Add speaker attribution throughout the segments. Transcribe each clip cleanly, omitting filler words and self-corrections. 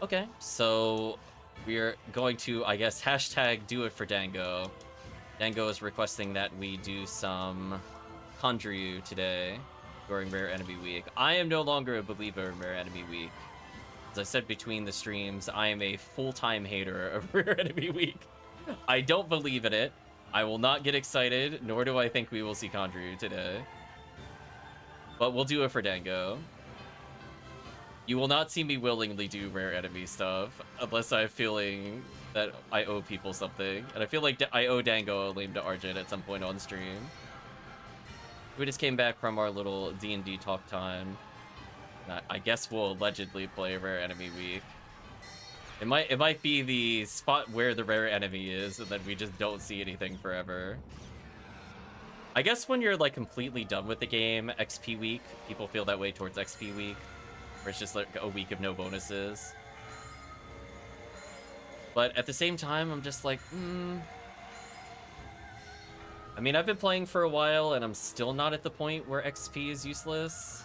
Speaker 1: Okay, so we're going to, I guess, hashtag do it for Dango. Dango is requesting that we do some Conjure today during Rare Enemy Week. I am no longer a believer in Rare Enemy Week. As I said between the streams, I am a full-time hater of Rare Enemy Week. I don't believe in it. I will not get excited, nor do I think we will see Conjure today. But we'll do it for Dango. You will not see me willingly do rare enemy stuff unless I'm feeling that I owe people something. And I feel like I owe Dango a lame to Argent at some point on stream. We just came back from our little D&D talk time. I guess we'll allegedly play Rare Enemy Week. It might be the spot where the rare enemy is, and then we just don't see anything forever. I guess when you're like completely done with the game, XP week, people feel that way towards XP week, where it's just like a week of no bonuses. But at the same time, I'm just like, I mean, I've been playing for a while, and I'm still not at the point where XP is useless.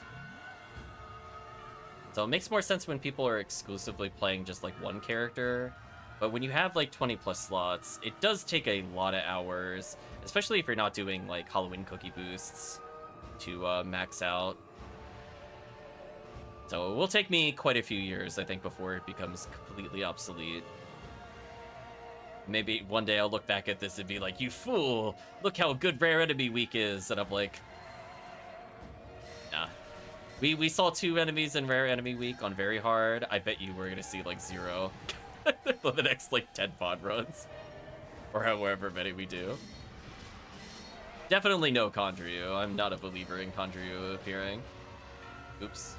Speaker 1: So it makes more sense when people are exclusively playing just like one character. But when you have like 20 plus slots, it does take a lot of hours, especially if you're not doing like Halloween cookie boosts to max out. So it will take me quite a few years, I think, before it becomes completely obsolete. Maybe one day I'll look back at this and be like, you fool, look how good Rare Enemy Week is. And I'm like, nah. We saw 2 enemies in Rare Enemy Week on very hard. I bet you we're going to see like 0 for the next like 10 pod runs. Or however many we do. Definitely no Conjure. I'm not a believer in Conjure appearing. Oops.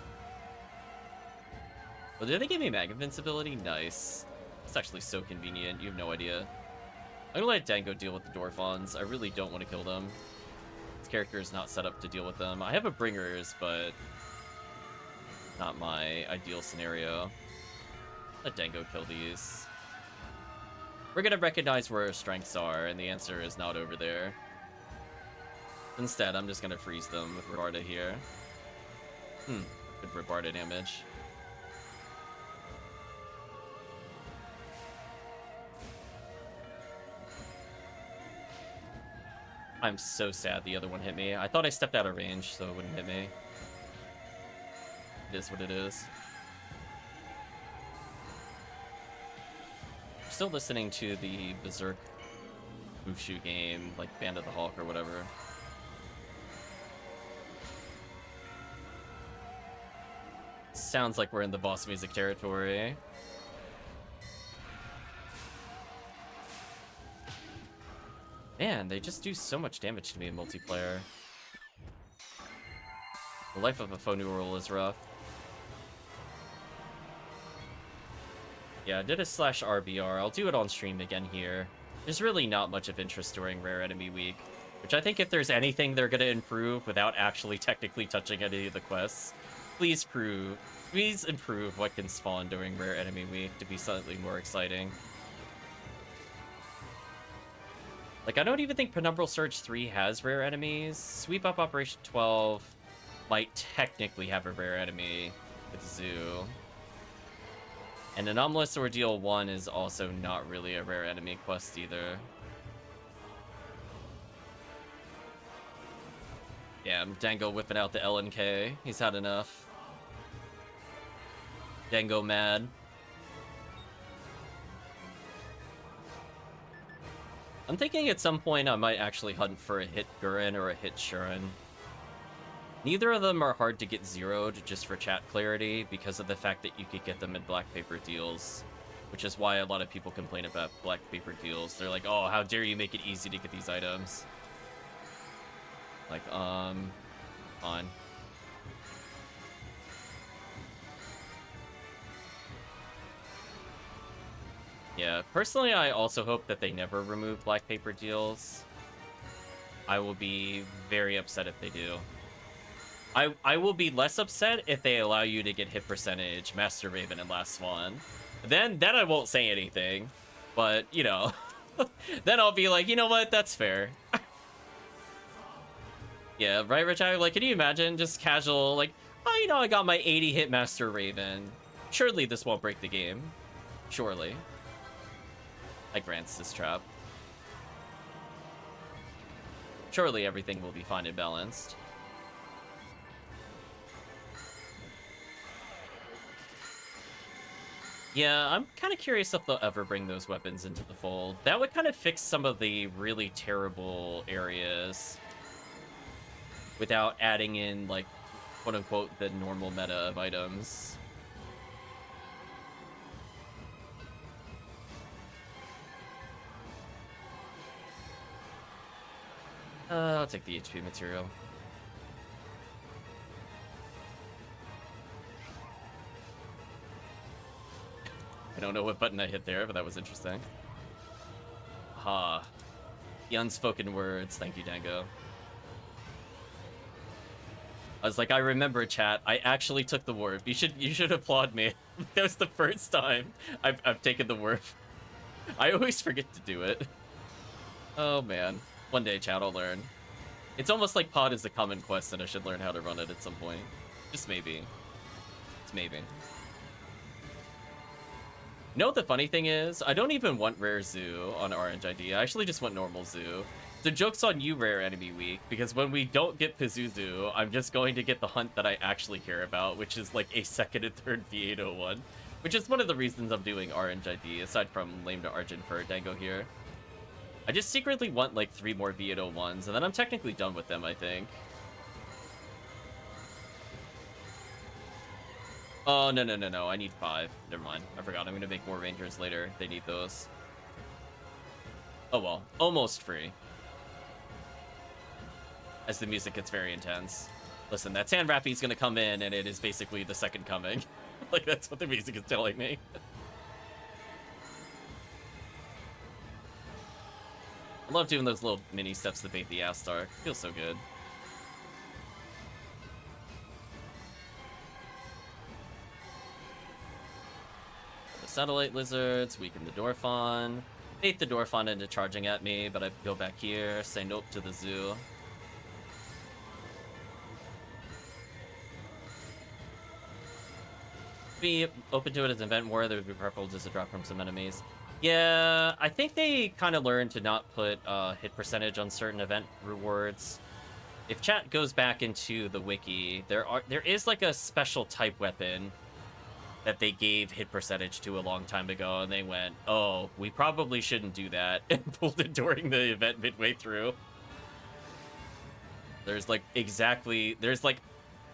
Speaker 1: Well, did they give me Mag Invincibility? Nice. It's actually so convenient. You have no idea. I'm gonna let Dango deal with the Dorphons. I really don't want to kill them. This character is not set up to deal with them. I have a Bringers, but not my ideal scenario. Let Dango kill these. We're gonna recognize where our strengths are, and the answer is not over there. Instead, I'm just gonna freeze them with Rabarda here. Good Rabarda damage. I'm so sad the other one hit me. I thought I stepped out of range, so it wouldn't hit me. It is what it is. I'm still listening to the Berserk Wushu game, like Band of the Hawk or whatever. Sounds like we're in the boss music territory. Man, they just do so much damage to me in multiplayer. The life of a Phoneural is rough. Yeah, I did a /RBR. I'll do it on stream again here. There's really not much of interest during Rare Enemy Week, which I think if there's anything they're going to improve without actually technically touching any of the quests, please improve what can spawn during Rare Enemy Week to be slightly more exciting. Like, I don't even think Penumbral Surge 3 has rare enemies. Sweep Up Operation 12 might technically have a rare enemy with Zoo. And Anomalous Ordeal 1 is also not really a rare enemy quest either. Yeah, Dango whipping out the LNK. He's had enough. Dango mad. I'm thinking at some point I might actually hunt for a hit Gurren or a hit Shuren. Neither of them are hard to get zeroed just for chat clarity because of the fact that you could get them in black paper deals, which is why a lot of people complain about black paper deals. They're like, oh, how dare you make it easy to get these items? Like, fine. Yeah, personally, I also hope that they never remove black paper deals. I will be very upset if they do. I will be less upset if they allow you to get hit percentage, Master Raven, and Last Swan. Then I won't say anything. But, you know, then I'll be like, you know what, that's fair. Yeah, right, Rich? Like, can you imagine just casual, like, oh, you know, I got my 80 hit Master Raven. Surely this won't break the game. Surely. I grants this trap. Surely everything will be fine and balanced. Yeah, I'm kind of curious if they'll ever bring those weapons into the fold. That would kind of fix some of the really terrible areas without adding in, like, quote-unquote, the normal meta of items. I'll take the HP material. I don't know what button I hit there, but that was interesting. Ha. The unspoken words. Thank you, Dango. I was like, I remember, chat. I actually took the warp. You should applaud me. That was the first time I've taken the warp. I always forget to do it. Oh man. One day, chat, I'll learn. It's almost like pod is a common quest, and I should learn how to run it at some point. Just maybe. It's maybe. You know what the funny thing is? I don't even want Rare Zoo on RNGID. I actually just want normal Zoo. The joke's on you, Rare Enemy Week, because when we don't get Pazuzu, I'm just going to get the hunt that I actually care about, which is like a second and third V801, which is one of the reasons I'm doing RNGID, aside from lame to Argent for Dango here. I just secretly want like 3 more V801s, and then I'm technically done with them, I think. Oh, no. I need 5. Never mind. I forgot. I'm going to make more Rangers later. They need those. Oh, well. Almost free. As the music gets very intense. Listen, that Sand Rappy's going to come in, and it is basically the second coming. Like, that's what the music is telling me. I love doing those little mini steps to bait the Astar. Feels so good. Satellite lizards, weaken the Dorphon. Bait the Dorphon into charging at me, but I go back here, say nope to the zoo. Be open to it as an event war, there would be purple just a drop from some enemies. Yeah, I think they kind of learned to not put hit percentage on certain event rewards. If chat goes back into the wiki, there is like a special type weapon that they gave hit percentage to a long time ago, and they went, oh, we probably shouldn't do that, and pulled it during the event midway through. There's like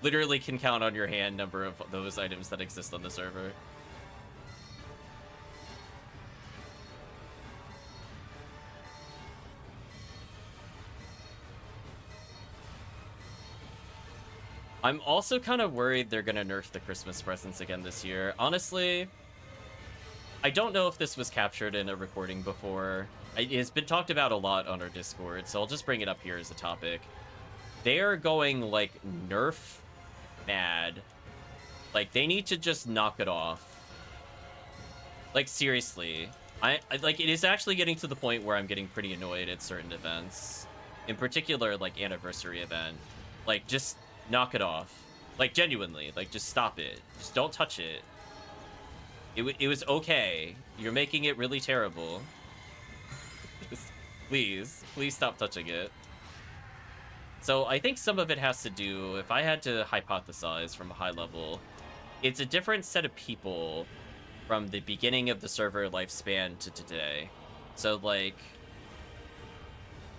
Speaker 1: literally can count on your hand number of those items that exist on the server. I'm also kind of worried they're gonna nerf the Christmas presents again this year. Honestly, I don't know if this was captured in a recording before. It has been talked about a lot on our Discord, so I'll just bring it up here as a topic. They are going, like, nerf mad. Like, they need to just knock it off. Like, seriously. Like, it is actually getting to the point where I'm getting pretty annoyed at certain events. In particular, like, anniversary event. Like, just knock it off. Like, genuinely. Like, just stop it. Just don't touch it. It was okay. You're making it really terrible. Just, please stop touching it. So I think some of it has to do, if I had to hypothesize from a high level, it's a different set of people from the beginning of the server lifespan to today. So, like,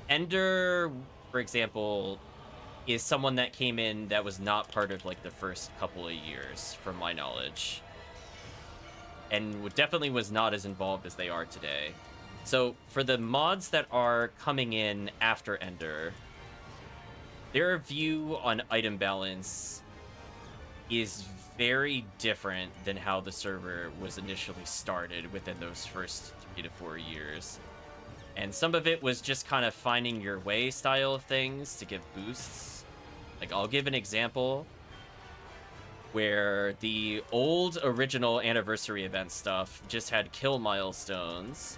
Speaker 1: Ender, for example, is someone that came in that was not part of, like, the first couple of years, from my knowledge. And definitely was not as involved as they are today. So, for the mods that are coming in after Ender, their view on item balance is very different than how the server was initially started within those first 3 to 4 years. And some of it was just kind of finding your way style of things to get boosts. Like, I'll give an example where the old original anniversary event stuff just had kill milestones,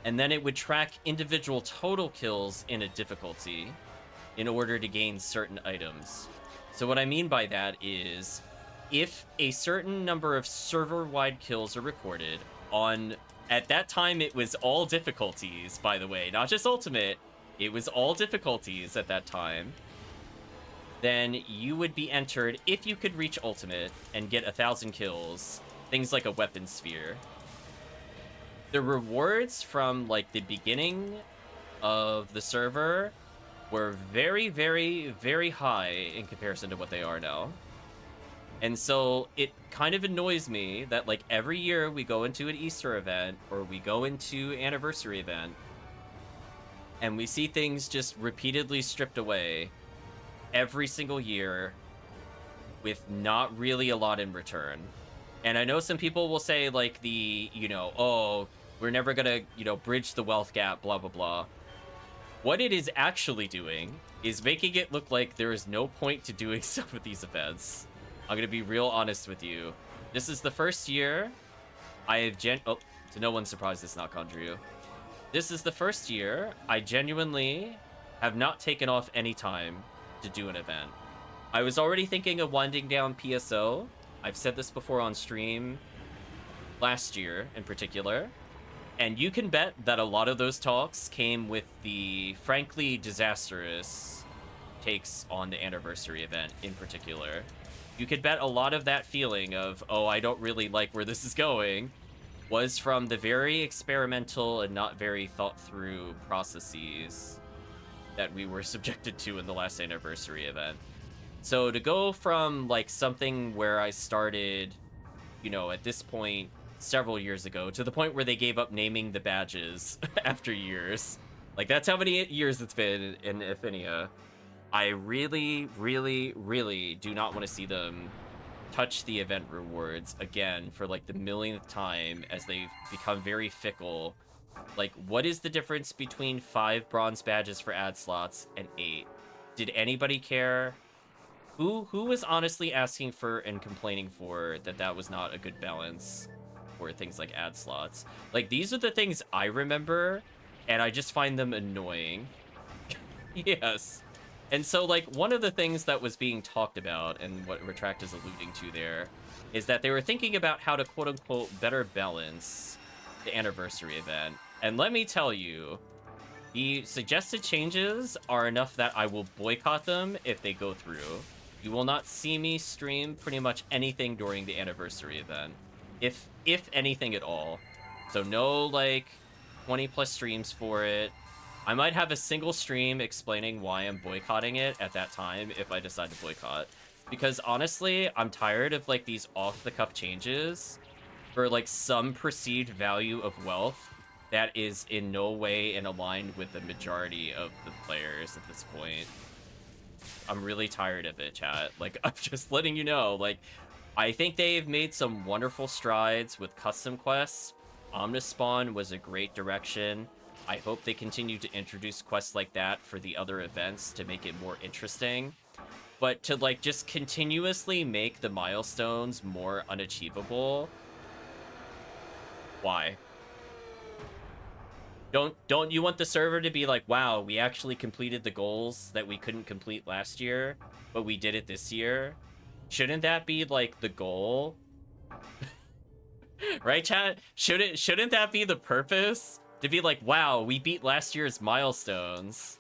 Speaker 1: and then it would track individual total kills in a difficulty in order to gain certain items. So what I mean by that is, if a certain number of server-wide kills are recorded on... At that time, it was all difficulties, by the way, not just Ultimate. It was all difficulties at that time. Then you would be entered, if you could reach Ultimate and get 1,000 kills, things like a weapon sphere. The rewards from, like, the beginning of the server were very, very, very high in comparison to what they are now. And so it kind of annoys me that, like, every year we go into an Easter event or we go into anniversary event and we see things just repeatedly stripped away every single year with not really a lot in return. And I know some people will say, like, the, you know, oh, we're never gonna, you know, bridge the wealth gap, blah, blah, blah. What it is actually doing is making it look like there is no point to doing some of these events. I'm gonna be real honest with you. This is the first year I have to no one's surprise it's not Condryu. This is the first year I genuinely have not taken off any time to do an event. I was already thinking of winding down PSO. I've said this before on stream last year in particular. And you can bet that a lot of those talks came with the frankly disastrous takes on the anniversary event in particular. You could bet a lot of that feeling of, oh, I don't really like where this is going, was from the very experimental and not very thought through processes that we were subjected to in the last anniversary event. So to go from, like, something where I started, you know, at this point several years ago, to the point where they gave up naming the badges after years. Like, that's how many years it's been in Ephinea. I really, really, really do not want to see them touch the event rewards again for, like, the millionth time, as they've become very fickle. Like, what is the difference between 5 bronze badges for ad slots and 8? Did anybody care? Who was honestly asking for and complaining for that was not a good balance for things like ad slots? Like, these are the things I remember, and I just find them annoying. Yes. And so, like, one of the things that was being talked about, and what Retract is alluding to there, is that they were thinking about how to quote-unquote better balance the anniversary event. And let me tell you, the suggested changes are enough that I will boycott them if they go through. You will not see me stream pretty much anything during the anniversary event, if anything at all. So no, like, 20+ streams for it. I might have a single stream explaining why I'm boycotting it at that time if I decide to boycott. Because honestly, I'm tired of, like, these off-the-cuff changes for, like, some perceived value of wealth that is in no way in aligned with the majority of the players at this point. I'm really tired of it, chat. Like, I'm just letting you know, like, I think they've made some wonderful strides with custom quests. Omnispawn was a great direction. I hope they continue to introduce quests like that for the other events to make it more interesting. But to, like, just continuously make the milestones more unachievable, why? Don't you want the server to be like, wow, we actually completed the goals that we couldn't complete last year, but we did it this year? Shouldn't that be, like, the goal? Right, chat? Shouldn't that be the purpose? To be like, wow, we beat last year's milestones.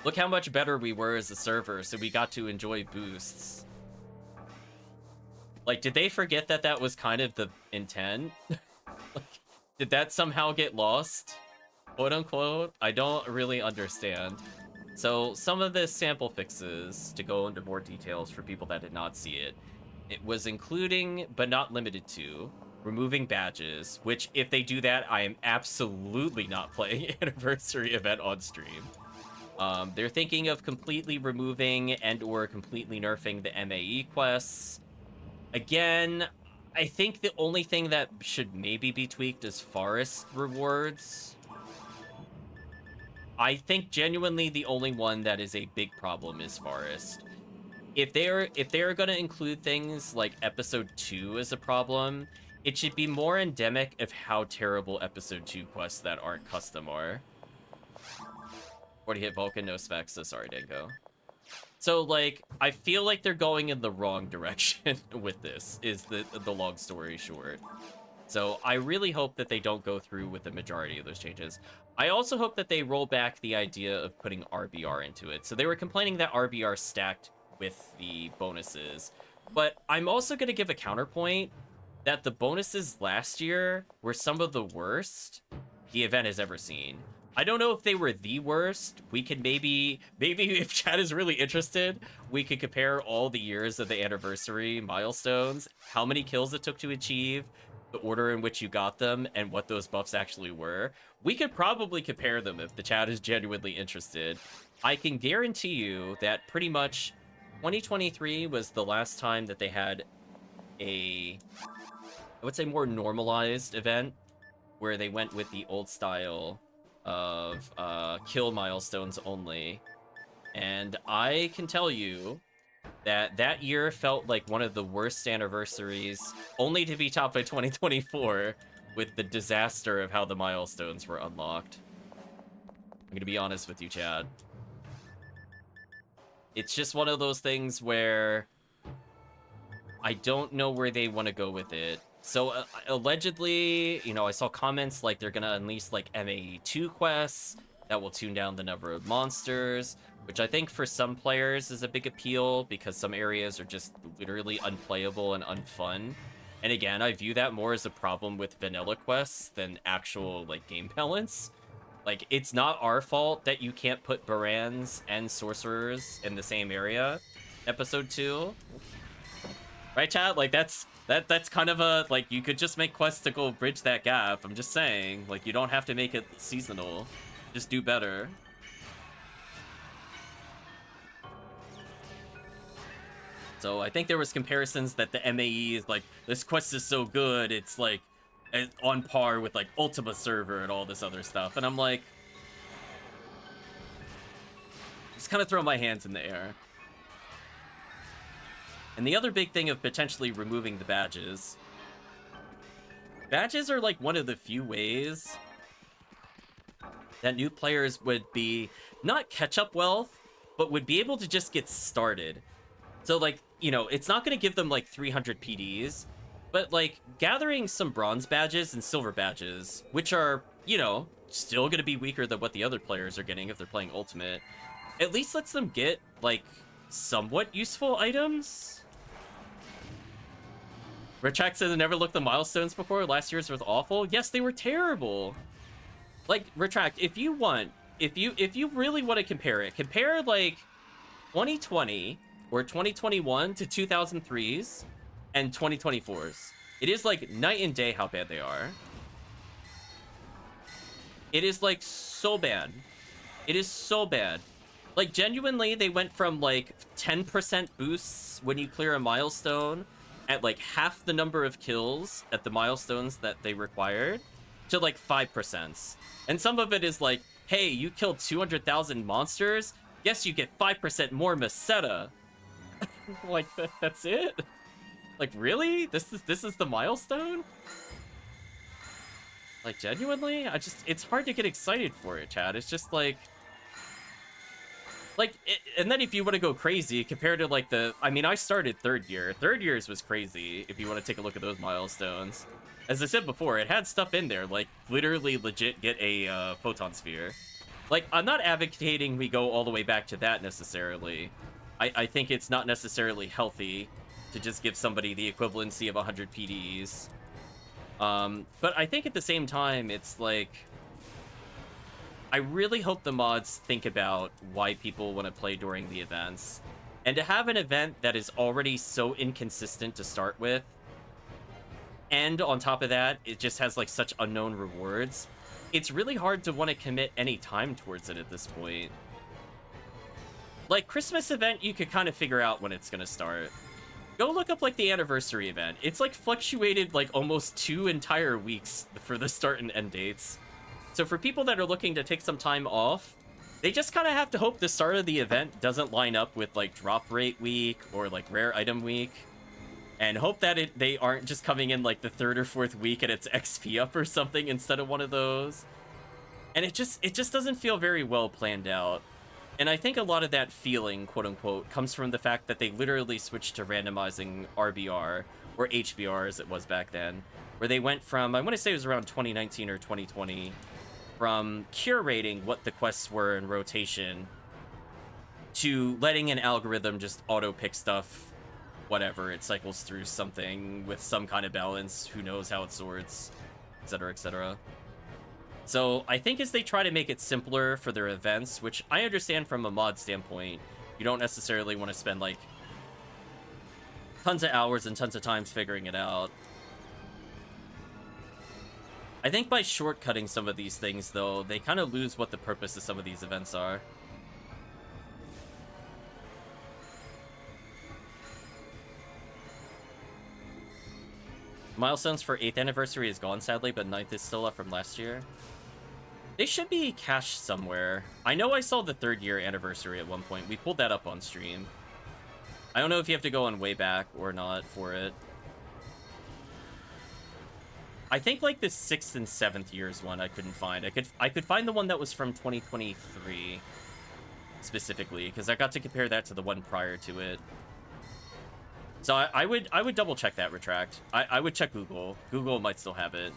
Speaker 1: Look how much better we were as a server, so we got to enjoy boosts. Like, did they forget that that was kind of the intent? Like, did that somehow get lost? Quote unquote? I don't really understand. So, some of the sample fixes, to go into more details for people that did not see it, it was including, but not limited to, removing badges, which, if they do that, I am absolutely not playing Anniversary Event on stream. They're thinking of completely removing and or completely nerfing the MAE quests. Again, I think the only thing that should maybe be tweaked is forest rewards. I think genuinely the only one that is a big problem is forest. If they're gonna include things like episode 2 as a problem, it should be more endemic of how terrible episode 2 quests that aren't custom are. 40 hit Vulcan, no specs, so sorry, Dango. So, like, I feel like they're going in the wrong direction with this, is the long story short. So I really hope that they don't go through with the majority of those changes. I also hope that they roll back the idea of putting RBR into it. So they were complaining that RBR stacked with the bonuses. But I'm also going to give a counterpoint that the bonuses last year were some of the worst the event has ever seen. I don't know if they were the worst. We could maybe if Chad is really interested, we could compare all the years of the anniversary milestones, how many kills it took to achieve, the order in which you got them, and what those buffs actually were. We could probably compare them if the chat is genuinely interested. I can guarantee you that pretty much 2023 was the last time that they had a, I would say, more normalized event where they went with the old style of kill milestones only. And I can tell you that that year felt like one of the worst anniversaries, only to be topped by 2024 with the disaster of how the milestones were unlocked. I'm gonna be honest with you, Chad. It's just one of those things where I don't know where they want to go with it. So allegedly, you know, I saw comments like they're gonna unleash like MAE2 quests that will tune down the number of monsters, which I think for some players is a big appeal because some areas are just literally unplayable and unfun. And again, I view that more as a problem with vanilla quests than actual like game balance. Like, it's not our fault that you can't put Barans and Sorcerers in the same area. Episode 2. Right, chat? Like, that's kind of a, like, you could just make quests to go bridge that gap. I'm just saying, like, you don't have to make it seasonal. Just do better. So I think there was comparisons that the MAE is like, this quest is so good, it's like on par with like Ultima server and all this other stuff. And I'm like, just kind of throw my hands in the air. And the other big thing of potentially removing the badges. Badges are like one of the few ways that new players would be, not catch up wealth, but would be able to just get started. So like, you know, it's not going to give them like 300 PDs, but like gathering some bronze badges and silver badges, which are, you know, still going to be weaker than what the other players are getting if they're playing Ultimate, at least lets them get like somewhat useful items. Retract says I never looked at the milestones before. Last year's was awful. Yes, they were terrible. Like, Retract, if you want, if you really want to compare like 2020 or 2021 to 2003's and 2024's. It is like night and day how bad they are. It is like so bad. It is so bad. Like, genuinely, they went from like 10% boosts when you clear a milestone at like half the number of kills at the milestones that they required to like 5%. And some of it is like, hey, you killed 200,000 monsters? Yes, you get 5% more Meseta. Like, that's it? Like, really? This is the milestone? Like, genuinely? It's hard to get excited for it, Chad. It's just like, and then if you want to go crazy, compared to like I mean, I started third year. Third year's was crazy if you want to take a look at those milestones. As I said before, it had stuff in there, like literally legit get a photon sphere. Like, I'm not advocating we go all the way back to that necessarily. I think it's not necessarily healthy to just give somebody the equivalency of 100 PDs. But I think at the same time, it's like, I really hope the mods think about why people want to play during the events. And to have an event that is already so inconsistent to start with, and on top of that, it just has like such unknown rewards, it's really hard to want to commit any time towards it at this point. Like, Christmas event, you could kind of figure out when it's going to start. Go look up like the anniversary event. It's like fluctuated like almost 2 entire weeks for the start and end dates. So for people that are looking to take some time off, they just kind of have to hope the start of the event doesn't line up with like drop rate week or like rare item week, and hope that they aren't just coming in like the 3rd or 4th week and it's XP up or something instead of one of those. And it just doesn't feel very well planned out. And I think a lot of that feeling, quote unquote, comes from the fact that they literally switched to randomizing RBR, or HBR as it was back then, where they went from, I want to say it was around 2019 or 2020, from curating what the quests were in rotation to letting an algorithm just auto-pick stuff, whatever, it cycles through something with some kind of balance, who knows how it sorts, etc., etc. So I think as they try to make it simpler for their events, which I understand from a mod standpoint, you don't necessarily want to spend like tons of hours and tons of times figuring it out. I think by shortcutting some of these things, though, they kind of lose what the purpose of some of these events are. Milestones for 8th anniversary is gone, sadly, but 9th is still up from last year. They should be cached somewhere. I know I saw the 3rd year anniversary at one point. We pulled that up on stream. I don't know if you have to go on way back or not for it. I think like the 6th and 7th years one I couldn't find. I could find the one that was from 2023 specifically, because I got to compare that to the one prior to it. So I would double check that, Retract. I would check Google. Google might still have it.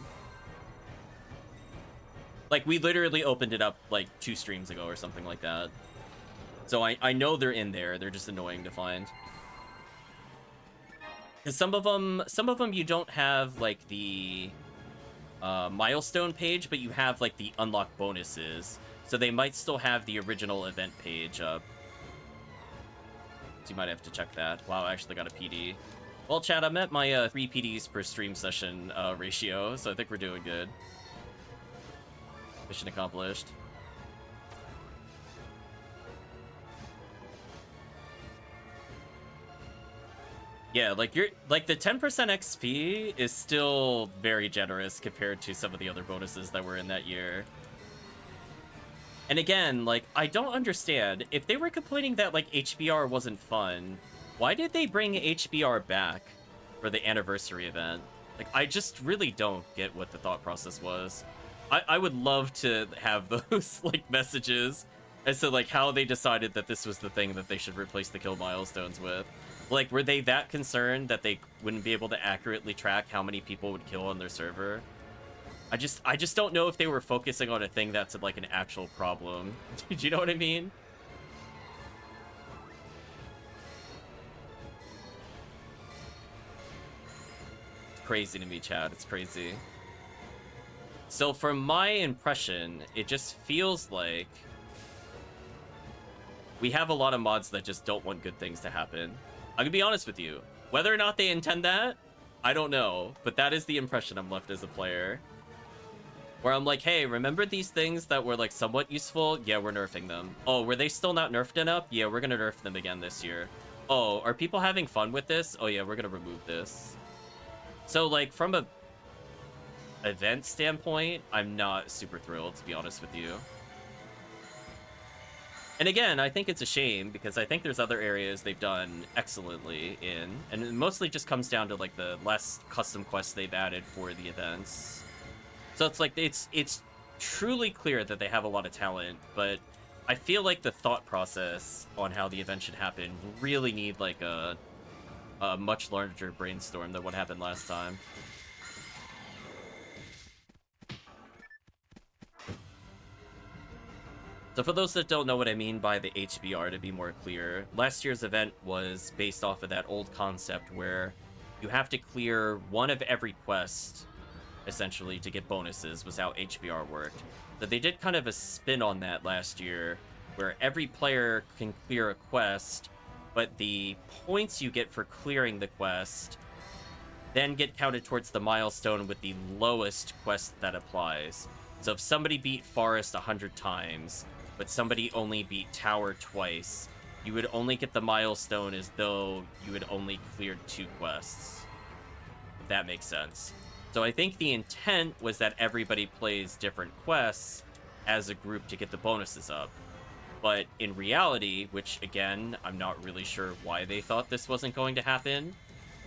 Speaker 1: Like, we literally opened it up like 2 streams ago or something like that. So I know they're in there. They're just annoying to find. Because some of them you don't have like the milestone page, but you have like the unlock bonuses. So they might still have the original event page up. So you might have to check that. Wow, I actually got a PD. Well, chat, I'm at my 3 PDs per stream session ratio, so I think we're doing good. Mission accomplished. Yeah, like the 10% XP is still very generous compared to some of the other bonuses that were in that year. And again, like, I don't understand. If they were complaining that, like, HBR wasn't fun, why did they bring HBR back for the anniversary event? Like, I just really don't get what the thought process was. I would love to have those, like, messages as to, like, how they decided that this was the thing that they should replace the kill milestones with. Like, were they that concerned that they wouldn't be able to accurately track how many people would kill on their server? I just don't know if they were focusing on a thing that's like an actual problem. Do you know what I mean? It's crazy to me, Chad. It's crazy. So from my impression, it just feels like we have a lot of mods that just don't want good things to happen. I'm gonna be honest with you. Whether or not they intend that, I don't know. But that is the impression I'm left as a player. Where I'm like, hey, remember these things that were like somewhat useful? Yeah, we're nerfing them. Oh, were they still not nerfed enough? Yeah, we're gonna nerf them again this year. Oh, are people having fun with this? Oh yeah, we're gonna remove this. So like from a event standpoint, I'm not super thrilled, to be honest with you. And again, I think it's a shame because I think there's other areas they've done excellently in, and it mostly just comes down to like the less custom quests they've added for the events. So it's like, it's truly clear that they have a lot of talent, but I feel like the thought process on how the event should happen really need like a much larger brainstorm than what happened last time. So for those that don't know what I mean by the HBR, to be more clear, last year's event was based off of that old concept where you have to clear one of every quest essentially to get bonuses, was how HBR worked. But they did kind of a spin on that last year where every player can clear a quest, but the points you get for clearing the quest then get counted towards the milestone with the lowest quest that applies. So if somebody beat Forest 100 times, but somebody only beat Tower twice, you would only get the milestone as though you had only cleared 2 quests. If that makes sense. So I think the intent was that everybody plays different quests as a group to get the bonuses up. But in reality, which again, I'm not really sure why they thought this wasn't going to happen,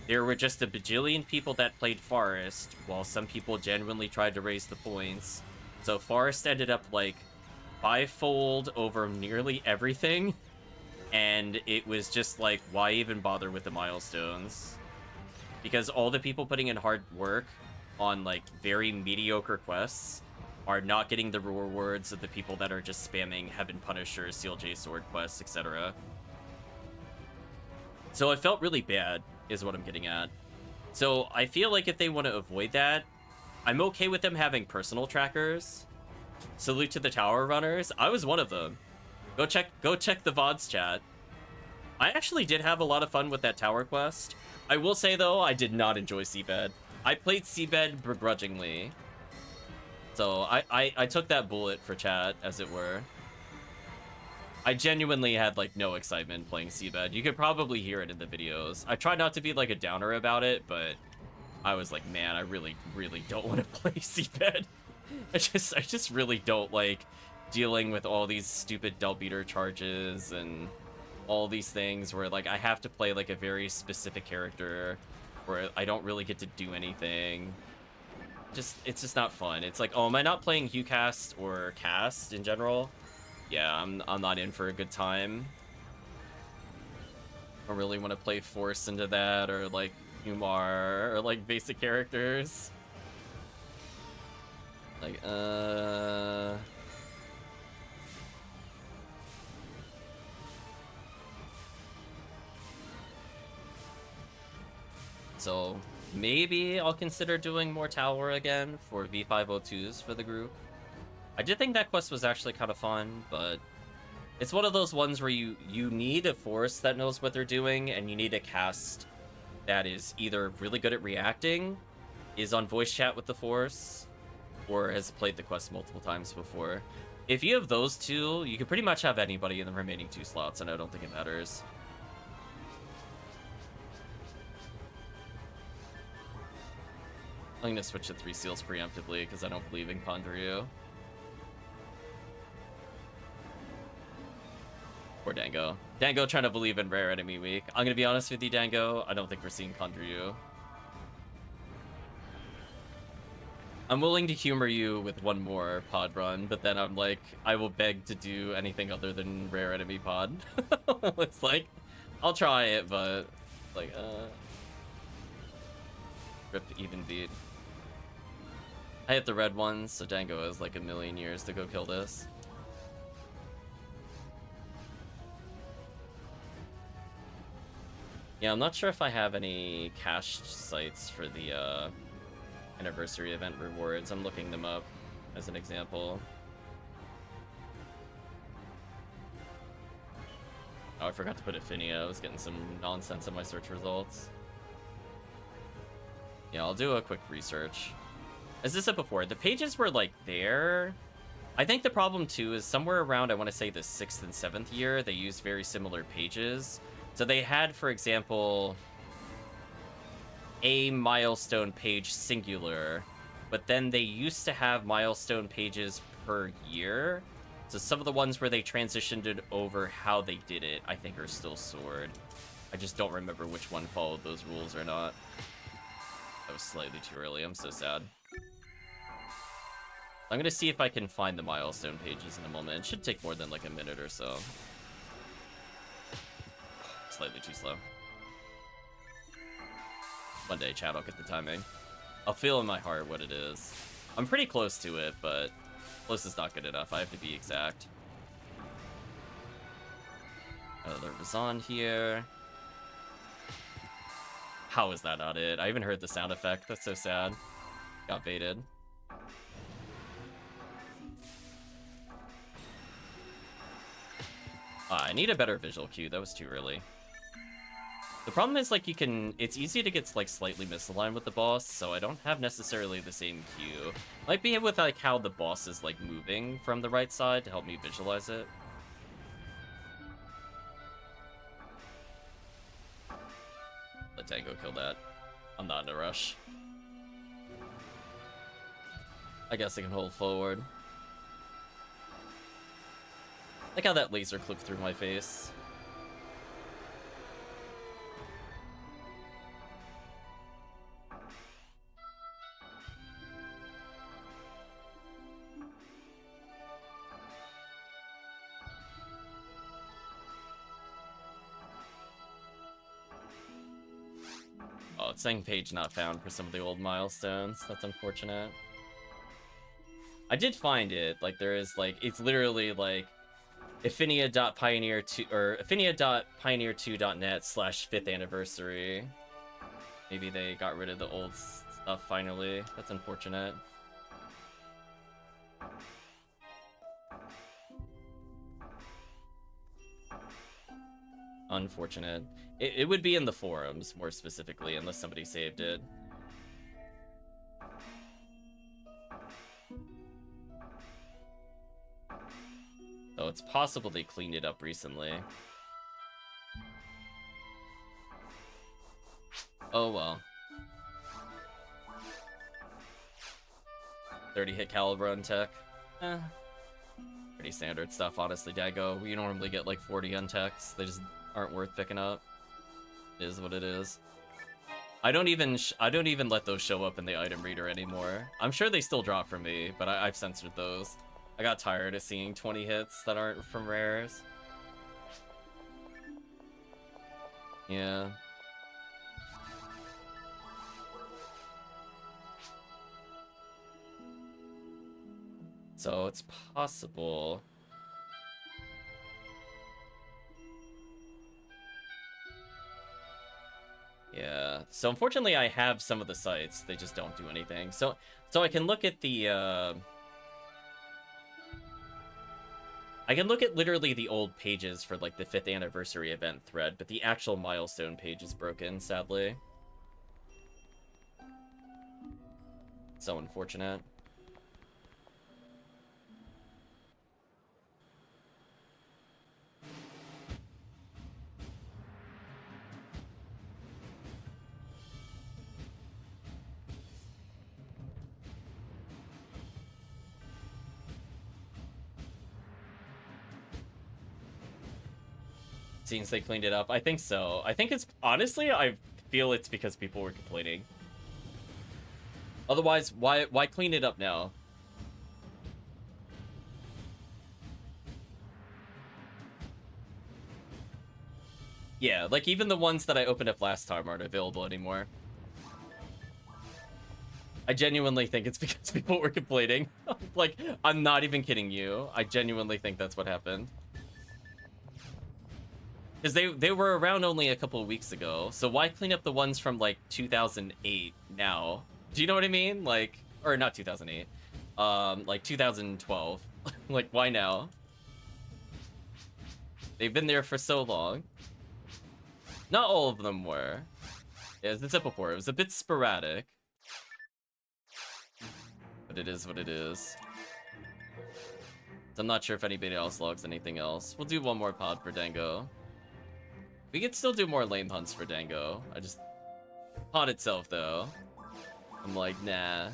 Speaker 1: there were just a bajillion people that played Forest, while some people genuinely tried to raise the points. So Forest ended up like bifold over nearly everything, and it was just like, why even bother with the milestones? Because all the people putting in hard work on, like, very mediocre quests are not getting the rewards of the people that are just spamming Heaven Punisher, CLJ Sword quests, etc. So it felt really bad, is what I'm getting at. So I feel like if they want to avoid that, I'm okay with them having personal trackers. Salute to the tower runners. I was one of them. Go check the VODs chat. I actually did have a lot of fun with that tower quest. I will say, though, I did not enjoy Seabed. I played Seabed begrudgingly. So I took that bullet for chat, as it were. I genuinely had, like, no excitement playing Seabed. You could probably hear it in the videos. I tried not to be, like, a downer about it, but I was like, man, I really, really don't want to play Seabed. I just really don't like dealing with all these stupid Del Beater charges and all these things where, like, I have to play, like, a very specific character where I don't really get to do anything. It's just not fun. It's like, oh, am I not playing HuCast or Cast in general? Yeah, I'm not in for a good time. I don't really want to play Force into that, or, like, Umar, or, like, basic characters. Like, So, maybe I'll consider doing more Tower again for V502s for the group. I did think that quest was actually kind of fun, but it's one of those ones where you need a Force that knows what they're doing, and you need a cast that is either really good at reacting, is on voice chat with the Force, or has played the quest multiple times before. If you have those two, you can pretty much have anybody in the remaining 2 slots, and I don't think it matters. I'm going to switch to 3 seals preemptively, because I don't believe in Kondryu. Or Dango. Dango trying to believe in Rare Enemy Week. I'm going to be honest with you, Dango. I don't think we're seeing Kondryu. I'm willing to humor you with one more pod run, but then I'm like, I will beg to do anything other than Rare Enemy pod. It's like, I'll try it, but, like, rip even beat. I hit the red ones, so Dango has like a million years to go kill this. Yeah, I'm not sure if I have any cached sites for the anniversary event rewards. I'm looking them up as an example. Oh, I forgot to put Ephinea. I was getting some nonsense in my search results. Yeah, I'll do a quick research. As I said before, the pages were, like, there. I think the problem, too, is somewhere around, I want to say, the 6th and 7th year, they used very similar pages. So they had, for example, a milestone page singular, but then they used to have milestone pages per year. So some of the ones where they transitioned it over how they did it, I think, are still stored. I just don't remember which one followed those rules or not. That was slightly too early. I'm so sad. I'm gonna see if I can find the milestone pages in a moment. It should take more than like a minute or so. Slightly too slow. One day, chat, I'll get the timing. I'll feel in my heart what it is. I'm pretty close to it, but close is not good enough. I have to be exact. Another Razan here. How is that not it? I even heard the sound effect. That's so sad. Got baited. I need a better visual cue. That was too early. The problem is, like, it's easy to get, like, slightly misaligned with the boss, so I don't have necessarily the same cue. Might be with, like, how the boss is, like, moving from the right side to help me visualize it. Let Tango kill that. I'm not in a rush. I guess I can hold forward. Like how that laser clipped through my face. it's saying page not found for some of the old milestones. That's unfortunate. I did find it. Like, there is, like, it's literally, like, Ephinea.pioneer2 or Ephinea.pioneer2.net/5th anniversary. Maybe they got rid of the old stuff finally. That's unfortunate. Unfortunate. It would be in the forums, more specifically, unless somebody saved it. So it's possible they cleaned it up recently. Oh well. 30 hit caliber on tech. Pretty standard stuff, honestly, Dago. We normally get like 40 on techs. They just aren't worth picking up. It is what it is. I don't even let those show up in the item reader anymore. I'm sure they still drop from me, but I've censored those. I got tired of seeing 20 hits that aren't from rares. Yeah. So it's possible. Yeah. So unfortunately, I have some of the sites. They just don't do anything. So I can look at the I can look at literally the old pages for like the 5th anniversary event thread, but the actual milestone page is broken, sadly. So unfortunate. Since they cleaned it up, I think so. I think it's honestly, I feel it's because people were complaining. Otherwise, why clean it up now? Yeah, like even the ones that I opened up last time aren't available anymore. I genuinely think it's because people were complaining. Like, I'm not even kidding you. I genuinely think that's what happened. Because they were around only a couple of weeks ago, so why clean up the ones from, like, 2008 now? Do you know what I mean? Like, or not 2008, like 2012. Like, why now? They've been there for so long. Not all of them were. Yeah, the tip before. It was a bit sporadic. But it is what it is. So I'm not sure if anybody else logs anything else. We'll do one more pod for Dango. We could still do more lame hunts for Dango. I just... Pod itself, though. I'm like, nah.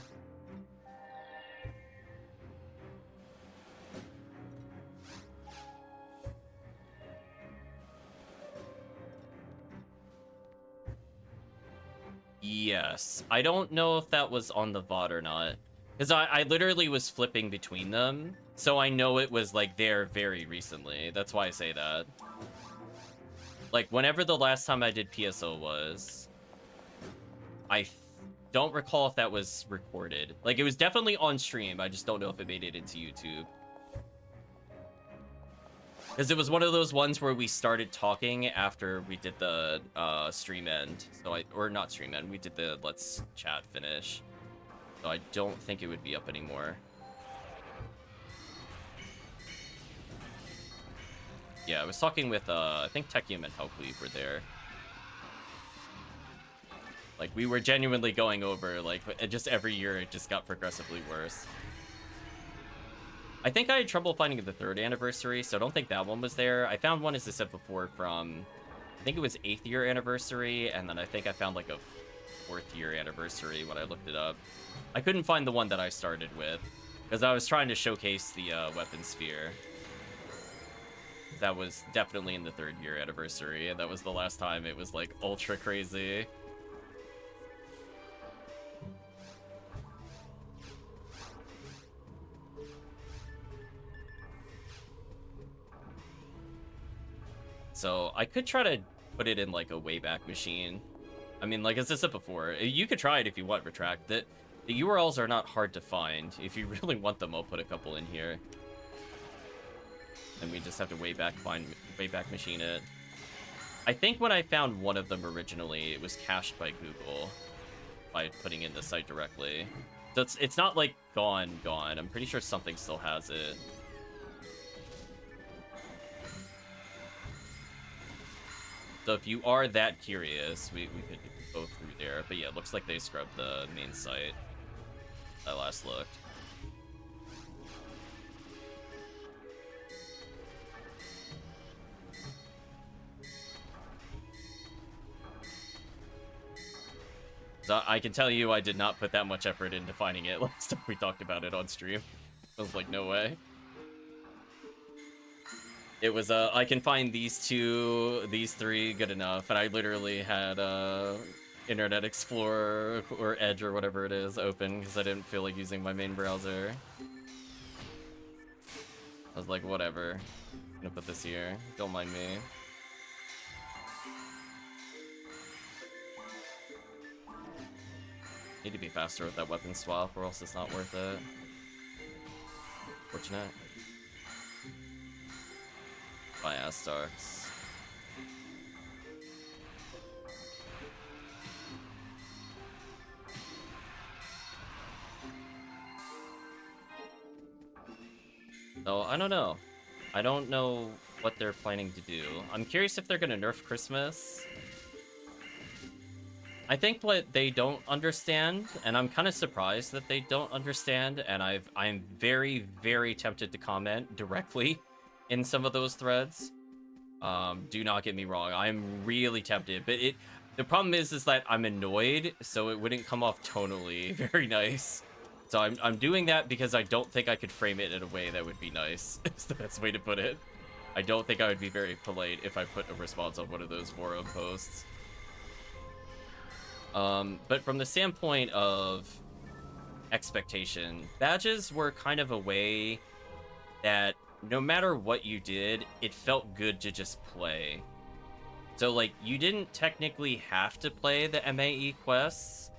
Speaker 1: Yes. I don't know if that was on the VOD or not. Because I literally was flipping between them. So I know it was, like, there very recently. That's why I say that. Like, whenever the last time I did PSO was, I don't recall if that was recorded. Like, it was definitely on stream. I just don't know if it made it into YouTube. Because it was one of those ones where we started talking after we did the stream end. So or not stream end, we did the let's chat finish. So I don't think it would be up anymore. Yeah, I was talking with, I think Tekkium and HellCleave were there. Like, we were genuinely going over, like, just every year it just got progressively worse. I think I had trouble finding the 3rd anniversary, so I don't think that one was there. I found one, as I said before, from, I think it was 8th year anniversary, and then I think I found, like, a 4th year anniversary when I looked it up. I couldn't find the one that I started with, because I was trying to showcase the weapon sphere. That was definitely in the 3rd year anniversary, and that was the last time it was, like, ultra crazy. So I could try to put it in, like, a Wayback Machine. I mean, like as I said before, you could try it if you want, Retract. The URLs are not hard to find. If you really want them, I'll put a couple in here. And we just have to Wayback Machine it. I think when I found one of them originally, it was cached by Google by putting in the site directly. So it's not like gone. I'm pretty sure something still has it. So if you are that curious, we could go through there. But yeah, it looks like they scrubbed the main site. I last looked. So I can tell you I did not put that much effort into finding it last time we talked about it on stream. I was like, no way. It was, I can find these three good enough, and I literally had, Internet Explorer or Edge or whatever it is open because I didn't feel like using my main browser. I was like, whatever. I'm gonna put this here. Don't mind me. Need to be faster with that weapon swap or else it's not worth it. Fortunate. By Astarks. So, I don't know. I don't know what they're planning to do. I'm curious if they're gonna nerf Christmas. I think what they don't understand, and I'm kind of surprised that they don't understand, and I'm very, very tempted to comment directly in some of those threads. Do not get me wrong, I'm really tempted, but the problem is that I'm annoyed, so it wouldn't come off tonally very nice. So I'm doing that because I don't think I could frame it in a way that would be nice. It's the best way to put it. I don't think I would be very polite if I put a response on one of those forum posts. But from the standpoint of expectation, badges were kind of a way that no matter what you did, it felt good to just play. So, like, you didn't technically have to play the MAE quests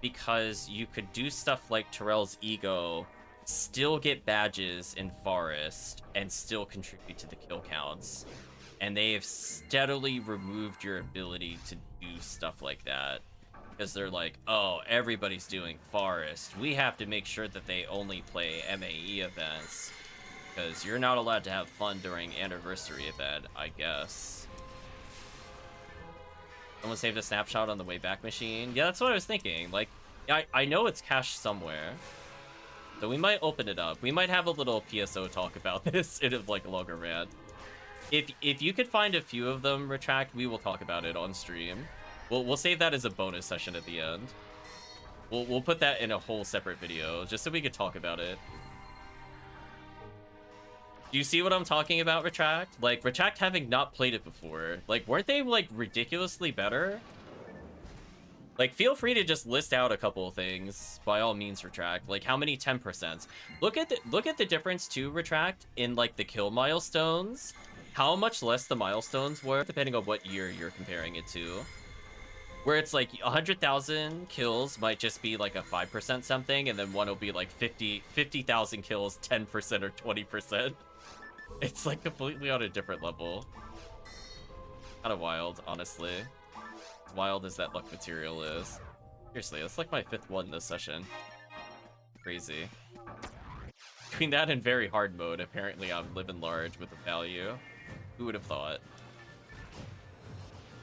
Speaker 1: because you could do stuff like Terrell's Ego, still get badges in Forest, and still contribute to the kill counts. And they have steadily removed your ability to do stuff like that. Because they're like, oh, everybody's doing Forest. We have to make sure that they only play MAE events. Because you're not allowed to have fun during Anniversary event, I guess. Someone saved a snapshot on the Wayback Machine. Yeah, that's what I was thinking. Like, I know it's cached somewhere. So we might open it up. We might have a little PSO talk about this in like a longer rant. If you could find a few of them, Retract, we will talk about it on stream. We'll save that as a bonus session at the end. We'll put that in a whole separate video, just so we could talk about it. Do you see what I'm talking about, Retract? Like, Retract having not played it before. Like, weren't they, like, ridiculously better? Like, feel free to just list out a couple of things, by all means, Retract. Like, how many 10%? Look at the difference, too, Retract, in, like, the kill milestones. How much less the milestones were, depending on what year you're comparing it to. Where it's like 100,000 kills might just be like a 5% something, and then one will be like 50,000 kills, 10% or 20%. It's like completely on a different level. Kind of wild, honestly. As wild as that luck material is. Seriously, that's like my 5th one this session. Crazy. Between that and very hard mode, apparently I'm living large with the value. Who would have thought?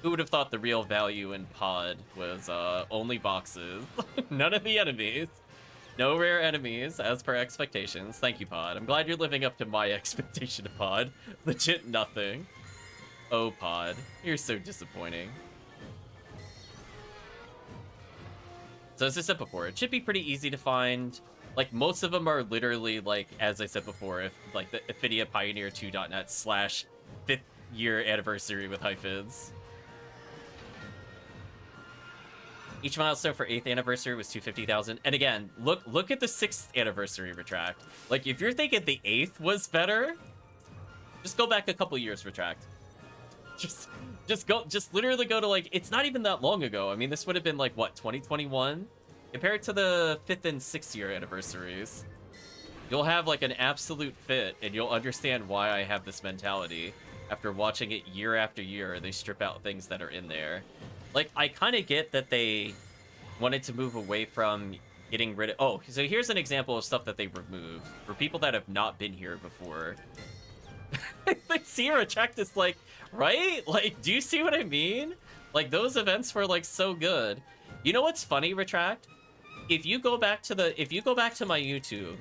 Speaker 1: Who would have thought the real value in Pod was only boxes? None of the enemies. No rare enemies, as per expectations. Thank you, Pod. I'm glad you're living up to my expectation of Pod. Legit nothing. Oh, Pod. You're so disappointing. So as I said before, it should be pretty easy to find. Like, most of them are literally, like, as I said before, if like the Ephinea Pioneer2.net / 5th year anniversary with hyphens. Each milestone for 8th anniversary was 250,000. And again, look at the 6th anniversary, Retract. Like, if you're thinking the 8th was better, just go back a couple years, Retract. just literally go to, like, it's not even that long ago. I mean, this would have been like, what, 2021? Compared to the 5th and 6th year anniversaries. You'll have like an absolute fit, and you'll understand why I have this mentality. After watching it year after year, they strip out things that are in there. Like, I kind of get that they wanted to move away from getting rid of... Oh, so here's an example of stuff that they removed. For people that have not been here before. Like, see, Retract is like, right? Like, do you see what I mean? Like, those events were like so good. You know what's funny, Retract? If you go back to my YouTube,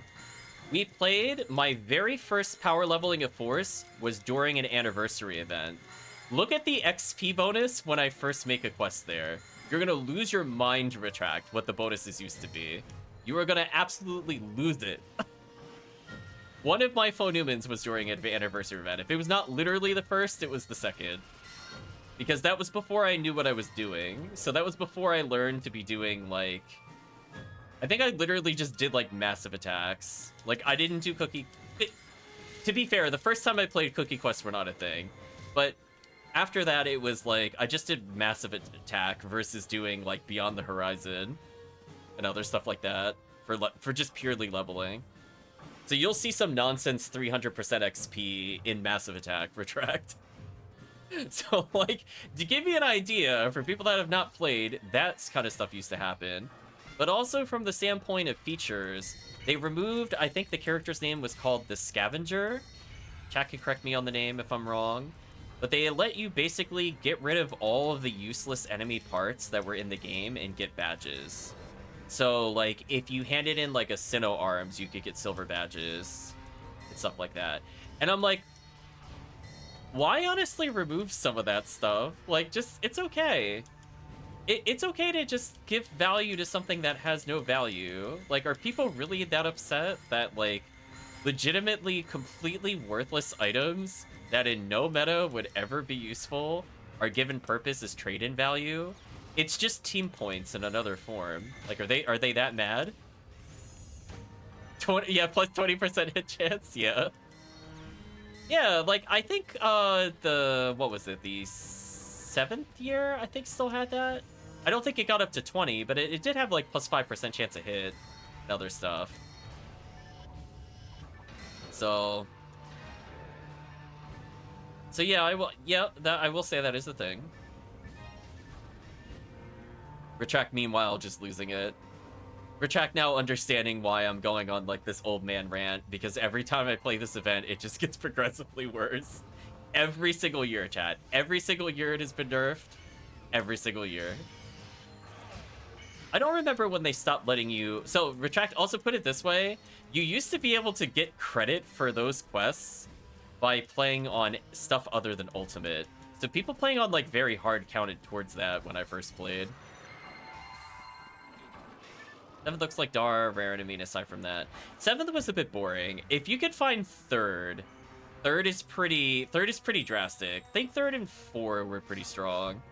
Speaker 1: we played, my very first power leveling of Force was during an anniversary event. Look at the XP bonus when I first make a quest there. You're gonna lose your mind, Retract, what the bonuses used to be. You are gonna absolutely lose it. One of my Phonumans was during an anniversary event. If it was not literally the first, it was the second. Because that was before I knew what I was doing. So that was before I learned to be doing, like... I think I literally just did, like, massive attacks. Like, I didn't do cookie... To be fair, the first time I played cookie quests were not a thing. But after that, it was, like, I just did massive attack versus doing, like, Beyond the Horizon and other stuff like that for just purely leveling. So you'll see some nonsense 300% XP in massive attack, Retract. So, like, to give you an idea, for people that have not played, that kind of stuff used to happen. But also from the standpoint of features, they removed, I think the character's name was called the Scavenger. Chat can correct me on the name if I'm wrong. But they let you basically get rid of all of the useless enemy parts that were in the game and get badges. So, like, if you handed in, like, a Sinnoh Arms, you could get silver badges and stuff like that. And I'm like, why honestly remove some of that stuff? Like, just, it's okay. It's okay to just give value to something that has no value. Like, are people really that upset that, like, legitimately completely worthless items that in no meta would ever be useful are given purpose as trade-in value? It's just team points in another form. Like, are they that mad? 20, yeah, plus 20% hit chance, yeah. Yeah, like, I think, what was it, the 7th year, I think, still had that? I don't think it got up to 20, but it did have, like, plus 5% chance of hit and other stuff. So yeah, I will say that is the thing. Retract, meanwhile, just losing it. Retract now understanding why I'm going on, like, this old man rant, because every time I play this event, it just gets progressively worse. Every single year, chat. Every single year it has been nerfed. Every single year. I don't remember when they stopped letting you... So, Retract, also put it this way. You used to be able to get credit for those quests by playing on stuff other than Ultimate. So people playing on, like, very hard counted towards that when I first played. 7th looks like Dar, rare enemy, aside from that. 7th was a bit boring. If you could find 3rd, 3rd is pretty drastic. I think 3rd and 4 were pretty strong.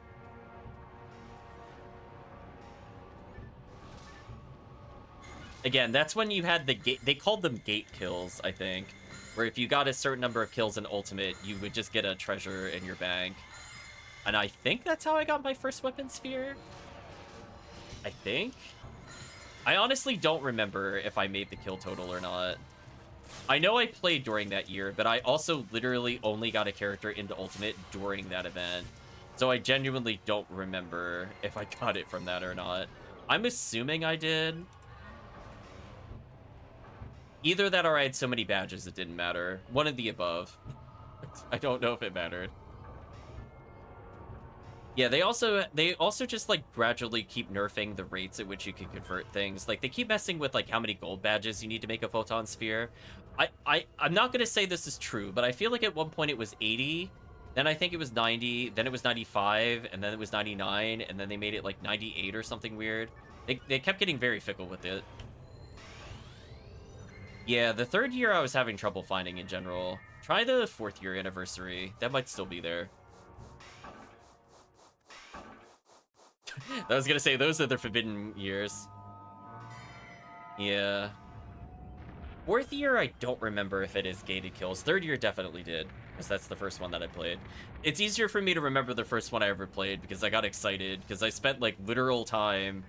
Speaker 1: Again, that's when you had the gate, they called them gate kills, I think. Where if you got a certain number of kills in Ultimate, you would just get a treasure in your bank. And I think that's how I got my first weapon sphere. I think. I honestly don't remember if I made the kill total or not. I know I played during that year, but I also literally only got a character into Ultimate during that event. So I genuinely don't remember if I got it from that or not. I'm assuming I did. Either that or I had so many badges it didn't matter. One of the above. I don't know if it mattered. Yeah, they also just, like, gradually keep nerfing the rates at which you can convert things. Like, they keep messing with, like, how many gold badges you need to make a photon sphere. I'm not gonna say this is true, but I feel like at one point it was 80, then I think it was 90, then it was 95, and then it was 99, and then they made it, like, 98 or something weird. They kept getting very fickle with it. Yeah, the 3rd year I was having trouble finding in general. Try the 4th year anniversary. That might still be there. I was gonna say, those are the forbidden years. Yeah. 4th year, I don't remember if it is gated kills. 3rd year definitely did. because that's the first one that I played. It's easier for me to remember the first one I ever played because I got excited because I spent like literal time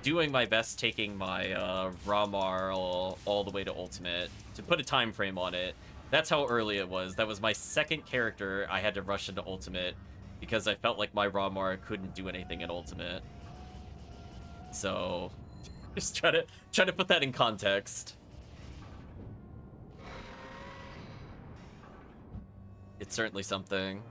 Speaker 1: doing my best taking my Ramar all the way to ultimate to put a time frame on it. That's how early it was. That was my second character I had to rush into ultimate because I felt like my Ramar couldn't do anything in ultimate. So just try to put that in context. It's certainly something.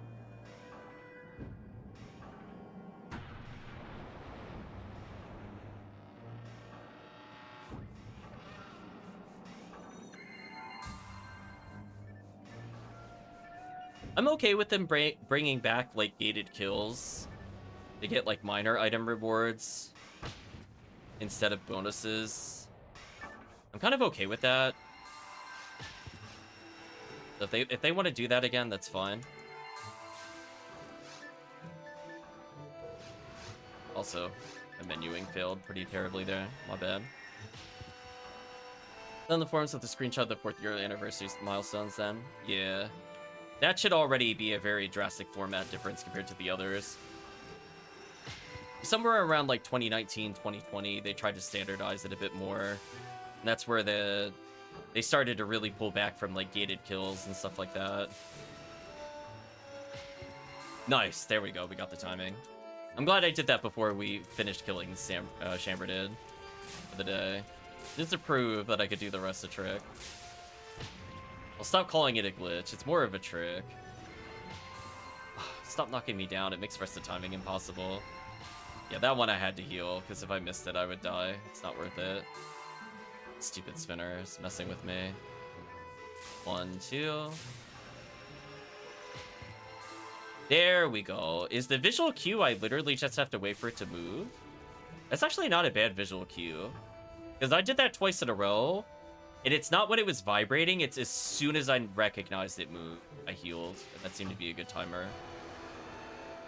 Speaker 1: I'm okay with them bringing back, like, gated kills to get, like, minor item rewards instead of bonuses. I'm kind of okay with that. If they want to do that again, that's fine. Also, the menuing failed pretty terribly there. My bad. Then the forums of the screenshot of the 4th year anniversary milestones then. Yeah. That should already be a very drastic format difference compared to the others. Somewhere around like 2019, 2020, they tried to standardize it a bit more. And that's where they started to really pull back from like gated kills and stuff like that. Nice, there we go, we got the timing. I'm glad I did that before we finished killing Shamberdid for the day. Just to prove that I could do the rest of the trick. I'll stop calling it a glitch, it's more of a trick. Stop knocking me down, it makes the rest of the timing impossible. Yeah, that one I had to heal, because if I missed it, I would die. It's not worth it. Stupid spinners messing with me. 1, 2. There we go. Is the visual cue I literally just have to wait for it to move? That's actually not a bad visual cue. Because I did that twice in a row, and it's not when it was vibrating, it's as soon as I recognized it moved, I healed. And that seemed to be a good timer.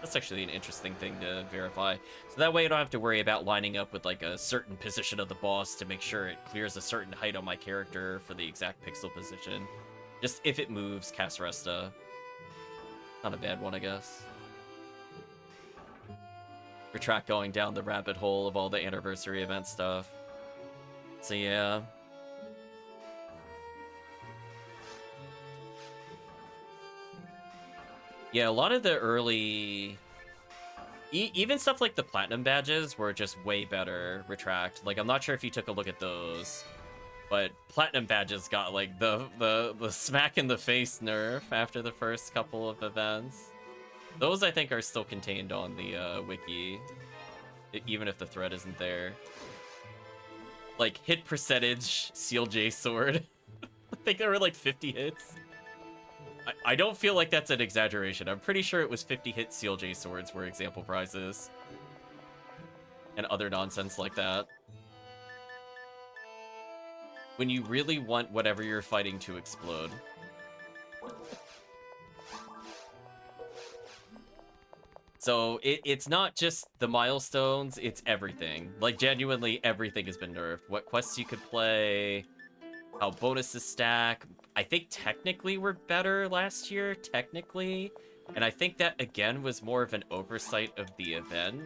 Speaker 1: That's actually an interesting thing to verify. So that way I don't have to worry about lining up with like a certain position of the boss to make sure it clears a certain height on my character for the exact pixel position. Just if it moves, cast Resta. Not a bad one, I guess. Retract going down the rabbit hole of all the anniversary event stuff. So yeah. Yeah, a lot of the early... even stuff like the Platinum badges were just way better, Retract. Like, I'm not sure if you took a look at those, but Platinum badges got, like, the smack in the face nerf after the first couple of events. Those, I think, are still contained on the wiki, even if the thread isn't there. Like, hit percentage, Seal J Sword. I think there were, like, 50 hits. I don't feel like that's an exaggeration. I'm pretty sure it was 50 hit Seal J swords were example prizes. And other nonsense like that. When you really want whatever you're fighting to explode. So it's not just the milestones, it's everything. Like genuinely everything has been nerfed. What quests you could play, how bonuses stack. I think technically we're better last year, technically. And I think that, again, was more of an oversight of the event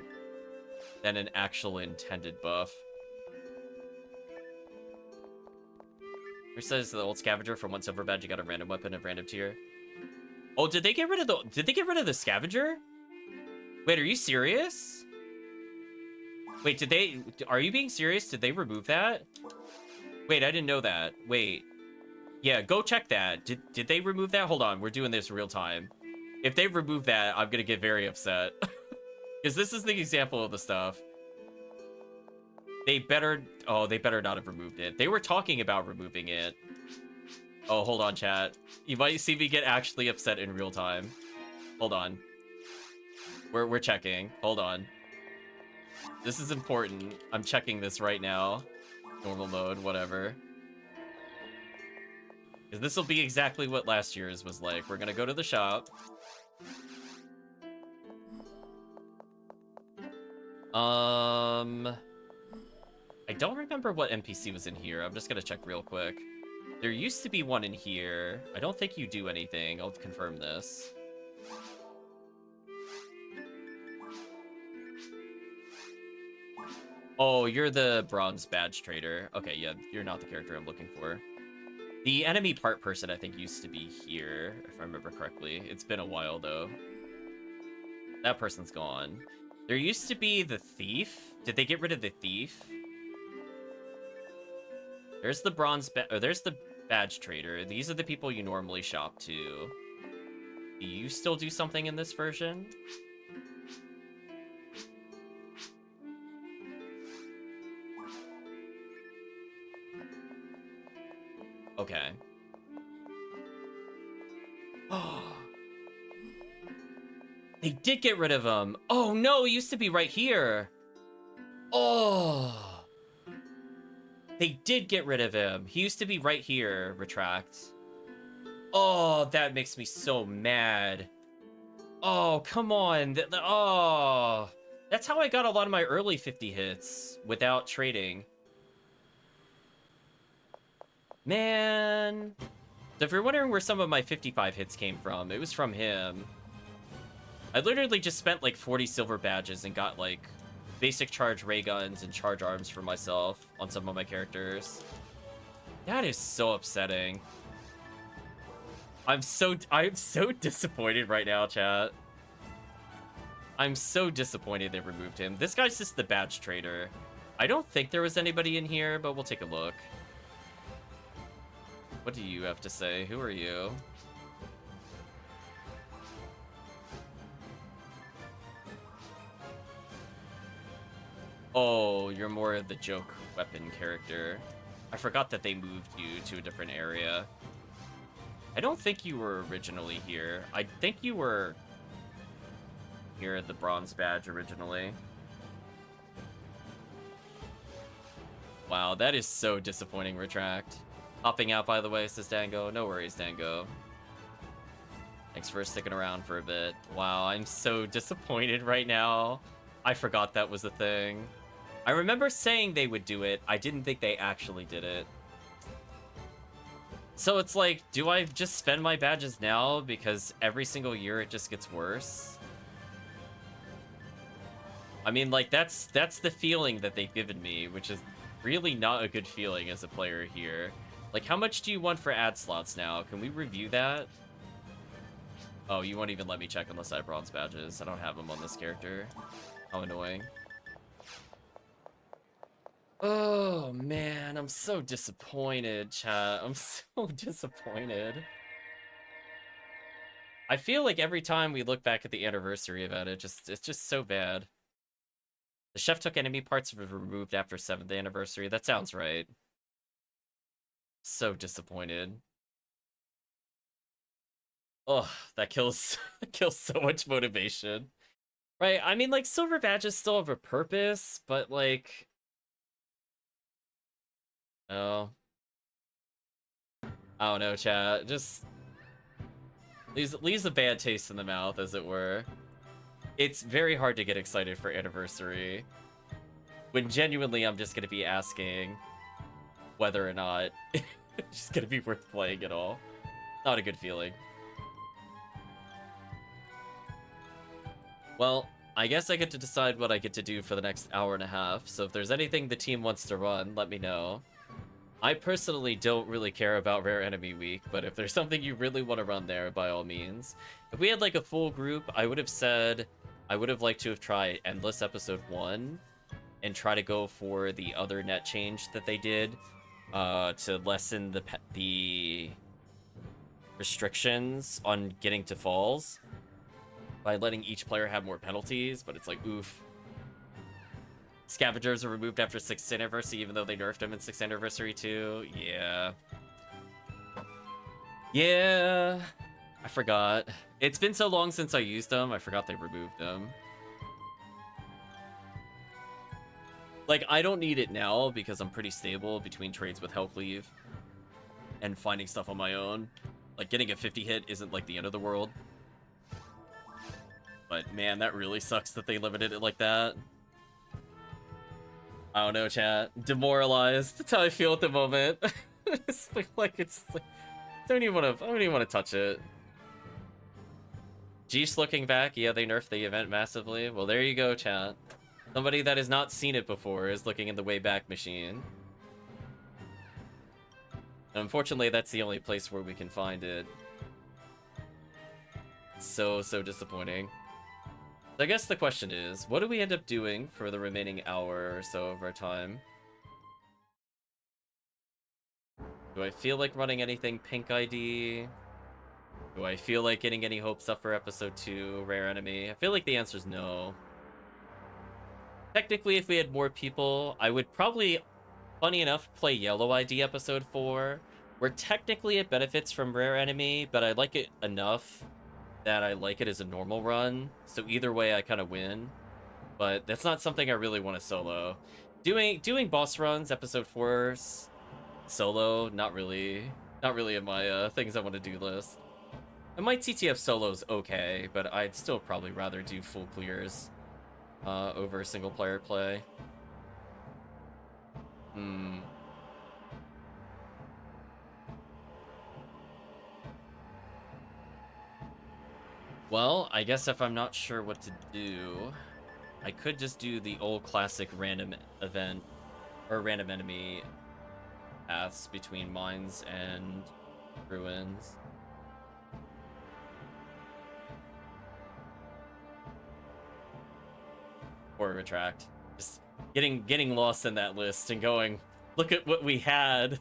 Speaker 1: than an actual intended buff. Who says the old scavenger from 1 silver badge you got a random weapon of random tier? Oh, did they get rid of the scavenger? Wait, are you serious? Wait, are you being serious? Did they remove that? Wait, I didn't know that. Wait. Yeah, go check that. Did they remove that? Hold on, we're doing this real time. If they remove that, I'm gonna get very upset. Because this is the example of the stuff. They better not have removed it. They were talking about removing it. Oh, hold on, chat. You might see me get actually upset in real time. Hold on. We're checking. Hold on. This is important. I'm checking this right now. Normal mode, whatever. Because this will be exactly what last year's was like. We're gonna go to the shop. I don't remember what NPC was in here. I'm just gonna check real quick. There used to be one in here. I don't think you do anything. I'll confirm this. Oh, you're the bronze badge trader. Okay, yeah, you're not the character I'm looking for. The enemy part person, I think, used to be here, if I remember correctly. It's been a while, though. That person's gone. There used to be the thief. Did they get rid of the thief? There's the there's the badge trader. These are the people you normally shop to. Do you still do something in this version? Okay. They did get rid of him. Oh no, he used to be right here. Oh. They did get rid of him. He used to be right here. Retract. Oh, that makes me so mad. Oh, come on. Oh. That's how I got a lot of my early 50 hits without trading. Man. So if you're wondering where some of my 55 hits came from, it was from him. I literally just spent like 40 silver badges and got like basic charge ray guns and charge arms for myself on some of my characters. That is so upsetting. I'm so disappointed right now, chat. I'm so disappointed they removed him. This guy's just the badge trader. I don't think there was anybody in here, but we'll take a look. What do you have to say? Who are you? Oh, you're more of the joke weapon character. I forgot that they moved you to a different area. I don't think you were originally here. I think you were here at the bronze badge originally. Wow, that is so disappointing, Retract. Hopping out, by the way, says Dango. No worries, Dango. Thanks for sticking around for a bit. Wow, I'm so disappointed right now. I forgot that was a thing. I remember saying they would do it. I didn't think they actually did it. So it's like, do I just spend my badges now because every single year it just gets worse? I mean, like, that's the feeling that they've given me, which is really not a good feeling as a player here. Like, how much do you want for ad slots now? Can we review that? Oh, you won't even let me check unless I have bronze badges. I don't have them on this character. How annoying. Oh, man, I'm so disappointed, chat. I'm so disappointed. I feel like every time we look back at the anniversary event, it's just so bad. The chef took enemy parts were removed after 7th anniversary. That sounds right. So disappointed. Oh, that kills so much motivation. Right, I mean, like, silver badges still have a purpose, but, like... Oh. I don't know, chat. Just... leaves a bad taste in the mouth, as it were. It's very hard to get excited for Anniversary. When genuinely I'm just gonna be asking whether or not it's just gonna be worth playing at all. Not a good feeling. Well, I guess I get to decide what I get to do for the next hour and a half, so if there's anything the team wants to run, let me know. I personally don't really care about Rare Enemy Week, but if there's something you really want to run there, by all means. If we had like a full group, I would have said I would have liked to have tried Endless Episode 1 and try to go for the other net change that they did to lessen the restrictions on getting to falls by letting each player have more penalties, but it's like, oof. Scavengers are removed after 6th anniversary, even though they nerfed them in 6th anniversary too. Yeah. Yeah. I forgot. It's been so long since I used them, I forgot they removed them. Like, I don't need it now because I'm pretty stable between trades with HellCleave and finding stuff on my own. Like, getting a 50 hit isn't like the end of the world. But man, that really sucks that they limited it like that. I don't know, chat. Demoralized. That's how I feel at the moment. It's like it's like, I don't even want to touch it. Jeesh looking back, yeah, they nerfed the event massively. Well, there you go, chat. Somebody that has not seen it before is looking in the Wayback Machine. And unfortunately, that's the only place where we can find it. So disappointing. So I guess the question is, what do we end up doing for the remaining hour or so of our time? Do I feel like running anything Pink ID? Do I feel like getting any hopes up for episode 2, Rare Enemy? I feel like the answer is no. Technically, if we had more people, I would probably, funny enough, play Yellow ID episode 4, where technically it benefits from Rare Enemy, but I like it enough that I like it as a normal run. So either way, I kind of win. But that's not something I really want to solo. Doing boss runs, episode 4 solo, not really in my things I want to do list. And my TTF solo's okay, but I'd still probably rather do full clears over single player play. Well, I guess if I'm not sure what to do, I could just do the old classic random event or random enemy paths between mines and ruins. Or retract. Just getting lost in that list and going, look at what we had.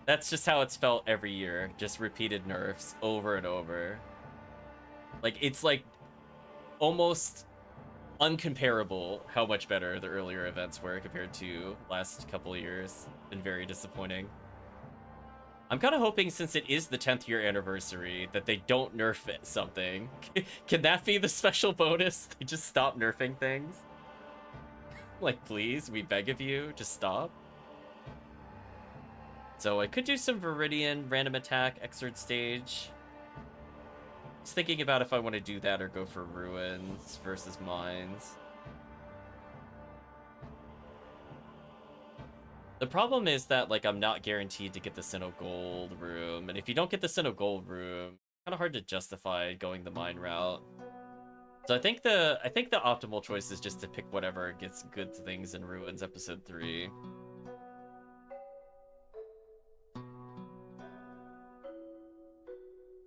Speaker 1: That's just how it's felt every year. Just repeated nerfs over and over. Like, it's like almost uncomparable how much better the earlier events were compared to last couple of years. Been very disappointing. I'm kind of hoping, since it is the 10th year anniversary, that they don't nerf it something. Can that be the special bonus? They just stop nerfing things? Like, please, we beg of you, just stop. So I could do some Viridian random attack Exert stage. Just thinking about if I want to do that or go for ruins versus mines. The problem is that, like, I'm not guaranteed to get the Sinnoh Gold room, and if you don't get the Sinnoh Gold room, it's kind of hard to justify going the mine route. So I think the optimal choice is just to pick whatever gets good things in Ruins episode 3.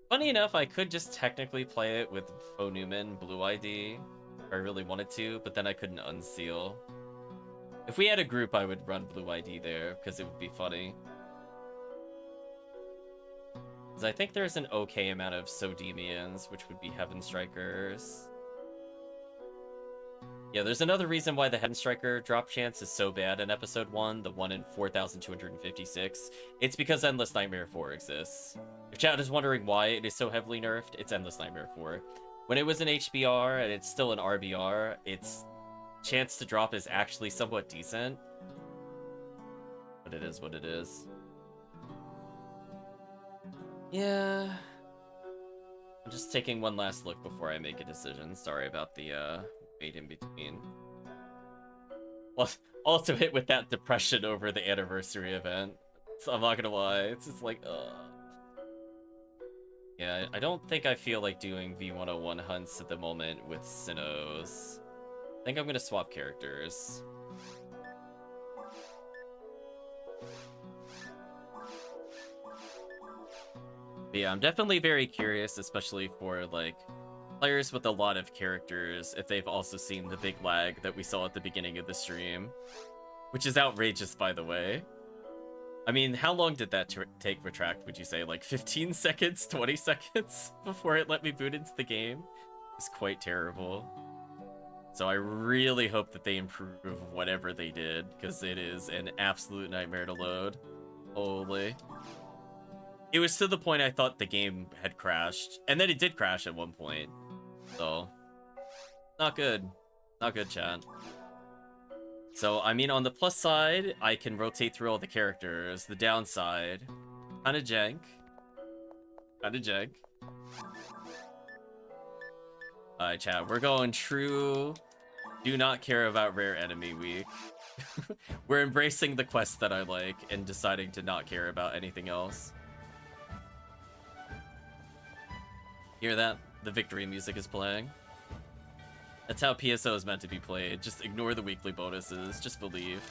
Speaker 1: Funny enough, I could just technically play it with Faux Newman Blue ID if I really wanted to, but then I couldn't unseal. If we had a group, I would run Blue ID there, because it would be funny. Because I think there's an okay amount of Sodemians, which would be Heaven Strikers. Yeah, there's another reason why the Heaven Striker drop chance is so bad in episode 1, the 1 in 4,256. It's because Endless Nightmare 4 exists. If chat is wondering why it is so heavily nerfed, it's Endless Nightmare 4. When it was an HBR and it's still an RBR, its chance to drop is actually somewhat decent. But it is what it is. Yeah. I'm just taking one last look before I make a decision. Sorry about the wait in between. Also hit with that depression over the anniversary event. So I'm not gonna lie, it's just like, yeah, I don't think I feel like doing V101 hunts at the moment with Sinnohs. I think I'm gonna swap characters. But yeah, I'm definitely very curious, especially for, like, players with a lot of characters, if they've also seen the big lag that we saw at the beginning of the stream. Which is outrageous, by the way. I mean, how long did that take retract, would you say? Like 15 seconds, 20 seconds before it let me boot into the game? It's quite terrible. So I really hope that they improve whatever they did, because it is an absolute nightmare to load. Holy. It was to the point I thought the game had crashed, and then it did crash at one point. So, not good. Not good, chat. So, I mean, on the plus side, I can rotate through all the characters. The downside, kinda jank. Kinda jank. Alright, chat, we're going true. Do not care about rare enemy week. We're embracing the quest that I like and deciding to not care about anything else. Hear that? The victory music is playing. That's how PSO is meant to be played. Just ignore the weekly bonuses. Just believe.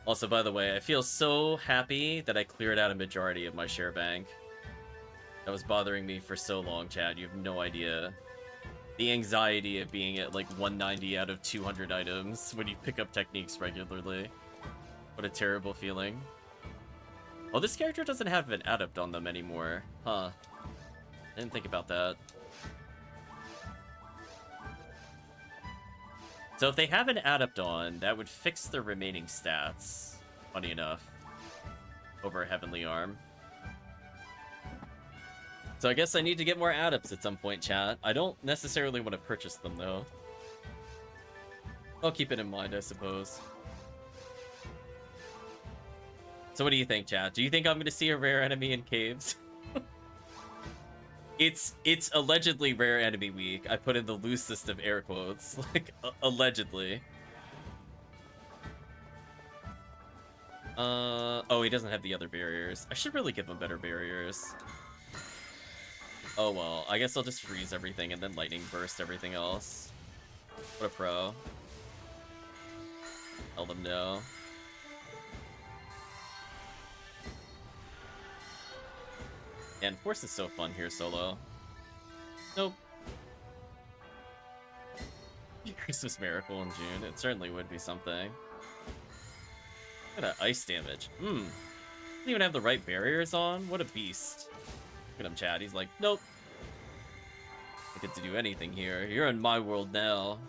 Speaker 1: Also, by the way, I feel so happy that I cleared out a majority of my share bank. That was bothering me for so long, Chad. You have no idea. The anxiety of being at like 190 out of 200 items when you pick up techniques regularly. What a terrible feeling. Oh, this character doesn't have an adept on them anymore. Huh. I didn't think about that. So if they have an adept on, that would fix their remaining stats. Funny enough. Over a Heavenly Arm. So I guess I need to get more adepts at some point, chat. I don't necessarily want to purchase them, though. I'll keep it in mind, I suppose. So what do you think, chat? Do you think I'm going to see a rare enemy in caves? It's allegedly rare enemy week. I put in the loosest of air quotes. Like, allegedly. Oh, he doesn't have the other barriers. I should really give him better barriers. Oh well, I guess I'll just freeze everything and then lightning burst everything else. What a pro. Tell them no. And Force is so fun here solo. Nope. Christmas Miracle in June. It certainly would be something. Look at that ice damage. Doesn't even have the right barriers on? What a beast. Look at him, Chad. He's like, nope. I get to do anything here. You're in my world now.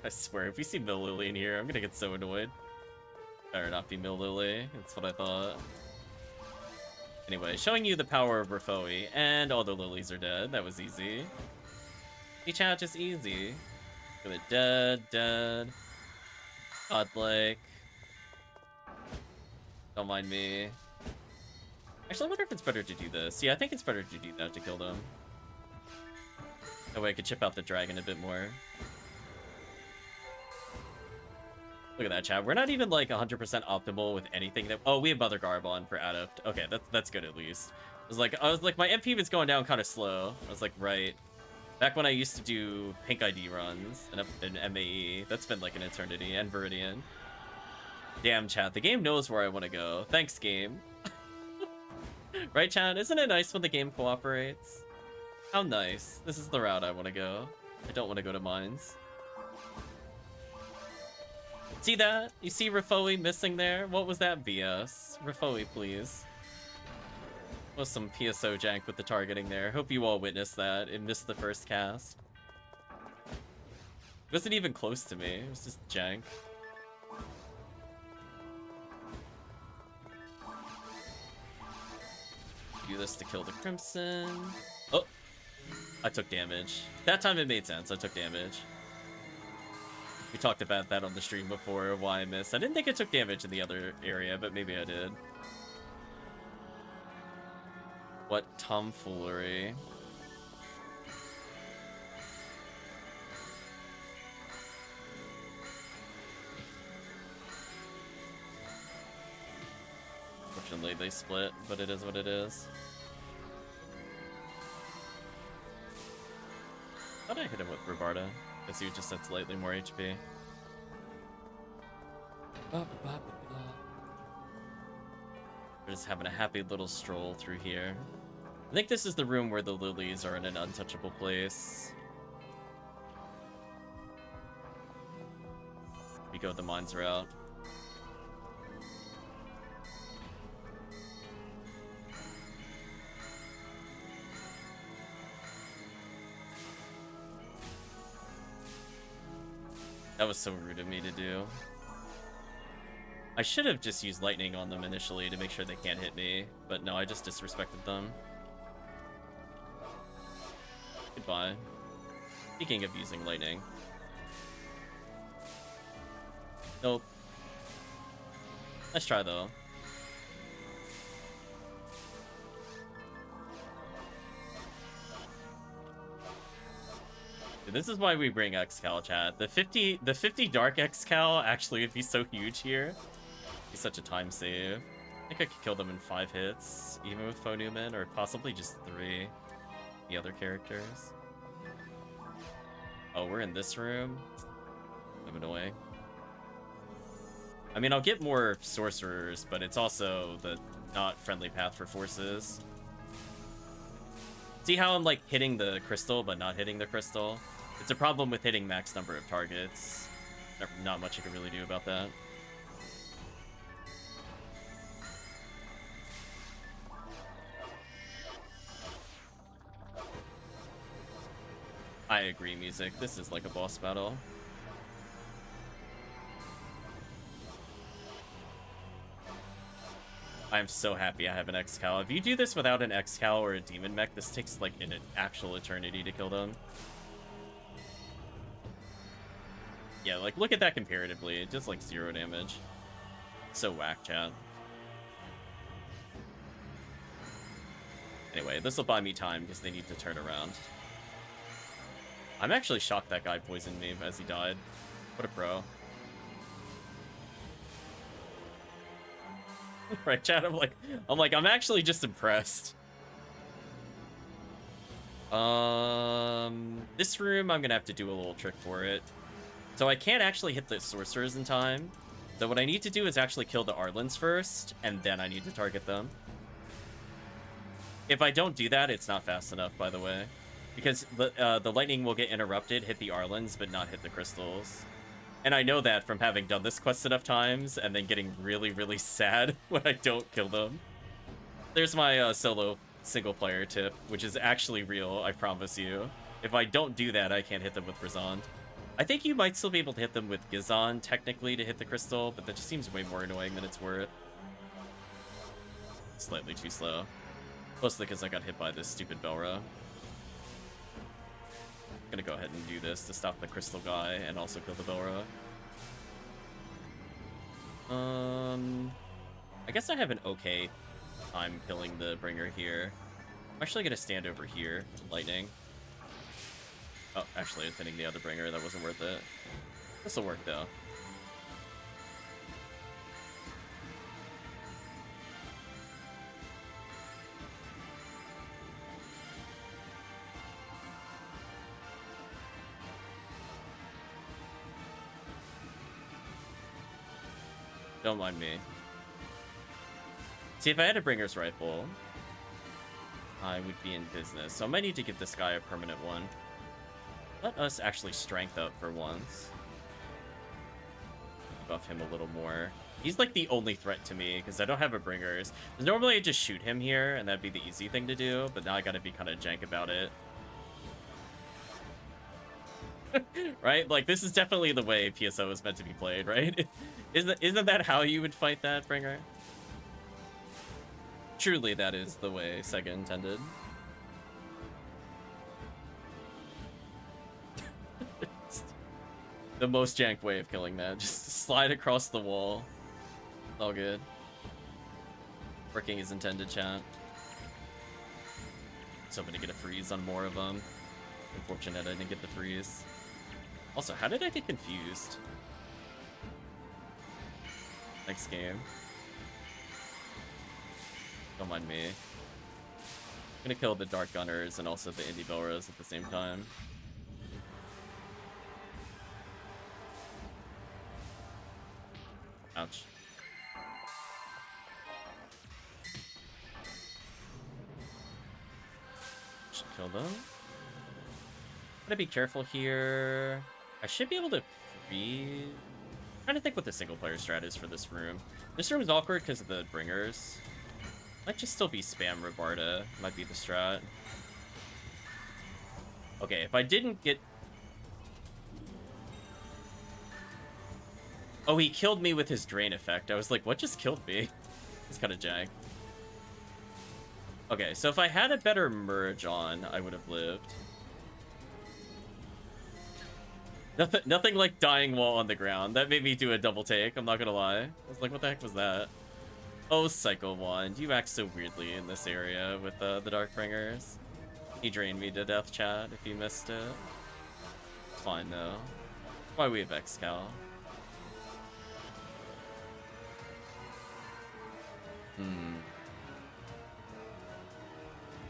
Speaker 1: I swear, if we see Mill Lily in here, I'm gonna get so annoyed. Better not be Mill Lily. That's what I thought. Anyway, showing you the power of Rafoi, and all the lilies are dead. That was easy. Hey, chat, just easy. Look at it. Dead, dead. Godlike. Don't mind me. Actually, I wonder if it's better to do this. Yeah, I think it's better to do that to kill them. That way I could chip out the dragon a bit more. Look at that, chat. We're not even like 100% optimal with anything that... Oh, we have Mother Garb on for Adept. Okay, that's good at least. I was like, my MP was going down kind of slow. I was like, right. Back when I used to do pink ID runs and MAE, that's been like an eternity, and Viridian. Damn, chat, the game knows where I want to go. Thanks, game. Right, chat? Isn't it nice when the game cooperates? How nice. This is the route I want to go. I don't want to go to mines. See that? You see Rafoi missing there? What was that BS? Rafoi, please. Was some PSO jank with the targeting there. Hope you all witnessed that and missed the first cast. It wasn't even close to me. It was just jank. Do this to kill the Crimson. Oh! I took damage. That time it made sense. I took damage. We talked about that on the stream before, why I missed. I didn't think I took damage in the other area, but maybe I did. What tomfoolery. Fortunately, they split, but it is what it is. I thought I hit him with Robarda, because he just had slightly more HP. We're just having a happy little stroll through here. I think this is the room where the lilies are in an untouchable place. We go the mines route. That was so rude of me to do. I should have just used lightning on them initially to make sure they can't hit me, but no, I just disrespected them. Goodbye. Speaking of using lightning. Nope. Let's try though. This is why we bring Xcal, chat. The 50 Dark Xcal actually would be so huge here. It'd be such a time save. I think I could kill them in 5 hits, even with Faux Newman, or possibly just 3. The other characters. Oh, we're in this room? I'm annoying. I mean, I'll get more sorcerers, but it's also the not friendly path for forces. See how I'm like hitting the crystal, but not hitting the crystal? It's a problem with hitting max number of targets. Not much you can really do about that. I agree, music. This is like a boss battle. I'm so happy I have an Xcal. If you do this without an Xcal or a demon mech, this takes like an actual eternity to kill them. Yeah, like look at that comparatively. It does like 0 damage. So whack, chat. Anyway, this will buy me time because they need to turn around. I'm actually shocked that guy poisoned me as he died. What a pro. Right, chat? I'm actually just impressed. This room, I'm gonna have to do a little trick for it. So I can't actually hit the sorcerers in time. So what I need to do is actually kill the Arlens first, and then I need to target them. If I don't do that, it's not fast enough, by the way. Because the lightning will get interrupted, hit the Arlens, but not hit the crystals. And I know that from having done this quest enough times, and then getting really, really sad when I don't kill them. There's my solo single-player tip, which is actually real, I promise you. If I don't do that, I can't hit them with Brazond. I think you might still be able to hit them with Gizon, technically, to hit the crystal, but that just seems way more annoying than it's worth. Slightly too slow. Mostly because I got hit by this stupid Belra. I'm gonna go ahead and do this to stop the crystal guy and also kill the Belra. I guess I have an okay time killing the bringer here. I'm actually gonna stand over here, lightning. Oh, actually, it's hitting the other bringer. That wasn't worth it. This'll work, though. Don't mind me. See, if I had a bringer's rifle, I would be in business. So I might need to give this guy a permanent one. Let us actually strength up for once. Buff him a little more. He's like the only threat to me because I don't have a bringers. Normally I just shoot him here and that'd be the easy thing to do, but now I gotta be kind of jank about it. Right? Like, this is definitely the way PSO is meant to be played, right? Isn't that how you would fight that bringer? Truly, that is the way Sega intended. The most jank way of killing that. Just slide across the wall. All good. Working as intended, chat. So I'm gonna get a freeze on more of them. Unfortunate I didn't get the freeze. Also, how did I get confused? Next game. Don't mind me. I'm gonna kill the Dark Gunners and also the Indie Belras at the same time. Ouch. Should kill them. Gotta be careful here. I should be able to free. I'm trying to think what the single player strat is for this room. This room is awkward because of the bringers. Might just still be spam Rabarda. Might be the strat. Okay, if I didn't get. Oh, he killed me with his drain effect. I was like, what just killed me? It's kind of jank. Okay, so if I had a better merge on, I would have lived. Nothing like dying while on the ground. That made me do a double take, I'm not gonna lie. I was like, what the heck was that? Oh, Psycho Wand, you act so weirdly in this area with the Darkbringers. He drained me to death, chat, if you missed it. fine though. Why we have X-Cal?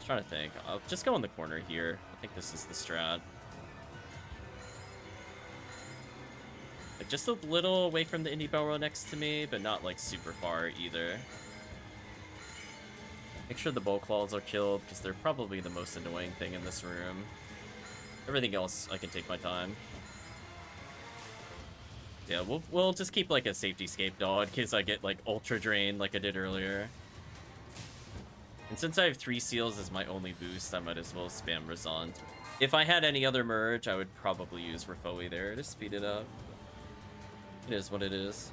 Speaker 1: Trying to think. I'll just go in the corner here. I think this is the strat. Like, just a little away from the indie barrel next to me, but not, like, super far either. Make sure the bow claws are killed, because they're probably the most annoying thing in this room. Everything else, I can take my time. Yeah, we'll just keep, like, a safety scape dog, in case I get, like, ultra drained like I did earlier. And since I have 3 seals as my only boost, I might as well spam Razant. If I had any other merge, I would probably use Refoe there to speed it up. It is what it is.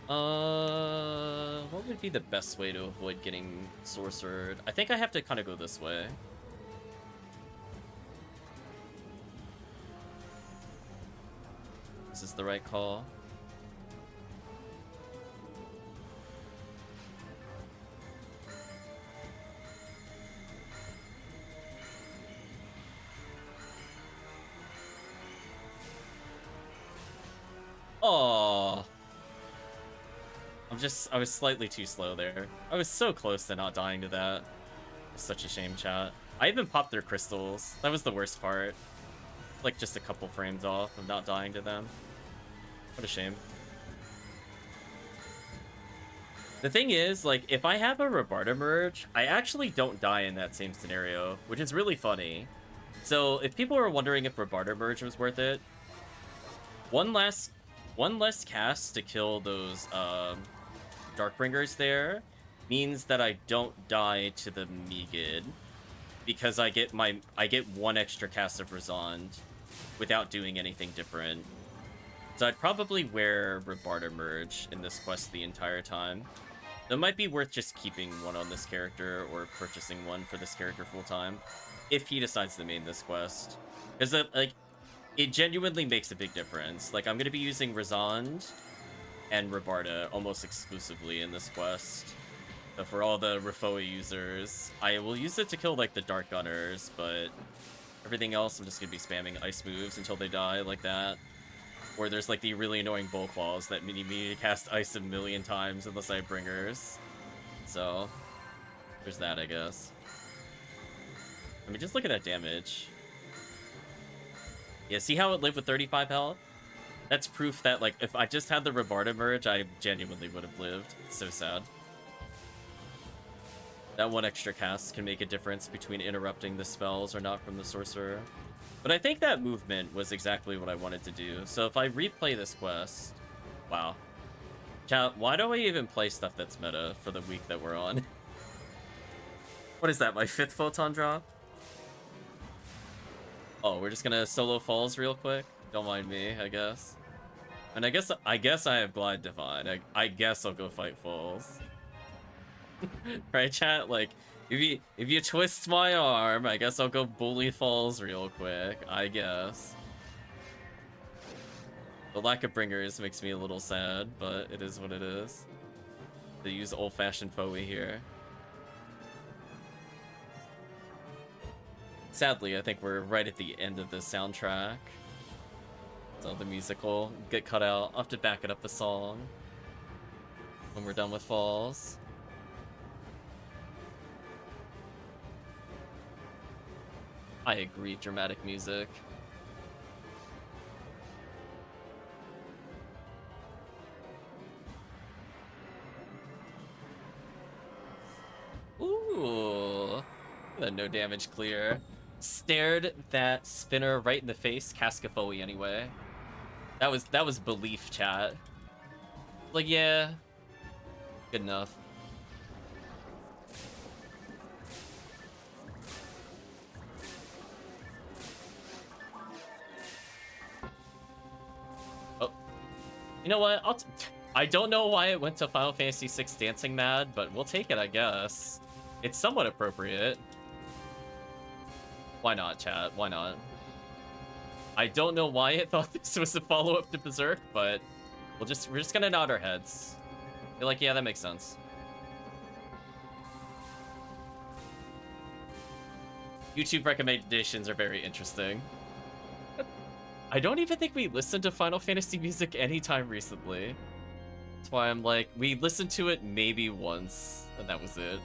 Speaker 1: What would be the best way to avoid getting sorcered? I think I have to kind of go this way. This is the right call. Oh, I was slightly too slow there. I was so close to not dying to that. It's such a shame, chat. I even popped their crystals. That was the worst part. Like, just a couple frames off of not dying to them. What a shame. The thing is, like, if I have a Rabarda merge, I actually don't die in that same scenario, which is really funny. So, if people are wondering if Rabarda merge was worth it, one less cast to kill those Darkbringers there means that I don't die to the Megid, because I get 1 extra cast of Razand without doing anything different. So I'd probably wear Rabarda merge in this quest the entire time. It might be worth just keeping one on this character or purchasing one for this character full time if he decides to main this quest, because it genuinely makes a big difference. Like, I'm going to be using Razand and Rabarda almost exclusively in this quest. So for all the Refoe users, I will use it to kill, like, the Dark Gunners, but everything else I'm just going to be spamming ice moves until they die, like that. Or there's, like, the really annoying Bull Claws that need me to cast ice a million times unless I have Bringers. So, there's that, I guess. I mean, just look at that damage. Yeah, see how it lived with 35 health? That's proof that, like, if I just had the Rabarda merge, I genuinely would have lived. It's so sad. That 1 extra cast can make a difference between interrupting the spells or not from the sorcerer. But I think that movement was exactly what I wanted to do. So if I replay this quest... Wow. Chat, why do I even play stuff that's meta for the week that we're on? What is that, my 5th photon drop? Oh, we're just gonna solo falls real quick? Don't mind me, I guess. And I guess I have Glide Divine. I guess I'll go fight falls. Right, chat? Like, if you twist my arm, I guess I'll go bully falls real quick. I guess. The lack of bringers makes me a little sad, but it is what it is. They use old-fashioned Foe here. Sadly, I think we're right at the end of the soundtrack. So the musical get cut out. I'll have to back it up the song when we're done with falls. I agree, dramatic music. Ooh, the no damage clear. Stared that spinner right in the face. Cascafoe anyway. That was belief, chat. Like, yeah, good enough. Oh, you know what? I don't know why it went to Final Fantasy VI Dancing Mad, but we'll take it, I guess. It's somewhat appropriate. Why not, chat? Why not? I don't know why it thought this was a follow-up to Berserk, but we're just gonna nod our heads. Be like, yeah, that makes sense. YouTube recommendations are very interesting. I don't even think we listened to Final Fantasy music anytime recently. That's why I'm like, we listened to it maybe once, and that was it.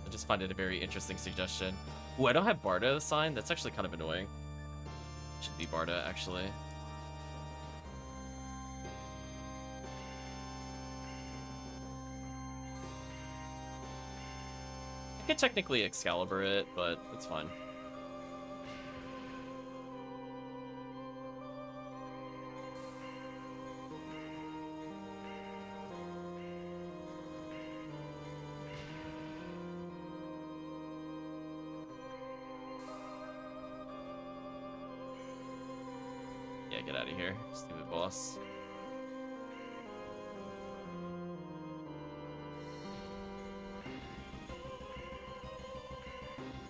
Speaker 1: I just find it a very interesting suggestion. Ooh, I don't have Barda assigned. That's actually kind of annoying. Should be Barda, actually. I could technically Excalibur it, but it's fine. Yeah, get out of here, stupid boss.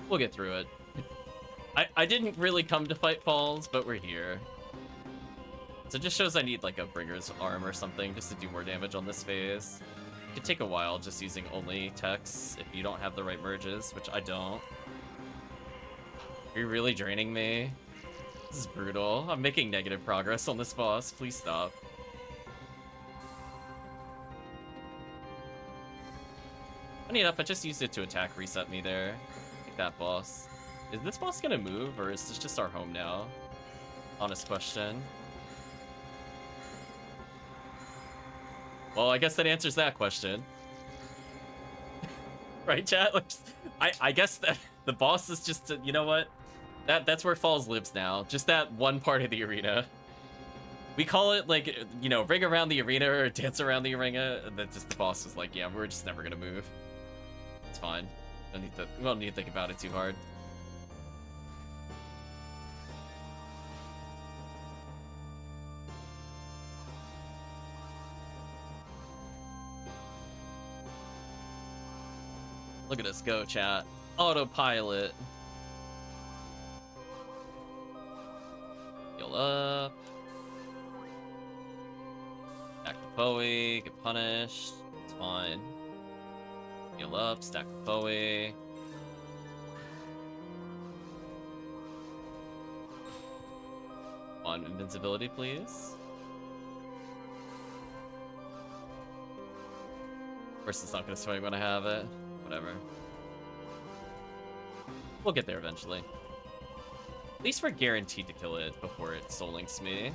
Speaker 1: We'll get through it. I didn't really come to fight Falls, but we're here. So it just shows I need like a Bringer's Arm or something just to do more damage on this phase. It could take a while just using only techs if you don't have the right merges, which I don't. Are you really draining me? This is brutal. I'm making negative progress on this boss. Please stop. Funny enough, I just used it to attack reset me there. Like that boss. Is this boss gonna move, or is this just our home now? Honest question. Well, I guess that answers that question. Right, chat? Like, I guess that the boss is just, you know what? That's where Falls lives now. Just that one part of the arena. We call it, like, you know, ring around the arena or dance around the arena, and then just the boss is like, yeah, we're just never gonna move. It's fine. We don't need to think about it too hard. Look at us go, chat. Autopilot. Heal up. Stack the Bowie, get punished. It's fine. Heal up, stack the Bowie. On invincibility, please. Of course, it's not gonna swing when I have it. Whatever. We'll get there eventually. At least we're guaranteed to kill it before it soul links me.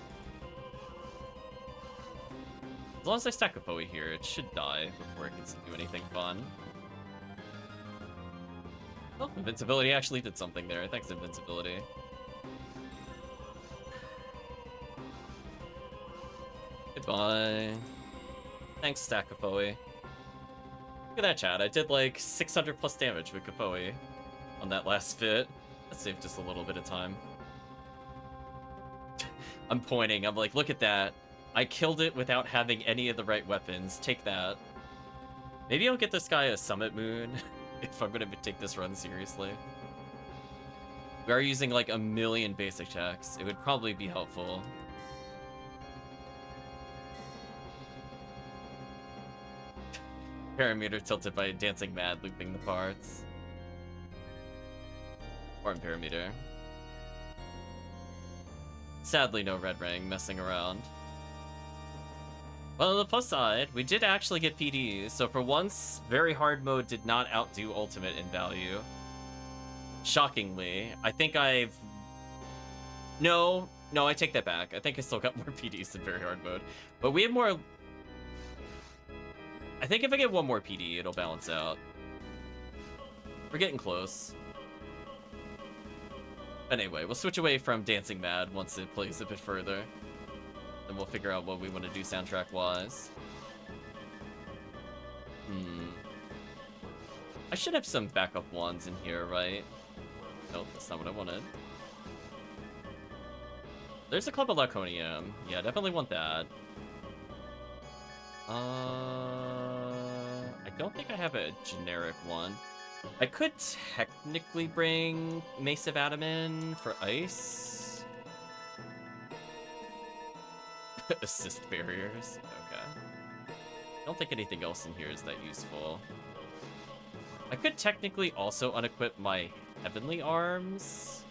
Speaker 1: As long as I stack a Bowie here, it should die before it gets to do anything fun. Oh, invincibility actually did something there. Thanks, invincibility. Goodbye. Thanks, stack of Bowie. Look at that, chat. I did like 600 plus damage with Kapoe on that last fit. That saved just a little bit of time. I'm pointing. I'm like, look at that. I killed it without having any of the right weapons. Take that. Maybe I'll get this guy a Summit Moon if I'm going to take this run seriously. We are using like 1,000,000 basic checks. It would probably be helpful. Parameter tilted by Dancing Mad looping the parts. Or Parameter. Sadly, no red ring messing around. Well, on the plus side, we did actually get PDs, so for once, very hard mode did not outdo ultimate in value. Shockingly, I think I've... No, I take that back. I think I still got more PDs than very hard mode. But we have more... I think if I get one more PD, it'll balance out. We're getting close. Anyway, we'll switch away from Dancing Mad once it plays a bit further. Then we'll figure out what we want to do soundtrack-wise. I should have some backup ones in here, right? Nope, that's not what I wanted. There's a Club of Laconium. Yeah, definitely want that. I don't think I have a generic one. I could technically bring Mace of Adam in for ice. Assist barriers. Okay. I don't think anything else in here is that useful. I could technically also unequip my Heavenly Arms.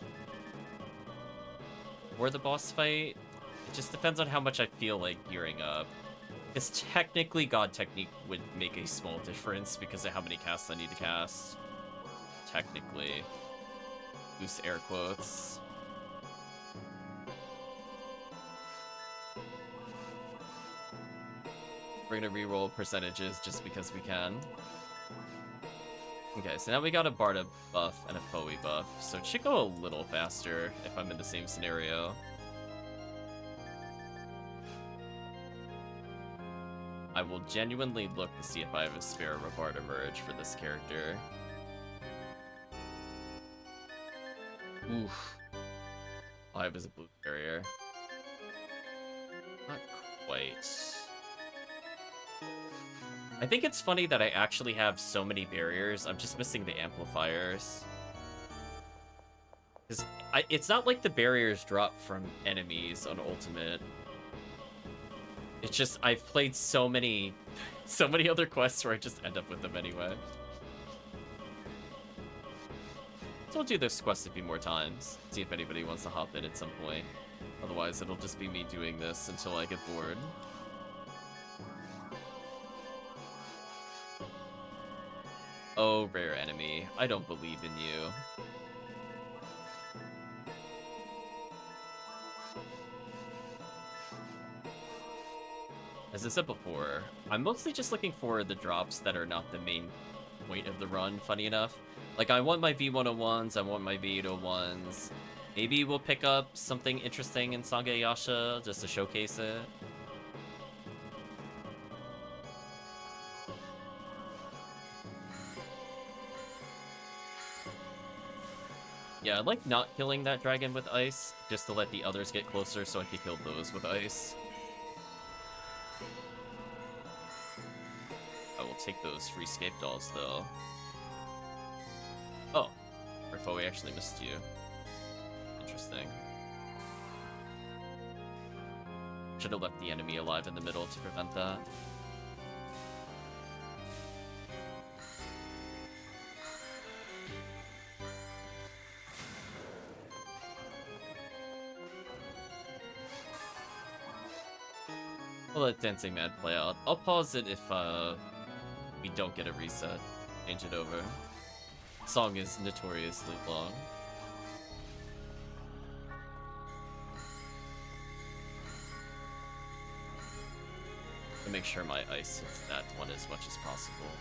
Speaker 1: before the boss fight. It just depends on how much I feel like gearing up. Because technically, God Technique would make a small difference because of how many casts I need to cast. Technically. Loose air quotes. We're gonna reroll percentages just because we can. Okay, so now we got a Barda buff and a Foe buff, so it should go a little faster if I'm in the same scenario. I will genuinely look to see if I have a spare Barda merge for this character. Oof. All I have is a blue barrier. Not quite. I think it's funny that I actually have so many barriers. I'm just missing the amplifiers. Because it's not like the barriers drop from enemies on Ultimate. It's just I've played so many other quests where I just end up with them anyway. So I'll do this quest a few more times. See if anybody wants to hop in at some point. Otherwise, it'll just be me doing this until I get bored. Oh, rare enemy. I don't believe in you. As I said before, I'm mostly just looking for the drops that are not the main point of the run, funny enough. Like, I want my V101s, I want my V801s. Maybe we'll pick up something interesting in Sangayasha just to showcase it. Yeah, I like not killing that dragon with ice, just to let the others get closer so I can kill those with ice. I will take those free scape dolls, though. Oh, Rifoe actually missed you. Interesting. Should have left the enemy alive in the middle to prevent that. We'll let Dancing Mad play out. I'll pause it if we don't get a reset. Change it over. The song is notoriously long. To make sure my ice hits that one as much as possible.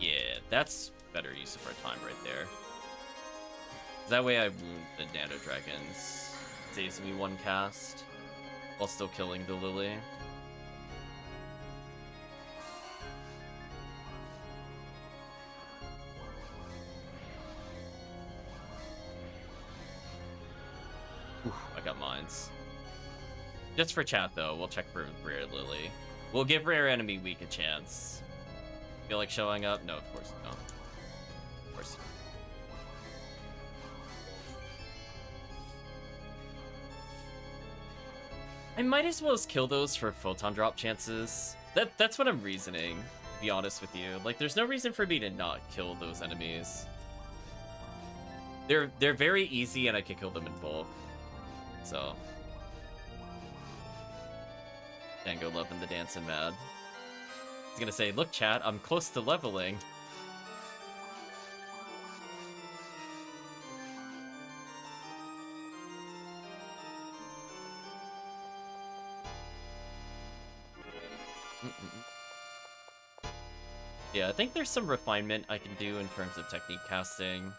Speaker 1: Yeah, that's better use of our time right there. That way I wound the Nano Dragons. Saves me one cast while still killing the Lily. Oof, I got mines. Just for chat, though, we'll check for Rare Lily. We'll give Rare Enemy Week a chance. Feel like showing up? No, of course not. Of course not. I might as well just kill those for photon drop chances. That's what I'm reasoning, to be honest with you. Like, there's no reason for me to not kill those enemies. They're very easy and I can kill them in bulk. So. Dango loving the dancing mad. I was gonna say, look chat, I'm close to leveling. Yeah, I think there's some refinement I can do in terms of technique casting.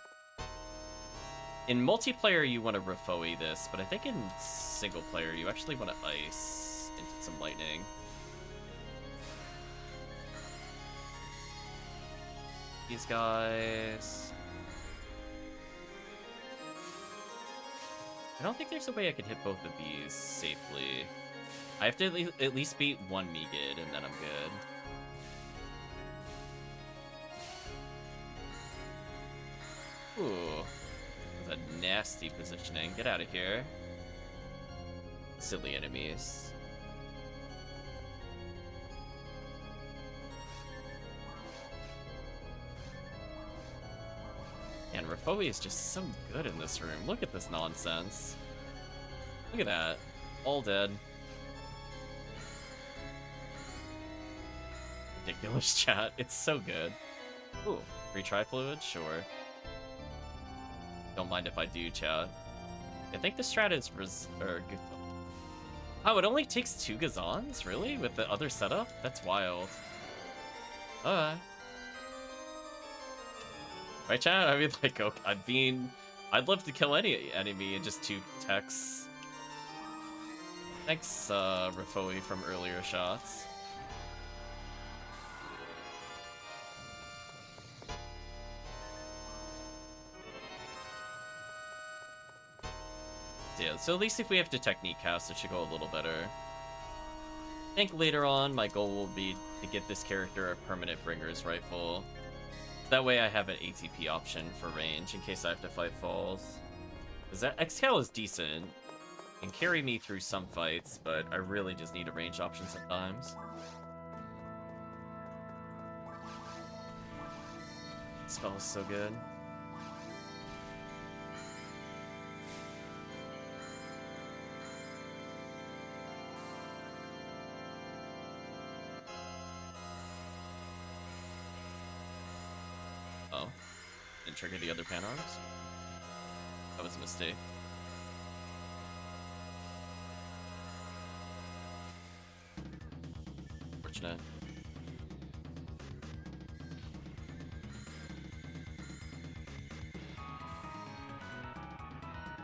Speaker 1: In multiplayer, you want to Rifoe this, but I think in single player, you actually want to ice into some lightning. These guys... I don't think there's a way I could hit both of these safely. I have to at least beat one Megid, and then I'm good. Ooh. That's a nasty positioning. Get out of here. Silly enemies. And Rifoe Refoe is just so good in this room. Look at this nonsense. Look at that. All dead. Ridiculous chat. It's so good. Ooh, retry fluid? Sure. Don't mind if I do, chat. I think the strat is oh, it only takes 2 Gazans? Really? With the other setup? That's wild. Right, chat? I mean, like, okay, I'd love to kill any enemy in just 2 techs. Thanks, Refoe from earlier shots. Yeah, so at least if we have to technique cast, it should go a little better. I think later on, my goal will be to get this character a permanent Bringer's Rifle. That way I have an ATP option for range in case I have to fight falls. Because that Excal is decent. Can carry me through some fights, but I really just need a range option sometimes. This spell is so good. Oh. Didn't trigger the other pan arms? That was a mistake. Fortunate.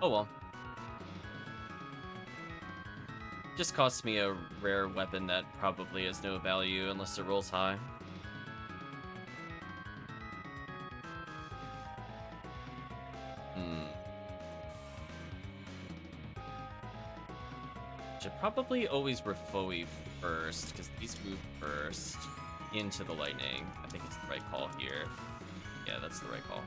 Speaker 1: Oh well. Just costs me a rare weapon that probably has no value unless it rolls high. Should probably always Refoe first, because these move first into the lightning. I think it's the right call here. Yeah, that's the right call.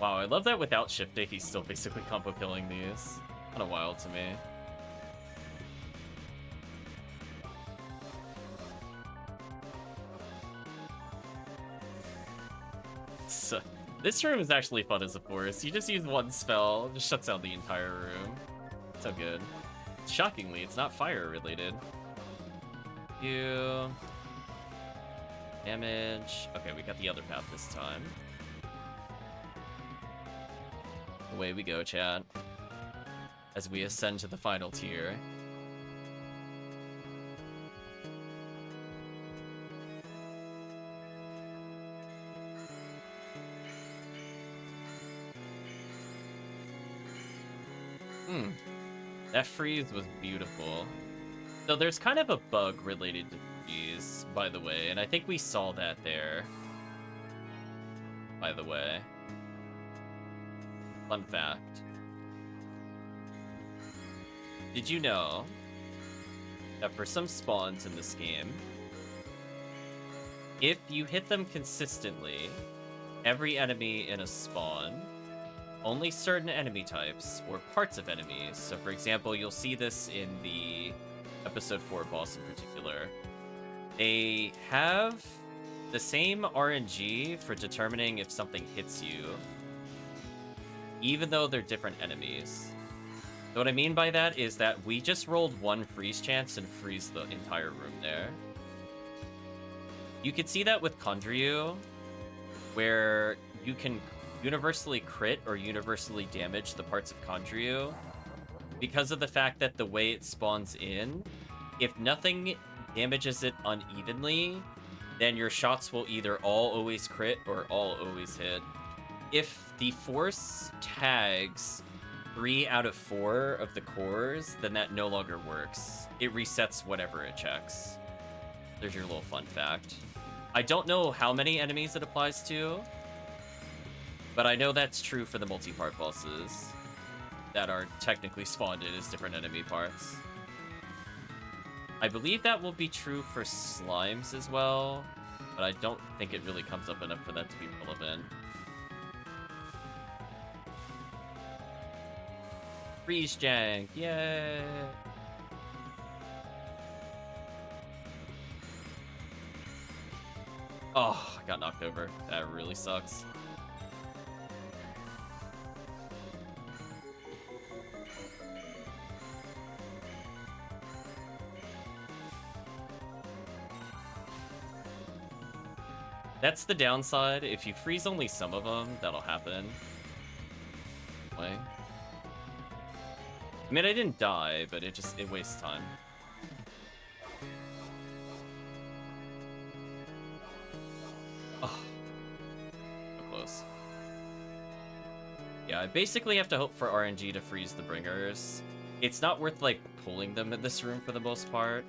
Speaker 1: Wow, I love that without shifting, he's still basically combo killing these. Kind of wild to me. So, this room is actually fun as a force. You just use one spell, it just shuts down the entire room. So good. Shockingly, it's not fire related. You damage. Okay, we got the other path this time. Away we go, chat. As we ascend to the final tier. That freeze was beautiful. So there's kind of a bug related to freeze, by the way, and I think we saw that there. By the way. Fun fact. Did you know that for some spawns in this game, if you hit them consistently, every enemy in a spawn, only certain enemy types or parts of enemies, so for example, you'll see this in the episode 4 boss in particular, they have the same RNG for determining if something hits you, even though they're different enemies. So what I mean by that is that we just rolled one freeze chance and freeze the entire room there. You could see that with Kondryu, where you can universally crit or universally damage the parts of Kondryu because of the fact that the way it spawns in, if nothing damages it unevenly, then your shots will either all always crit or all always hit. If the force tags 3 out of 4 of the cores, then that no longer works. It resets whatever it checks. There's your little fun fact. I don't know how many enemies it applies to, but I know that's true for the multi-part bosses that are technically spawned in as different enemy parts. I believe that will be true for slimes as well, but I don't think it really comes up enough for that to be relevant. Freeze jank, yay! Oh, I got knocked over. That really sucks. That's the downside. If you freeze only some of them, that'll happen. Way. I mean, I didn't die, but it wastes time. Oh. So close. Yeah, I basically have to hope for RNG to freeze the bringers. It's not worth, like, pulling them in this room for the most part.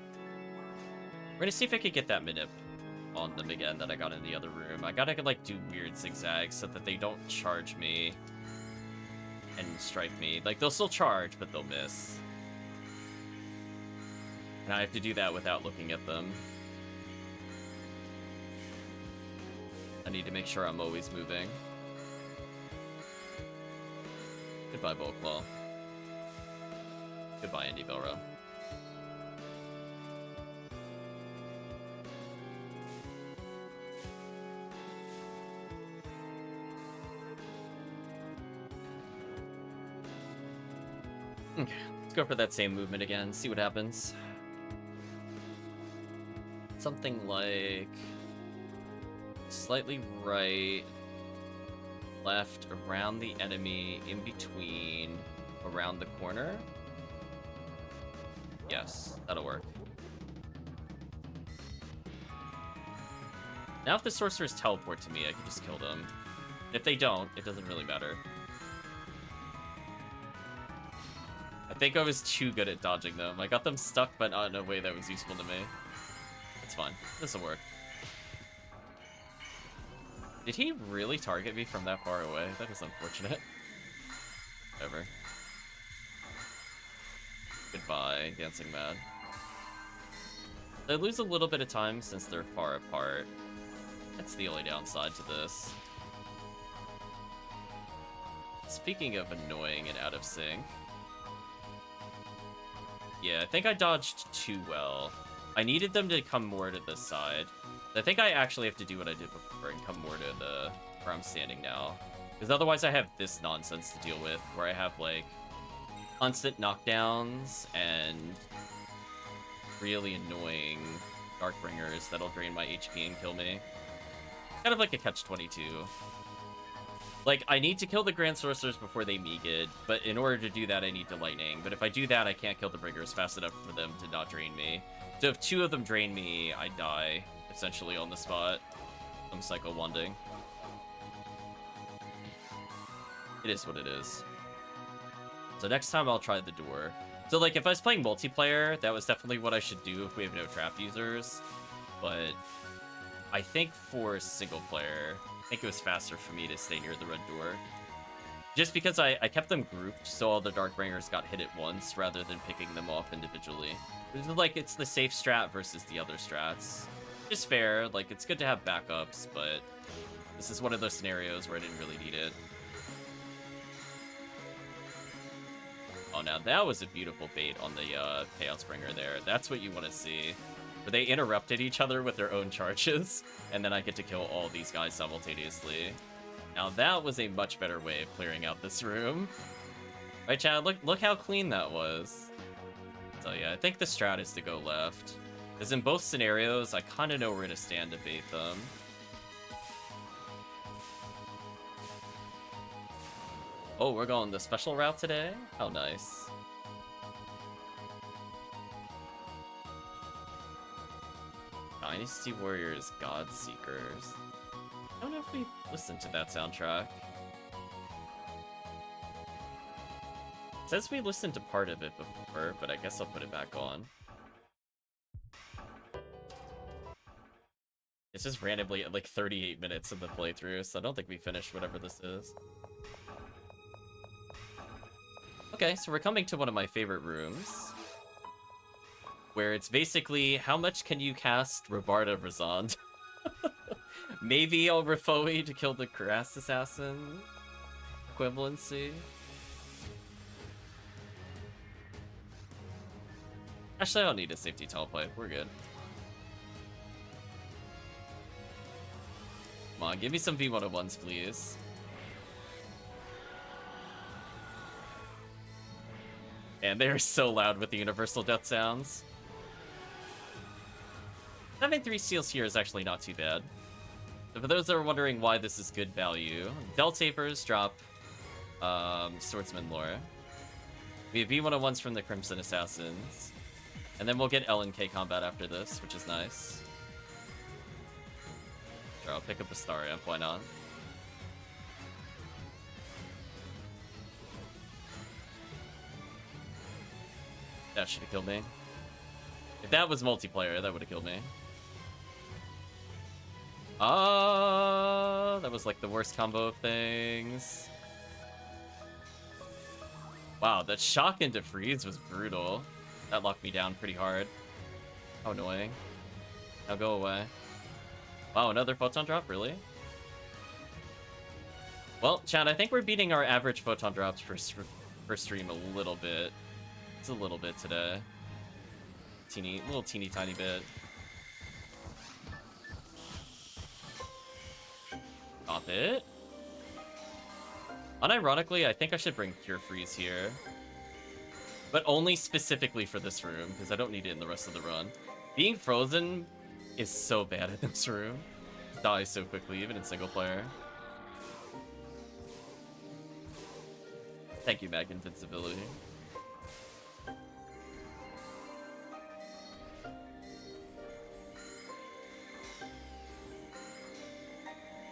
Speaker 1: We're gonna see if I could get that minip on them again that I got in the other room. I gotta, like, do weird zigzags so that they don't charge me and strike me. Like, they'll still charge, but they'll miss. And I have to do that without looking at them. I need to make sure I'm always moving. Goodbye, Volclaw. Goodbye, Andy Belro. Okay, let's go for that same movement again, see what happens. Something like slightly right, left, around the enemy, in between, around the corner. Yes, that'll work. Now if the sorcerers teleport to me, I can just kill them. If they don't, it doesn't really matter. I think I was too good at dodging them. I got them stuck, but not in a way that was useful to me. It's fine. This'll work. Did he really target me from that far away? That is unfortunate. Whatever. Goodbye, Dancing Mad. They lose a little bit of time since they're far apart. That's the only downside to this. Speaking of annoying and out of sync. Yeah, I think I dodged too well. I needed them to come more to this side. I think I actually have to do what I did before and come more to the where I'm standing now. Because otherwise I have this nonsense to deal with, where I have, like, constant knockdowns and really annoying Darkbringers that'll drain my HP and kill me. Kind of like a catch-22. Like, I need to kill the Grand Sorcerers before they Meagid, but in order to do that, I need to Lightning. But if I do that, I can't kill the Bringers fast enough for them to not drain me. So if two of them drain me, I die, essentially, on the spot. I'm Psycho Wanding. It is what it is. So next time, I'll try the door. So, like, if I was playing multiplayer, that was definitely what I should do if we have no trap users. But I think for single player, I think it was faster for me to stay near the red door. Just because I kept them grouped, so all the Darkbringers got hit at once, rather than picking them off individually. It's like, it's the safe strat versus the other strats. It's fair, like, it's good to have backups, but this is one of those scenarios where I didn't really need it. Oh, now that was a beautiful bait on the Chaos Bringer there. That's what you want to see. Where they interrupted each other with their own charges, and then I get to kill all these guys simultaneously. Now that was a much better way of clearing out this room. Right, Chad? Look how clean that was. So yeah, I think the strat is to go left. Because in both scenarios, I kind of know where to stand to bait them. Oh, we're going the special route today? How nice. Dynasty Warriors, God Seekers. I don't know if we listened to that soundtrack. It says we listened to part of it before, but I guess I'll put it back on. It's just randomly at like 38 minutes of the playthrough, so I don't think we finished whatever this is. Okay, so we're coming to one of my favorite rooms. Where it's basically, how much can you cast Robarda Razand? Maybe I'll Refoe to kill the Grass Assassin equivalency. Actually, I don't need a safety telepipe. We're good. Come on, give me some V101s, please. And they're so loud with the universal death sounds. Having 3 seals here is actually not too bad. So for those that are wondering why this is good value, Del Tapers drop Swordsman lore. We have V101s from the Crimson Assassins. And then we'll get LNK combat after this, which is nice. Sure, I'll pick up a Star Amp, why not? That should have killed me. If that was multiplayer, that would have killed me. That was like the worst combo of things. Wow, that shock into freeze was brutal. That locked me down pretty hard. How annoying. Now go away. Wow, another photon drop, really? Well, chat, I think we're beating our average photon drops per stream a little bit. It's a little bit today. Little teeny tiny bit. Stop it. Unironically, I think I should bring Cure Freeze here. But only specifically for this room, because I don't need it in the rest of the run. Being frozen is so bad in this room. It dies so quickly, even in single player. Thank you, Mag Invincibility.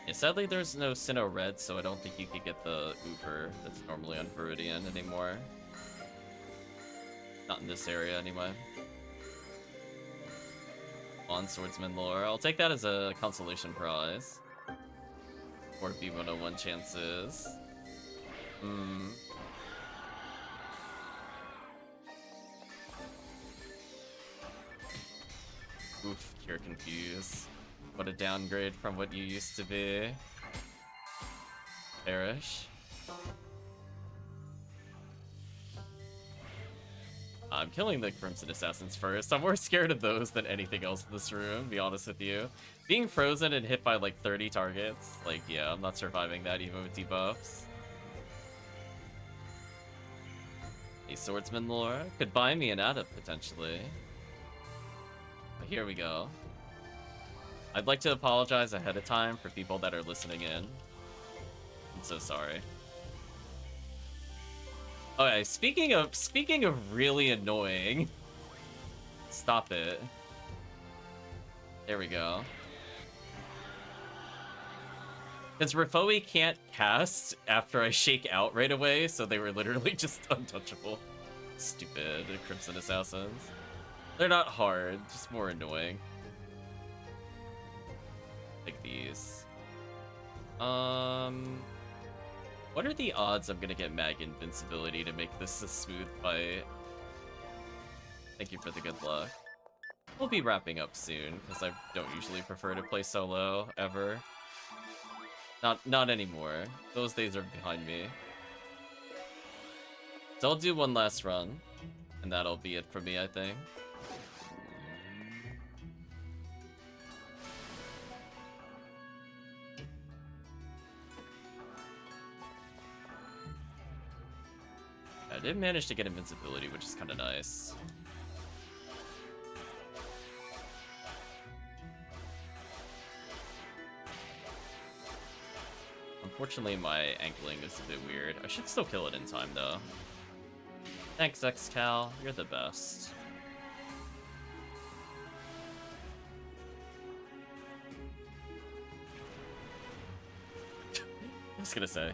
Speaker 1: Yeah, sadly, there's no Sinnoh Red, so I don't think you could get the Uber that's normally on Viridian anymore. Not in this area, anyway. On Swordsman lore. I'll take that as a consolation prize. Or V101 chances. Oof, Cure Confuse. What a downgrade from what you used to be. Perish. I'm killing the Crimson Assassins first. I'm more scared of those than anything else in this room, to be honest with you. Being frozen and hit by like 30 targets, like, yeah, I'm not surviving that even with debuffs. A Swordsman lore could buy me an adept, potentially. But here we go. I'd like to apologize ahead of time for people that are listening in. I'm so sorry. Okay, speaking of really annoying. Stop it. There we go. Because Rifoi can't cast after I shake out right away, so they were literally just untouchable. Stupid Crimson Assassins. They're not hard, just more annoying. Like these. What are the odds I'm gonna get Mag Invincibility to make this a smooth fight? Thank you for the good luck. We'll be wrapping up soon, because I don't usually prefer to play solo, ever. Not anymore. Those days are behind me. So I'll do one last run, and that'll be it for me, I think. I did manage to get invincibility, which is kind of nice. Unfortunately, my ankling is a bit weird. I should still kill it in time, though. Thanks, XCal. You're the best. I was gonna say.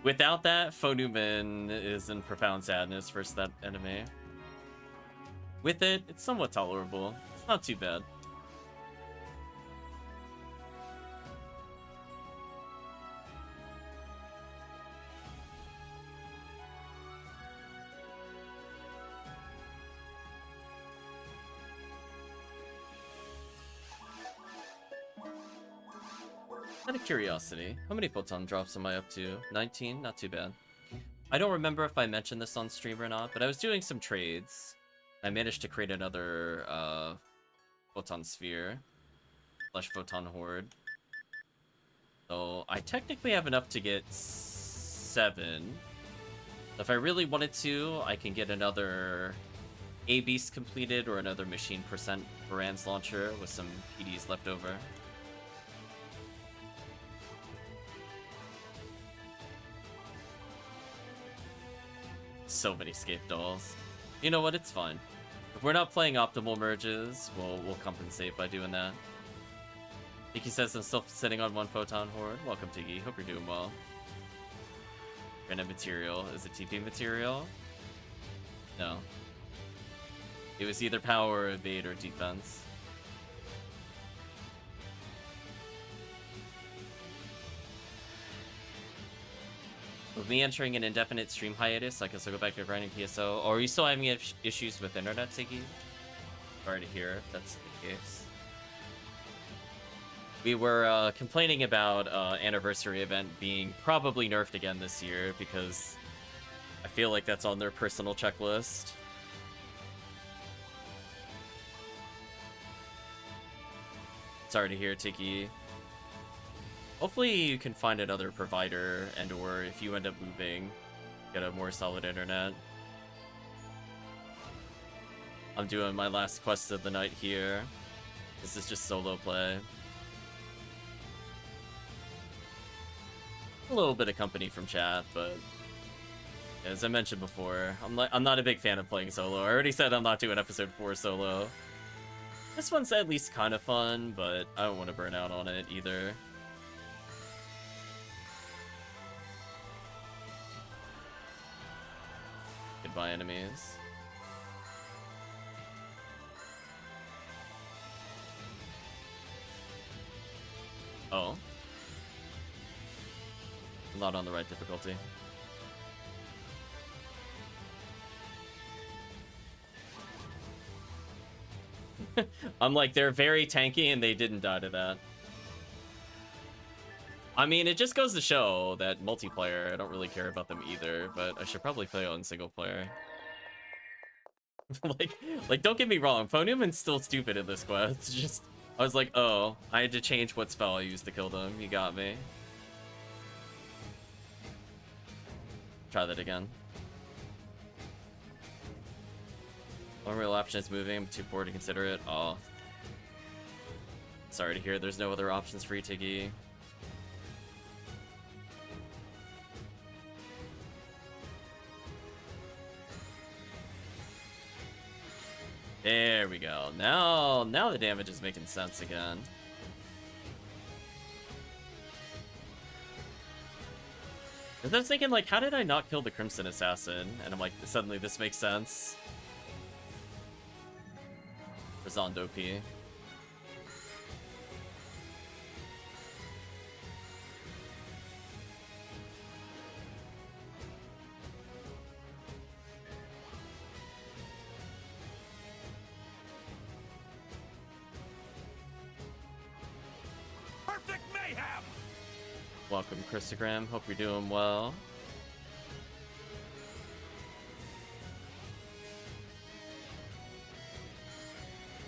Speaker 1: Without that, Phonuman is in profound sadness versus that enemy. With it, it's somewhat tolerable. It's not too bad. Out of curiosity, how many photon drops am I up to? 19? Not too bad. I don't remember if I mentioned this on stream or not, but I was doing some trades I managed to create another photon sphere / photon horde. So I technically have enough to get 7. If I really wanted to, I can get another A-Beast completed or another machine percent Baran's launcher with some PDs left over. So many scape dolls. You know what? It's fine. If we're not playing optimal merges, we'll compensate by doing that. Tiki says I'm still sitting on 1 photon horde. Welcome, Tiki. Hope you're doing well. Random material. Is it TP material? No. It was either power, evade, or defense. With me entering an indefinite stream hiatus, I guess I'll go back to grinding PSO. Or are you still having issues with internet, Tiki? Sorry to hear if that's the case. We were complaining about anniversary event being probably nerfed again this year because I feel like that's on their personal checklist. Sorry to hear, Tiki. Hopefully you can find another provider, and or if you end up moving, get a more solid internet. I'm doing my last quest of the night here. This is just solo play. A little bit of company from chat, but as I mentioned before, I'm not a big fan of playing solo. I already said I'm not doing episode 4 solo. This one's at least kind of fun, but I don't want to burn out on it either. Goodbye, enemies. Oh. Not on the right difficulty. I'm like, they're very tanky and they didn't die to that. I mean, it just goes to show that multiplayer, I don't really care about them either, but I should probably play on single player. like, don't get me wrong, Ponyuman's still stupid in this quest. It's just, I was like, oh, I had to change what spell I used to kill them. You got me. Try that again. One real option is moving. I'm too poor to consider it. Oh. Sorry to hear there's no other options for you, Tiggy. There we go. Now the damage is making sense again. I was thinking, like, how did I not kill the Crimson Assassin? And I'm like, suddenly this makes sense. Rezondo P.
Speaker 2: Perfect mayhem!
Speaker 1: Welcome, Christogram. Hope you're doing well.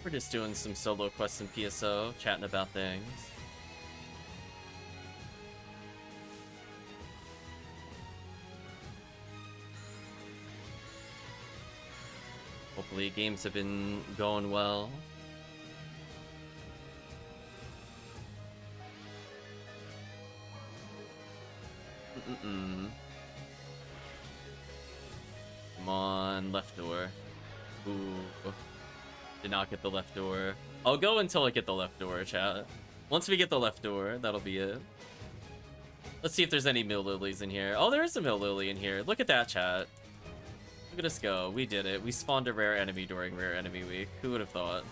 Speaker 1: We're just doing some solo quests in PSO, chatting about things. Hopefully games have been going well. Come on, left door. Ooh. Did not get the left door. I'll go until I get the left door, chat. Once we get the left door, that'll be it. Let's see if there's any mill lilies in here. Oh, there is a mill lily in here. Look at that, chat. Look at us go. We did it. We spawned a rare enemy during Rare Enemy Week. Who would have thought?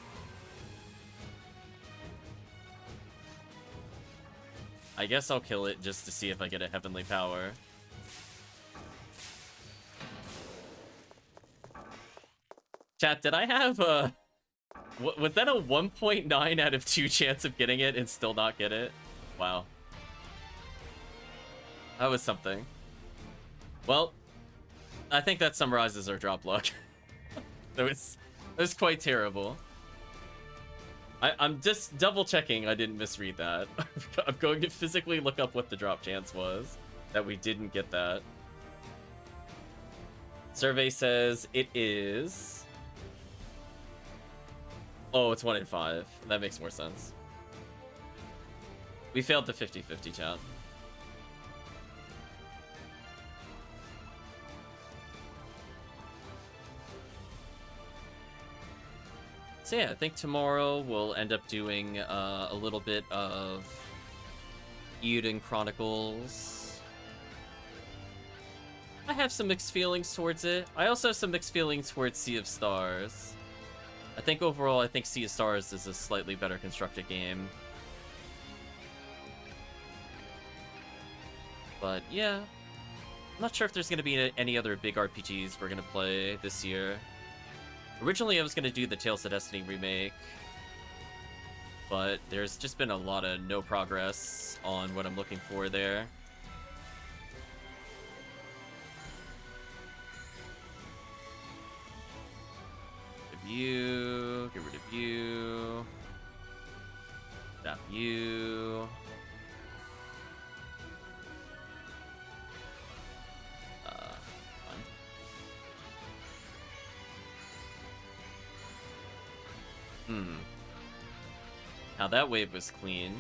Speaker 1: I guess I'll kill it just to see if I get a heavenly power. Chat, did I have a... Was that a 1.9 out of 2 chance of getting it and still not get it? Wow. That was something. Well, I think that summarizes our drop luck. That's quite terrible. I'm just double checking I didn't misread that. I'm going to physically look up what the drop chance was that we didn't get that. Survey says it is... Oh, it's 1 in 5. That makes more sense. We failed the 50-50 chat. So yeah, I think tomorrow we'll end up doing a little bit of Eden Chronicles. I have some mixed feelings towards it. I also have some mixed feelings towards Sea of Stars. I think overall, I think Sea of Stars is a slightly better constructed game. But yeah, I'm not sure if there's going to be any other big RPGs we're going to play this year. Originally, I was going to do the Tales of Destiny remake, but there's just been a lot of no progress on what I'm looking for there. You, get rid of you, stop you. Now that wave was clean.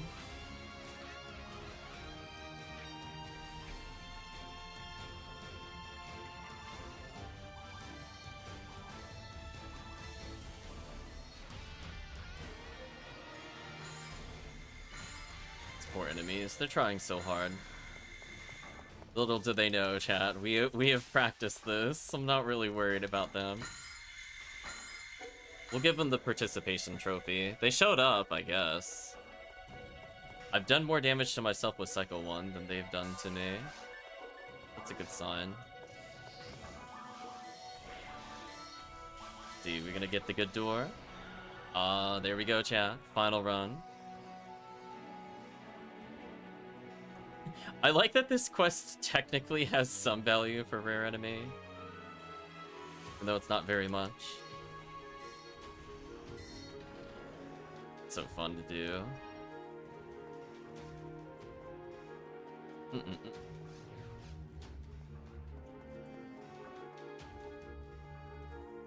Speaker 1: These poor enemies, they're trying so hard. Little do they know, chat. We have practiced this. I'm not really worried about them. We'll give them the participation trophy. They showed up, I guess. I've done more damage to myself with Cycle 1 than they've done to me. That's a good sign. See, we're gonna get the good door. There we go, chat. Final run. I like that this quest technically has some value for rare enemy. Even though it's not very much. So fun to do.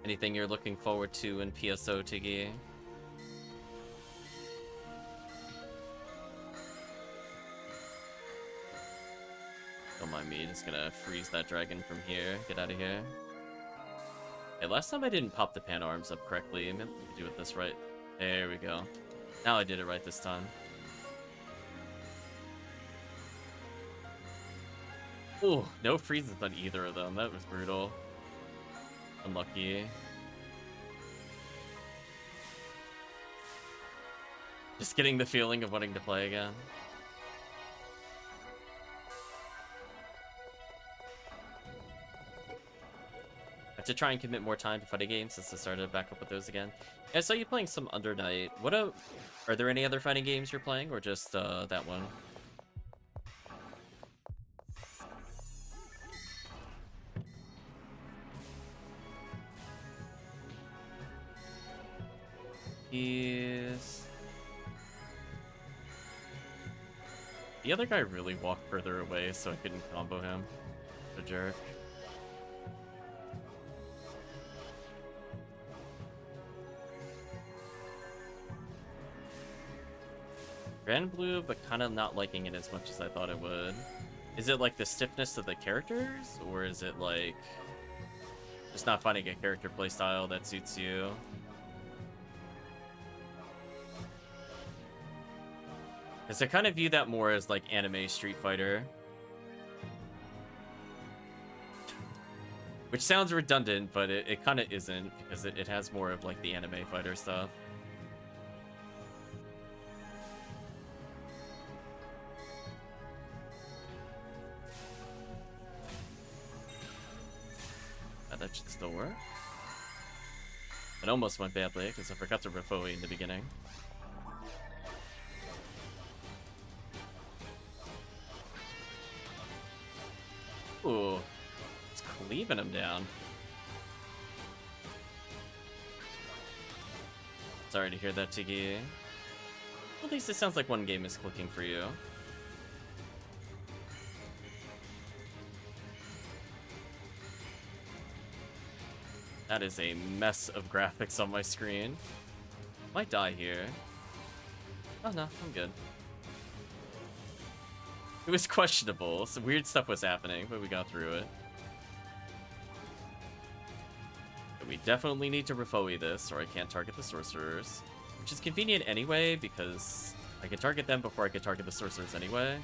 Speaker 1: Anything you're looking forward to in PSO, Tiggy? Don't mind me, just gonna freeze that dragon from here. Get out of here. Hey, last time I didn't pop the pan arms up correctly. Maybe we can do it this right. There we go. Now I did it right this time. Ooh, no freezes on either of them. That was brutal. Unlucky. Just getting the feeling of wanting to play again. I have to try and commit more time to fighting games since I started back up with those again. I saw you playing some Under Night. Are there any other fighting games you're playing, or just that one? The other guy really walked further away, so I couldn't combo him. The jerk. Grand Blue, but kind of not liking it as much as I thought it would. Is it like the stiffness of the characters, or is it like just not finding a character playstyle that suits you? Because I kind of view that more as like anime Street Fighter. Which sounds redundant, but it kind of isn't, because it has more of like the anime fighter stuff. That should still work. It almost went badly, because I forgot to Rifoi in the beginning. Ooh, it's cleaving him down. Sorry to hear that, Tiggy. At least it sounds like one game is clicking for you. That is a mess of graphics on my screen. Might die here. Oh no, I'm good. It was questionable. Some weird stuff was happening, but we got through it. But we definitely need to Refoe this, or I can't target the sorcerers. Which is convenient anyway, because I can target them before I can target the sorcerers anyway.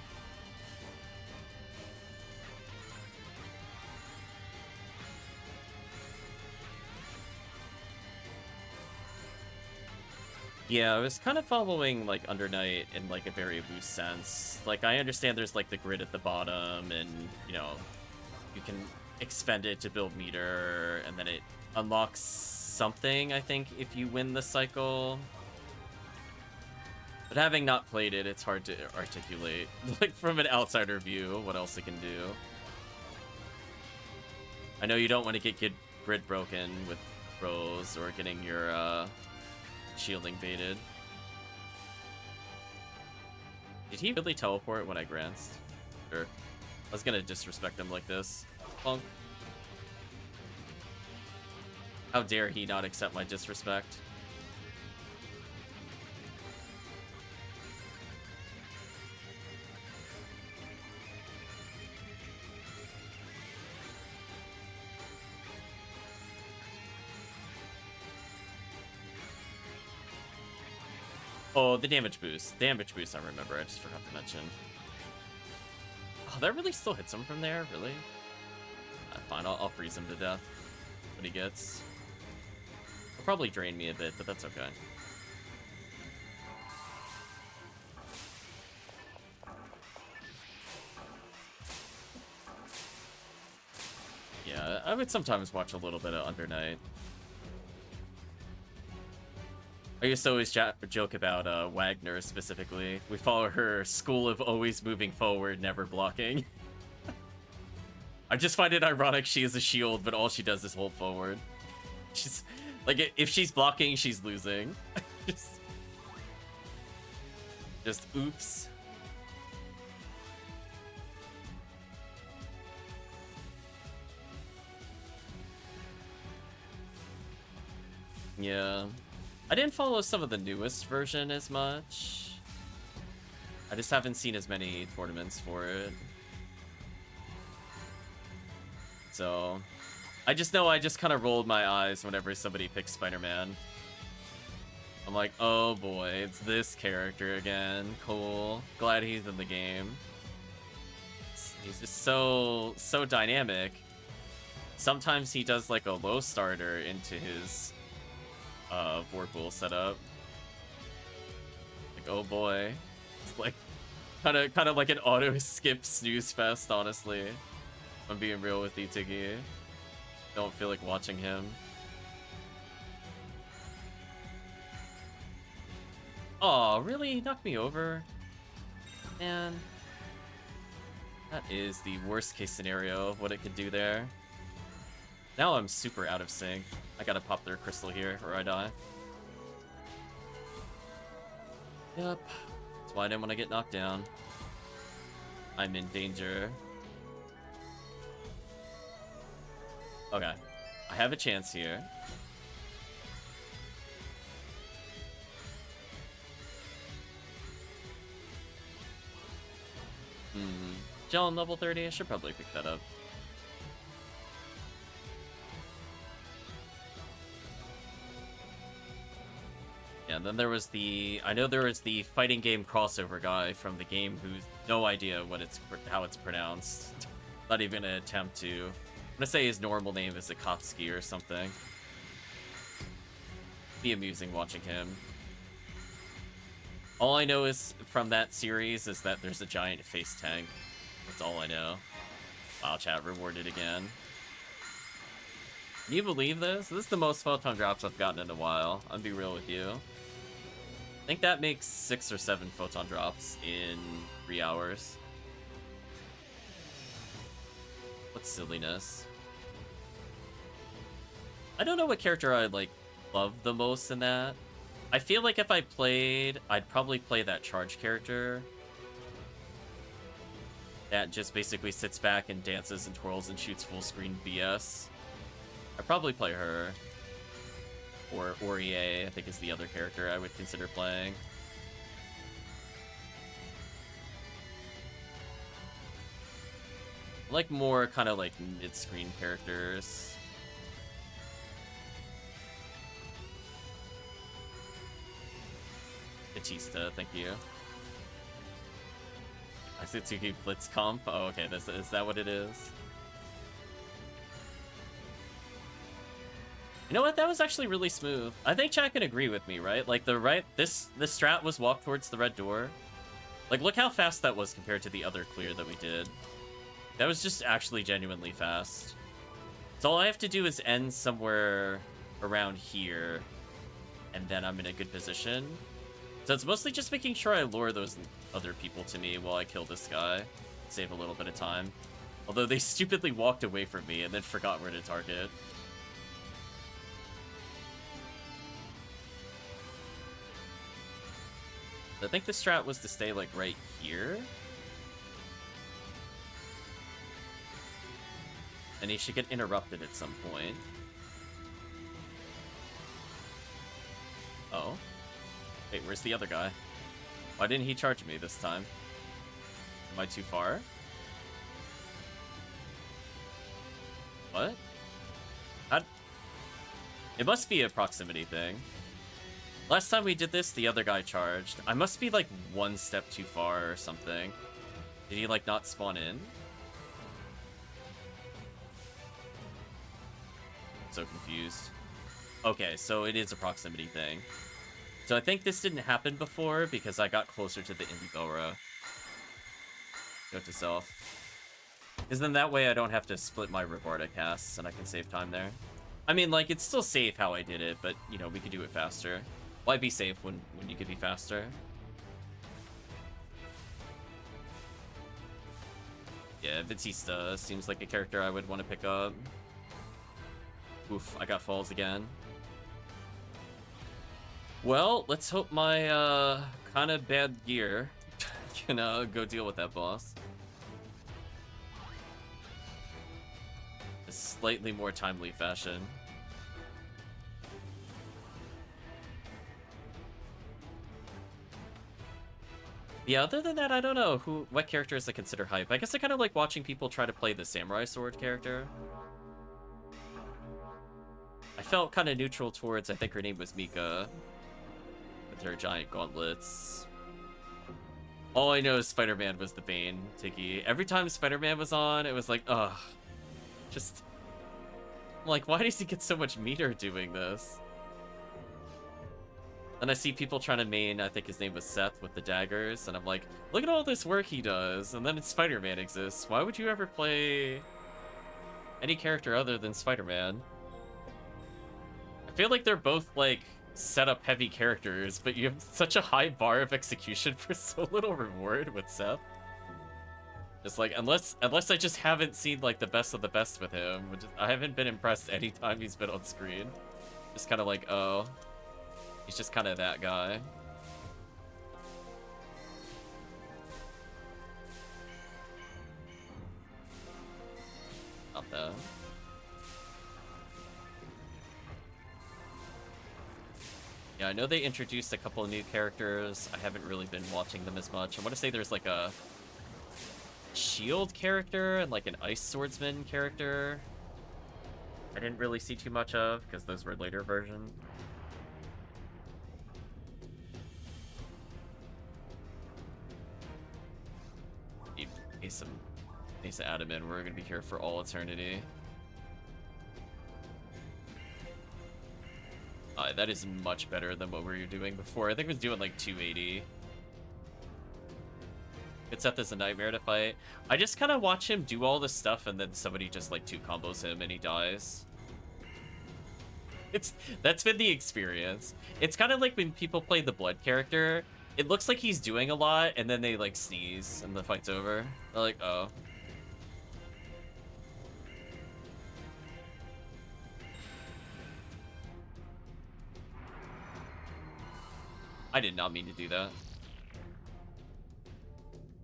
Speaker 1: Yeah, I was kind of following, like, Undernight in, like, a very loose sense. Like, I understand there's, like, the grid at the bottom, and, you know, you can expend it to build meter, and then it unlocks something, I think, if you win the cycle. But having not played it, it's hard to articulate, like, from an outsider view, what else it can do. I know you don't want to get grid broken with throws or getting your, shielding baited. Did he really teleport when I glanced? Sure. I was gonna disrespect him like this. Punk. How dare he not accept my disrespect? Oh, the damage boost. Damage boost, I remember. I just forgot to mention. Oh, that really still hits him from there? Really? Fine, I'll freeze him to death. What he gets. He'll probably drain me a bit, but that's okay. Yeah, I would sometimes watch a little bit of Undernight. I used to always joke about Wagner specifically. We follow her school of always moving forward, never blocking. I just find it ironic she is a shield, but all she does is hold forward. She's like, if she's blocking, she's losing. just oops. Yeah. I didn't follow some of the newest version as much. I just haven't seen as many tournaments for it. So, I just know I just kind of rolled my eyes whenever somebody picks Spider-Man. I'm like, oh boy, it's this character again. Cool. Glad he's in the game. He's just so dynamic. Sometimes he does like a low starter into his Vorpal setup. Like, oh boy. It's like kind of like an auto skip snooze fest, honestly. If I'm being real with you, Tiggy. Don't feel like watching him. Oh, really? He knocked me over? Man. That is the worst case scenario of what it could do there. Now I'm super out of sync. I gotta pop their crystal here or I die. Yep. That's why I didn't want to get knocked down. I'm in danger. Okay. I have a chance here. Gel on level 30? I should probably pick that up. Yeah, and then there was the... I know there was the fighting game crossover guy from the game who's no idea what how it's pronounced. Not even an attempt to. I'm gonna say his normal name is Akopsky or something. Be amusing watching him. All I know is from that series is that there's a giant face tank. That's all I know. Wow, chat rewarded again. Can you believe this? This is the most photon drops I've gotten in a while. I'll be real with you. I think that makes 6 or 7 photon drops in 3 hours. What silliness. I don't know what character I, like, love the most in that. I feel like if I played, I'd probably play that charge character that just basically sits back and dances and twirls and shoots full screen BS. I'd probably play her. Or Orie, I think is the other character I would consider playing. I like more kind of like mid-screen characters. Batista, thank you. Isatsuki Blitz Comp? Oh, okay, is that what it is? You know what? That was actually really smooth. I think chat can agree with me, right? Like, this strat was walk towards the red door. Like, look how fast that was compared to the other clear that we did. That was just actually genuinely fast. So all I have to do is end somewhere around here, and then I'm in a good position. So it's mostly just making sure I lure those other people to me while I kill this guy. Save a little bit of time. Although they stupidly walked away from me and then forgot where to target. I think the strat was to stay, like, right here. And he should get interrupted at some point. Oh. Wait, where's the other guy? Why didn't he charge me this time? Am I too far? What? It must be a proximity thing. Last time we did this, the other guy charged. I must be, like, one step too far or something. Did he, like, not spawn in? So confused. Okay, so it is a proximity thing. So I think this didn't happen before because I got closer to the Indibora. Note to self. Because then that way I don't have to split my Rebarda casts and I can save time there. I mean, like, it's still safe how I did it, but, you know, we could do it faster. Why be safe when you could be faster? Yeah, Batista seems like a character I would want to pick up. Oof, I got falls again. Well, let's hope my kind of bad gear can go deal with that boss. A slightly more timely fashion. Yeah, other than that, I don't know what characters I consider hype. I guess I kind of like watching people try to play the samurai sword character. I felt kind of neutral towards, I think her name was Mika, with her giant gauntlets. All I know is Spider-Man was the bane, Tiki. Every time Spider-Man was on, it was like, ugh. Just, like, why does he get so much meter doing this? And I see people trying to main, I think his name was Seth, with the daggers, and I'm like, look at all this work he does, and then Spider-Man exists. Why would you ever play any character other than Spider-Man? I feel like they're both, like, setup heavy characters, but you have such a high bar of execution for so little reward with Seth. Just like, unless I just haven't seen, like, the best of the best with him, I haven't been impressed any time he's been on screen. Just kind of like, oh, he's just kind of that guy. Not that. Yeah, I know they introduced a couple of new characters. I haven't really been watching them as much. I want to say there's like a shield character and like an ice swordsman character. I didn't really see too much of because those were later versions. Asa Adaman, we're gonna be here for all eternity. That is much better than what we were doing before. I think it was doing like 280. Good Seth is a nightmare to fight. I just kind of watch him do all this stuff and then somebody just like 2 combos him and he dies. That's been the experience. It's kind of like when people play the blood character. It looks like he's doing a lot and then they like sneeze and the fight's over. They're like, oh. I did not mean to do that.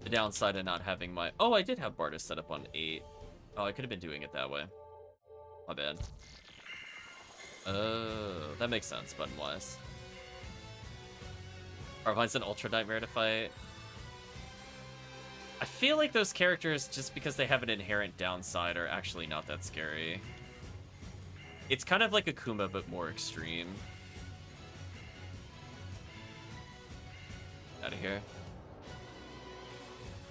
Speaker 1: The downside of not having my... Oh, I did have Bartis set up on 8. Oh, I could have been doing it that way. My bad. Oh, that makes sense, button-wise. Arvine's an Ultra Nightmare to fight. I feel like those characters, just because they have an inherent downside, are actually not that scary. It's kind of like Akuma, but more extreme. Out of here.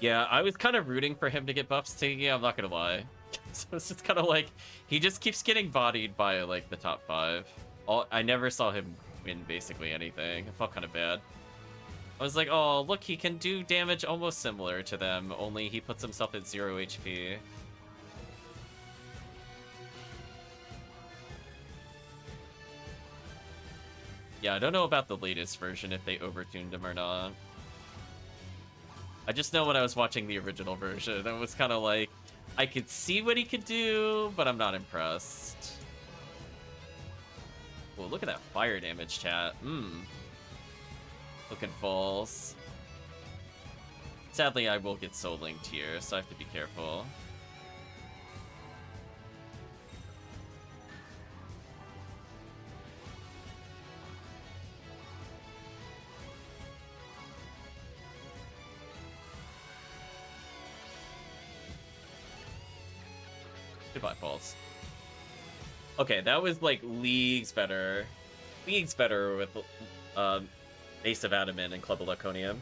Speaker 1: Yeah, I was kind of rooting for him to get buffs too. Yeah, I'm not gonna lie. So it's just kind of like, he just keeps getting bodied by, like, the top 5. I never saw him win basically anything. I felt kind of bad. I was like, oh, look, he can do damage almost similar to them, only he puts himself at 0 HP. Yeah, I don't know about the latest version, if they overtuned him or not. I just know when I was watching the original version, it was kind of like, I could see what he could do, but I'm not impressed. Well, look at that fire damage, chat. Looking false. Sadly, I will get soul linked here, so I have to be careful. Goodbye, false. Okay, that was like leagues better. Leagues better with Ace of Adamant and Club of Laconium.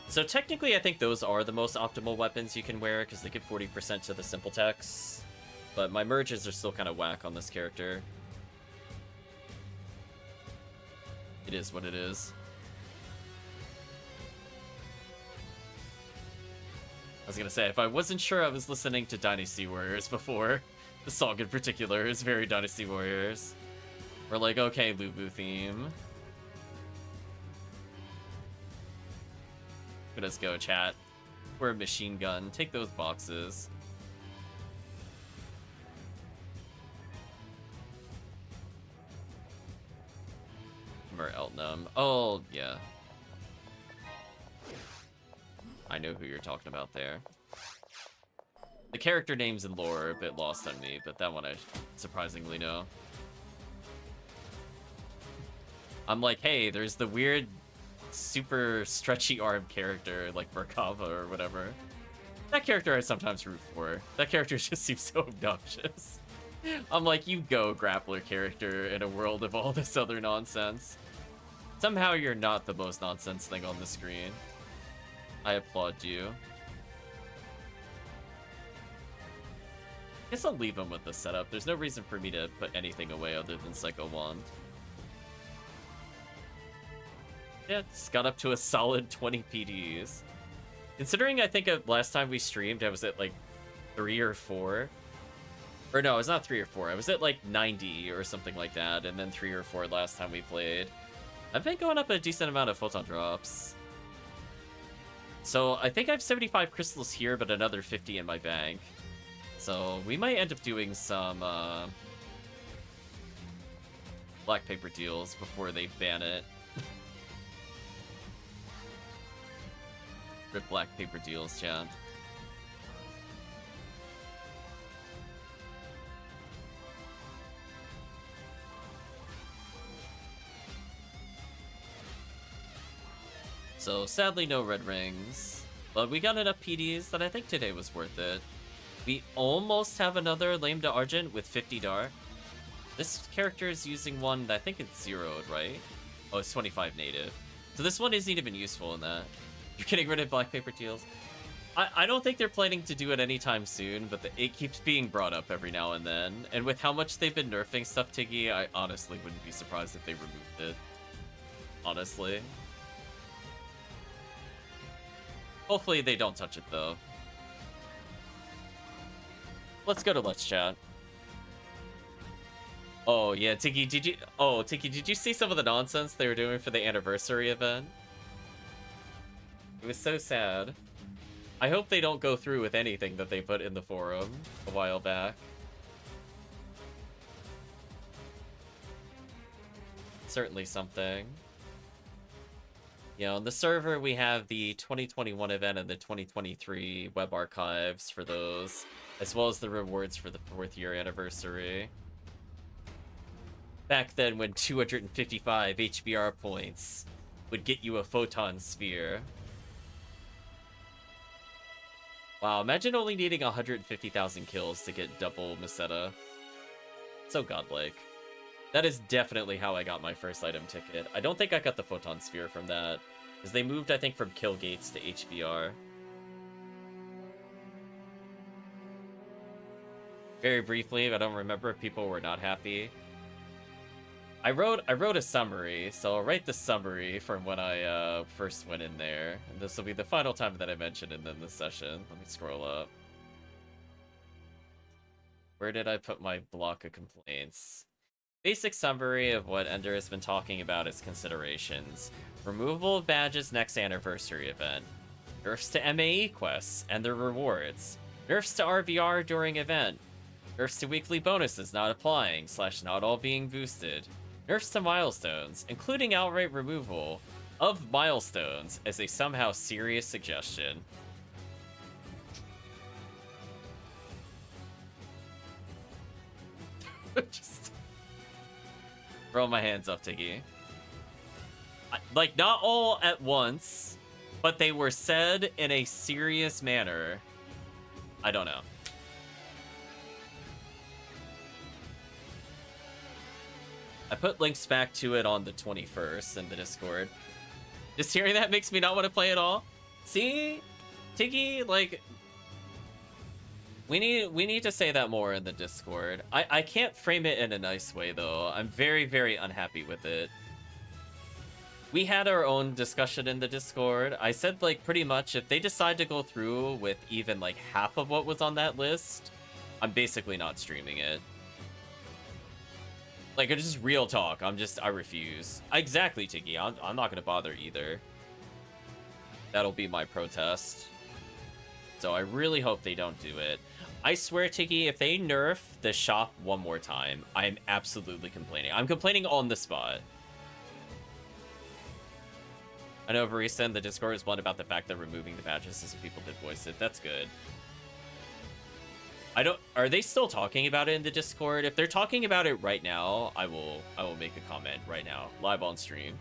Speaker 1: So technically, I think those are the most optimal weapons you can wear, because they give 40% to the simple techs. But my merges are still kind of whack on this character. It is what it is. I was gonna say, if I wasn't sure I was listening to Dynasty Warriors before, the song in particular is very Dynasty Warriors. We're like, okay, Lubu theme. Let's go, chat. We're a machine gun. Take those boxes. Mer Eltnum. Oh, yeah. I know who you're talking about there. The character names and lore are a bit lost on me, but that one I surprisingly know. I'm like, hey, there's the weird, super stretchy arm character, like Merkava or whatever. That character I sometimes root for. That character just seems so obnoxious. I'm like, you go, grappler character, in a world of all this other nonsense. Somehow you're not the most nonsense thing on the screen. I applaud you. Guess I'll leave him with the setup. There's no reason for me to put anything away other than Psycho Wand. Yeah, it's got up to a solid 20 PDs. Considering I think last time we streamed, I was at like 3 or 4. Or no, it was not 3 or 4. I was at like 90 or something like that, and then 3 or 4 last time we played. I've been going up a decent amount of photon drops. So I think I have 75 crystals here, but another 50 in my bank. So we might end up doing some black paper deals before they ban it. Rip black paper deals, chat. So sadly no red rings, but we got enough PDs that I think today was worth it. We almost have another Lame to Argent with 50 Dar. This character is using one that I think it's zeroed, right? Oh, it's 25 native. So this one isn't even useful in that. You're getting rid of black paper deals. I don't think they're planning to do it anytime soon, but it keeps being brought up every now and then. And with how much they've been nerfing stuff, Tiggy, I honestly wouldn't be surprised if they removed it. Honestly. Hopefully they don't touch it, though. Let's go to Let's Chat. Oh, yeah, Tiki, did you see some of the nonsense they were doing for the anniversary event? It was so sad. I hope they don't go through with anything that they put in the forum a while back. certainly something. You know, on the server, we have the 2021 event and the 2023 web archives for those, as well as the rewards for the 4th year anniversary. Back then, when 255 HBR points would get you a photon sphere. Wow, imagine only needing 150,000 kills to get double Meseta. So godlike. That is definitely how I got my first item ticket. I don't think I got the photon sphere from that, because they moved, I think, from kill gates to HBR. Very briefly, I don't remember if people were not happy. I wrote a summary, so I'll write the summary from when I first went in there. And this will be the final time that I mention it in this session. Let me scroll up. Where did I put my block of complaints? Basic summary of what Ender has been talking about as considerations. Removal of badges next anniversary event. Nerfs to MAE quests and their rewards. Nerfs to RVR during event. Nerfs to weekly bonuses not applying / not all being boosted. Nerfs to milestones, including outright removal of milestones as a somehow serious suggestion. Just throw my hands up, Tiggy. Like, not all at once, but they were said in a serious manner. I don't know. I put links back to it on the 21st in the Discord. Just hearing that makes me not want to play at all. See? Tiggy, like... We need to say that more in the Discord. I can't frame it in a nice way, though. I'm very, very unhappy with it. We had our own discussion in the Discord. I said, like, pretty much, if they decide to go through with even, like, half of what was on that list, I'm basically not streaming it. Like, it's just real talk. I refuse. Exactly, Tiggy. I'm not gonna bother either. That'll be my protest. So I really hope they don't do it. I swear, Tiggy, if they nerf the shop one more time, I'm absolutely complaining. I'm complaining on the spot. I know Barista in the Discord is blunt about the fact that removing the badges is people did voice it. That's good. Are they still talking about it in the Discord? If they're talking about it right now, I will make a comment right now, live on stream.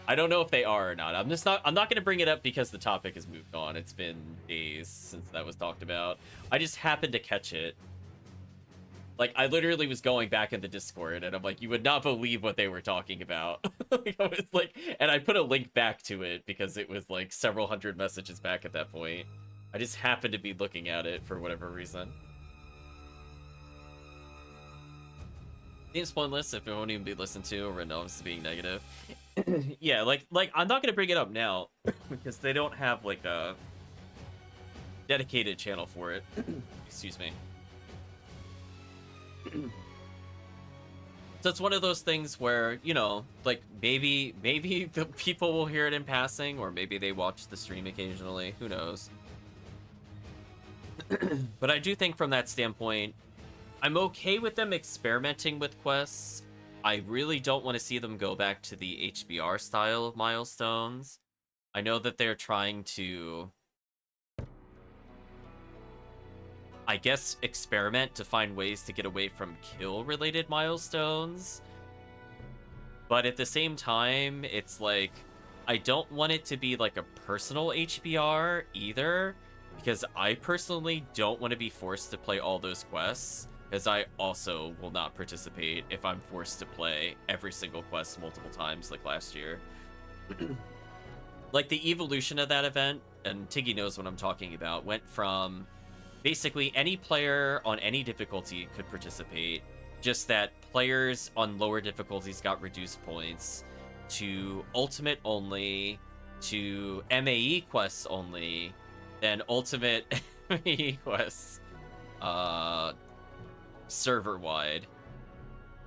Speaker 1: I don't know if they are or not. I'm not going to bring it up because the topic has moved on. It's been days since that was talked about. I just happened to catch it. Like, I literally was going back in the Discord, and I'm like, you would not believe what they were talking about. Like, I was like, and I put a link back to it because it was like several hundred messages back at that point. I just happened to be looking at it for whatever reason. Seems pointless if it won't even be listened to or knows to being negative. Yeah, like I'm not gonna bring it up now because they don't have like a dedicated channel for it. Excuse me. So it's one of those things where, you know, like maybe the people will hear it in passing, or maybe they watch the stream occasionally. Who knows? But I do think from that standpoint, I'm okay with them experimenting with quests. I really don't want to see them go back to the HBR style of milestones. I know that they're trying to, I guess, experiment to find ways to get away from kill-related milestones. But at the same time, it's like, I don't want it to be like a personal HBR either, because I personally don't want to be forced to play all those quests, because I also will not participate if I'm forced to play every single quest multiple times like last year. Like, the evolution of that event, and Tiggy knows what I'm talking about, went from basically any player on any difficulty could participate, just that players on lower difficulties got reduced points, to ultimate only, to MAE quests only, then ultimate MAE quests server wide,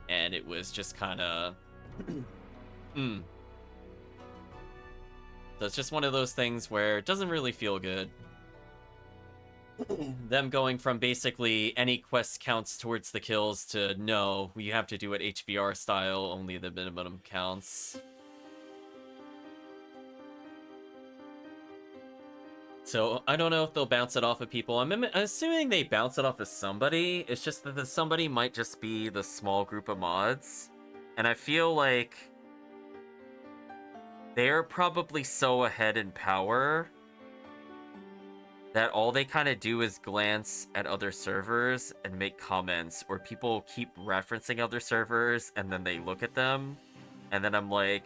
Speaker 1: and it was just kind of So it's just one of those things where it doesn't really feel good. them going from basically any quest counts towards the kills to no, you have to do it HVR style, only the minimum counts. So I don't know if they'll bounce it off of people. I'm assuming they bounce it off of somebody. It's just that the somebody might just be the small group of mods. And I feel like they're probably so ahead in power that all they kind of do is glance at other servers and make comments, or people keep referencing other servers and then they look at them. And then I'm like,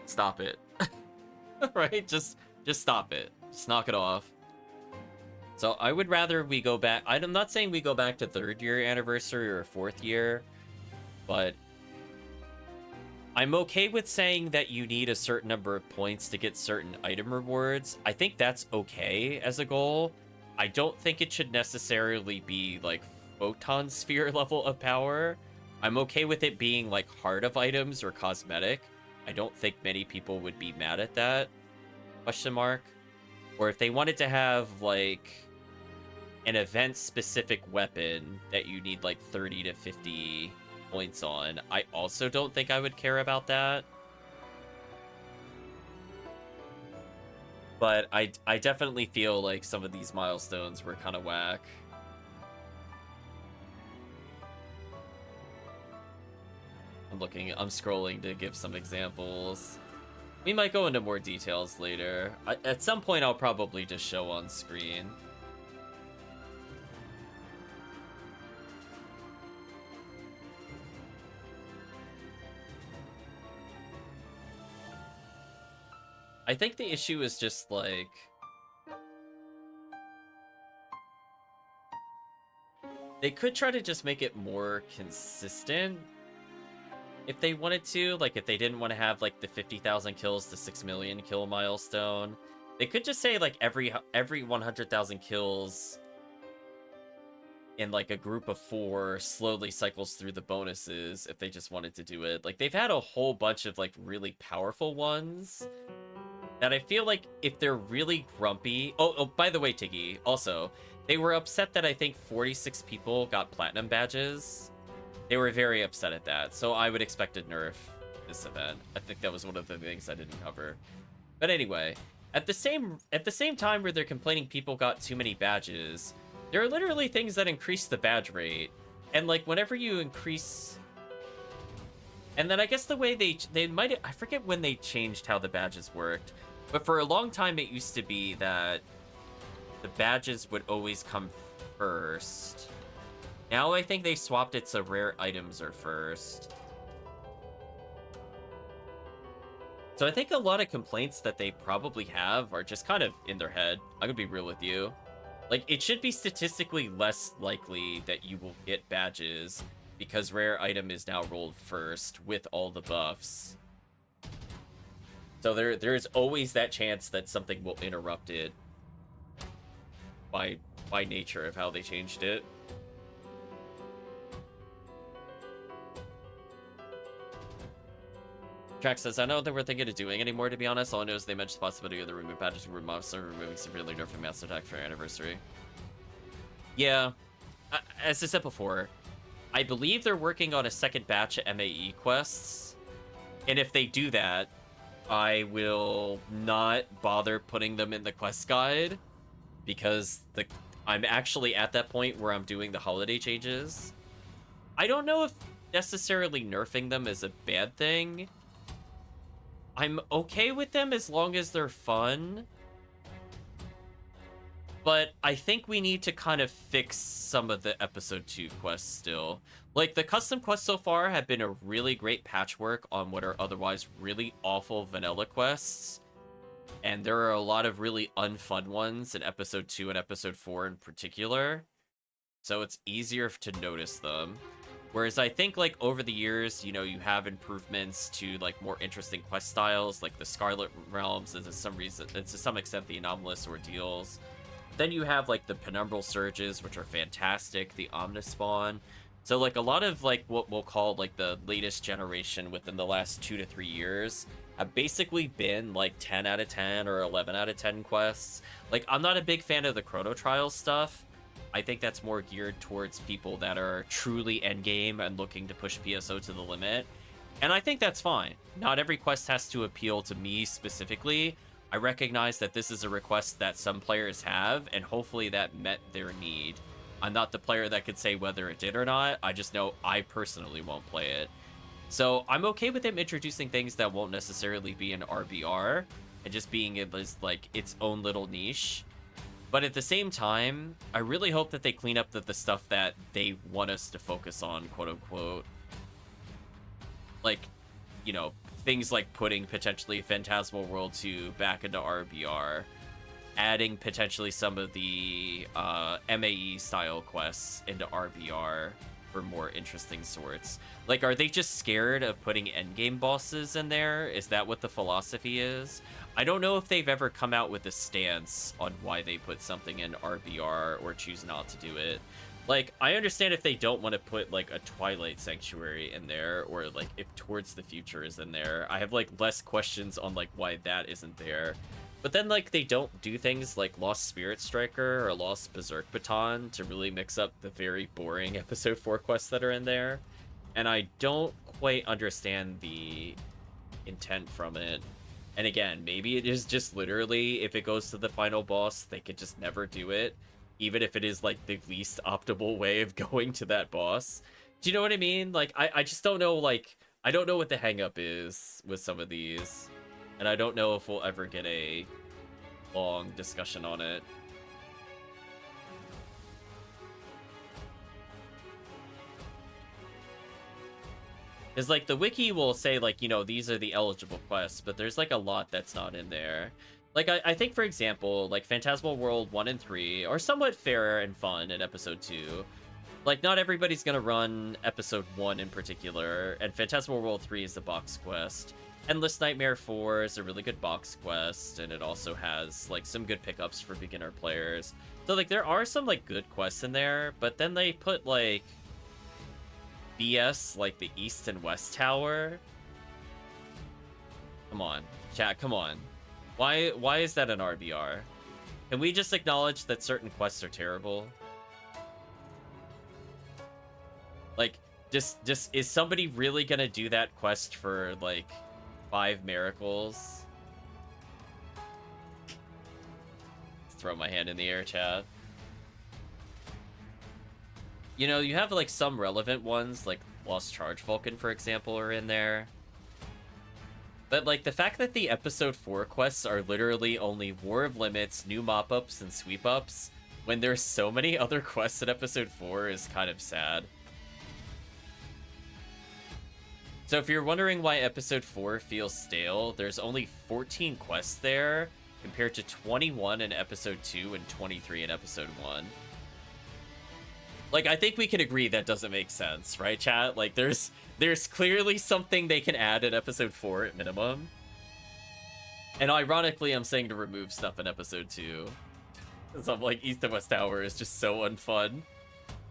Speaker 1: stop it. Right? Just stop it. Just knock it off. So I would rather we go back. I'm not saying we go back to 3rd year anniversary or 4th year, but I'm okay with saying that you need a certain number of points to get certain item rewards. I think that's okay as a goal. I don't think it should necessarily be like photon sphere level of power. I'm okay with it being like heart of items or cosmetic. I don't think many people would be mad at that, question mark. Or if they wanted to have like an event specific weapon that you need like 30 to 50 points on, I also don't think I would care about that. But I definitely feel like some of these milestones were kind of whack. I'm scrolling to give some examples. We might go into more details later. At some point, I'll probably just show on screen. I think the issue is just like... they could try to just make it more consistent if they wanted to. Like, if they didn't want to have, like, the 50,000 kills to 6 million kill milestone, they could just say, like, every 100,000 kills in, like, a group of 4 slowly cycles through the bonuses if they just wanted to do it. Like, they've had a whole bunch of, like, really powerful ones that I feel like if they're really grumpy... Oh, by the way, Tiggy, also, they were upset that I think 46 people got platinum badges. They were very upset at that, so I would expect a nerf this event. I think that was one of the things I didn't cover. But anyway, at the same time where they're complaining people got too many badges, there are literally things that increase the badge rate. And like whenever you increase... And then I guess the way they might... I forget when they changed how the badges worked, but for a long time it used to be that the badges would always come first. Now I think they swapped it so rare items are first. So I think a lot of complaints that they probably have are just kind of in their head. I'm gonna be real with you. Like, it should be statistically less likely that you will get badges because rare item is now rolled first with all the buffs. So there's always that chance that something will interrupt it by nature of how they changed it. Track says, I don't know what they were thinking of doing anymore, to be honest. All I know is they mentioned the possibility of the remove badges from monster removing severely nerfing Master Attack for anniversary. Yeah, as I said before, I believe they're working on a second batch of MAE quests. And if they do that, I will not bother putting them in the quest guide because I'm actually at that point where I'm doing the holiday changes. I don't know if necessarily nerfing them is a bad thing. I'm okay with them as long as they're fun. But I think we need to kind of fix some of the episode 2 quests still. Like, the custom quests so far have been a really great patchwork on what are otherwise really awful vanilla quests. And there are a lot of really unfun ones in episode 2 and episode 4 in particular. So it's easier to notice them. Whereas I think, like, over the years, you know, you have improvements to, like, more interesting quest styles, like the Scarlet Realms, and to some extent the Anomalous Ordeals. Then you have, like, the Penumbral Surges, which are fantastic, the Omnispawn. So, like, a lot of, like, what we'll call, like, the latest generation within the last 2 to 3 years have basically been like 10 out of 10 or 11 out of 10 quests. Like, I'm not a big fan of the Chrono Trials stuff. I think that's more geared towards people that are truly endgame and looking to push PSO to the limit. And I think that's fine. Not every quest has to appeal to me specifically. I recognize that this is a request that some players have, and hopefully that met their need. I'm not the player that could say whether it did or not. I just know I personally won't play it. So I'm okay with him introducing things that won't necessarily be an RBR and just being like its own little niche. But at the same time, I really hope that they clean up the stuff that they want us to focus on, quote unquote. Like, you know, things like putting potentially Phantasmal World 2 back into RBR, adding potentially some of the MAE style quests into RBR for more interesting sorts. Like, are they just scared of putting endgame bosses in there? Is that what the philosophy is? I don't know if they've ever come out with a stance on why they put something in RBR or choose not to do it. Like, I understand if they don't want to put, like, a Twilight Sanctuary in there, or, like, if Towards the Future is in there. I have, like, less questions on, like, why that isn't there. But then, like, they don't do things like Lost Spirit Striker or Lost Berserk Baton to really mix up the very boring Episode 4 quests that are in there. And I don't quite understand the intent from it. And again, maybe it is just literally, if it goes to the final boss, they could just never do it. Even if it is, like, the least optimal way of going to that boss. Do you know what I mean? Like, I just don't know, like, I don't know what the hang-up is with some of these. And I don't know if we'll ever get a long discussion on it. Because, like, the wiki will say, like, you know, these are the eligible quests, but there's, like, a lot that's not in there. Like, I think, for example, like, Phantasmal World 1 and 3 are somewhat fair and fun in Episode 2. Like, not everybody's gonna run Episode 1 in particular, and Phantasmal World 3 is the box quest. Endless Nightmare 4 is a really good box quest, and it also has, like, some good pickups for beginner players. So, like, there are some, like, good quests in there, but then they put, like, BS, like, the East and West Tower. Come on, chat, come on. Why is that an RBR? Can we just acknowledge that certain quests are terrible? Like, just is somebody really gonna do that quest for, like, 5 miracles? Let's throw my hand in the air, chat. You know, you have, like, some relevant ones, like Lost Charge Vulcan, for example, are in there. But, like, the fact that the Episode 4 quests are literally only War of Limits, new mop-ups, and sweep-ups, when there's so many other quests in Episode 4 is kind of sad. So if you're wondering why Episode 4 feels stale, there's only 14 quests there, compared to 21 in Episode 2 and 23 in Episode 1. Like, I think we can agree that doesn't make sense, right, chat? Like, there's clearly something they can add in Episode 4 at minimum. And ironically, I'm saying to remove stuff in Episode 2. Because I'm like, East and West Tower is just so unfun.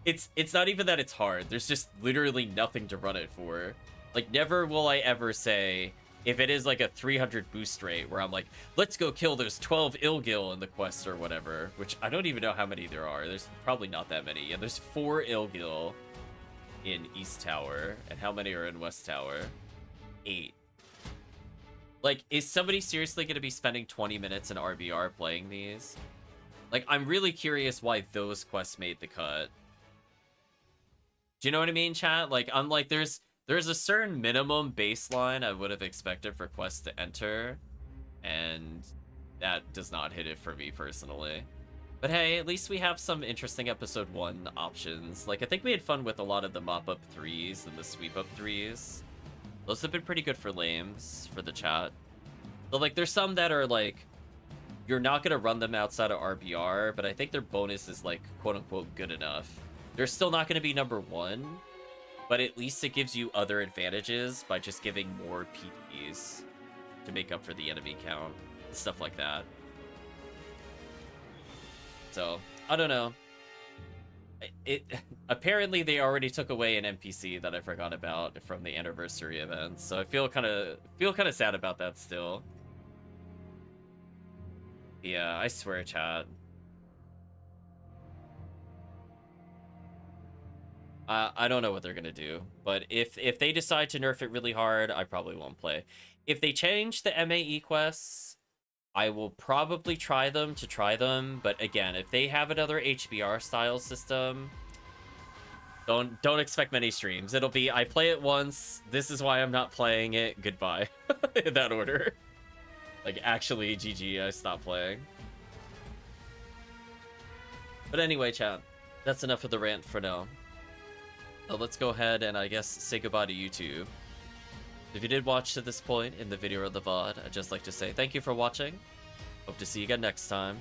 Speaker 1: It's not even that it's hard. There's just literally nothing to run it for. Like, never will I ever say, if it is like a 300 boost rate, where I'm like, let's go kill those 12 Ilgil in the quest or whatever, which I don't even know how many there are. There's probably not that many. Yeah, there's 4 Ilgil in East Tower, and how many are in West Tower? 8. Like, is somebody seriously going to be spending 20 minutes in RBR playing these? Like, I'm really curious why those quests made the cut. Do you know what I mean, chat? Like, I'm like, there's a certain minimum baseline I would have expected for quests to enter, and that does not hit it for me personally. But hey, at least we have some interesting Episode 1 options. Like, I think we had fun with a lot of the mop-up 3s and the sweep-up 3s. Those have been pretty good for lames, for the chat. But, like, there's some that are, like, you're not going to run them outside of RBR, but I think their bonus is, like, quote-unquote good enough. They're still not going to be number 1, but at least it gives you other advantages by just giving more PPs to make up for the enemy count. Stuff like that. So, I don't know. it apparently they already took away an NPC that I forgot about from the anniversary event, so I feel kind of sad about that still. Yeah, I swear, chat. I don't know what they're gonna do, but if they decide to nerf it really hard, I probably won't play. If they change the MAE quests, I will probably try them, but again, if they have another HBR style system, don't expect many streams. It'll be I play it once, this is why I'm not playing it, goodbye. In that order. Like, actually, GG, I stopped playing. But anyway, chat, that's enough of the rant for now. So let's go ahead and, I guess, say goodbye to YouTube. If you did watch to this point in the video or the VOD, I'd just like to say thank you for watching. Hope to see you again next time.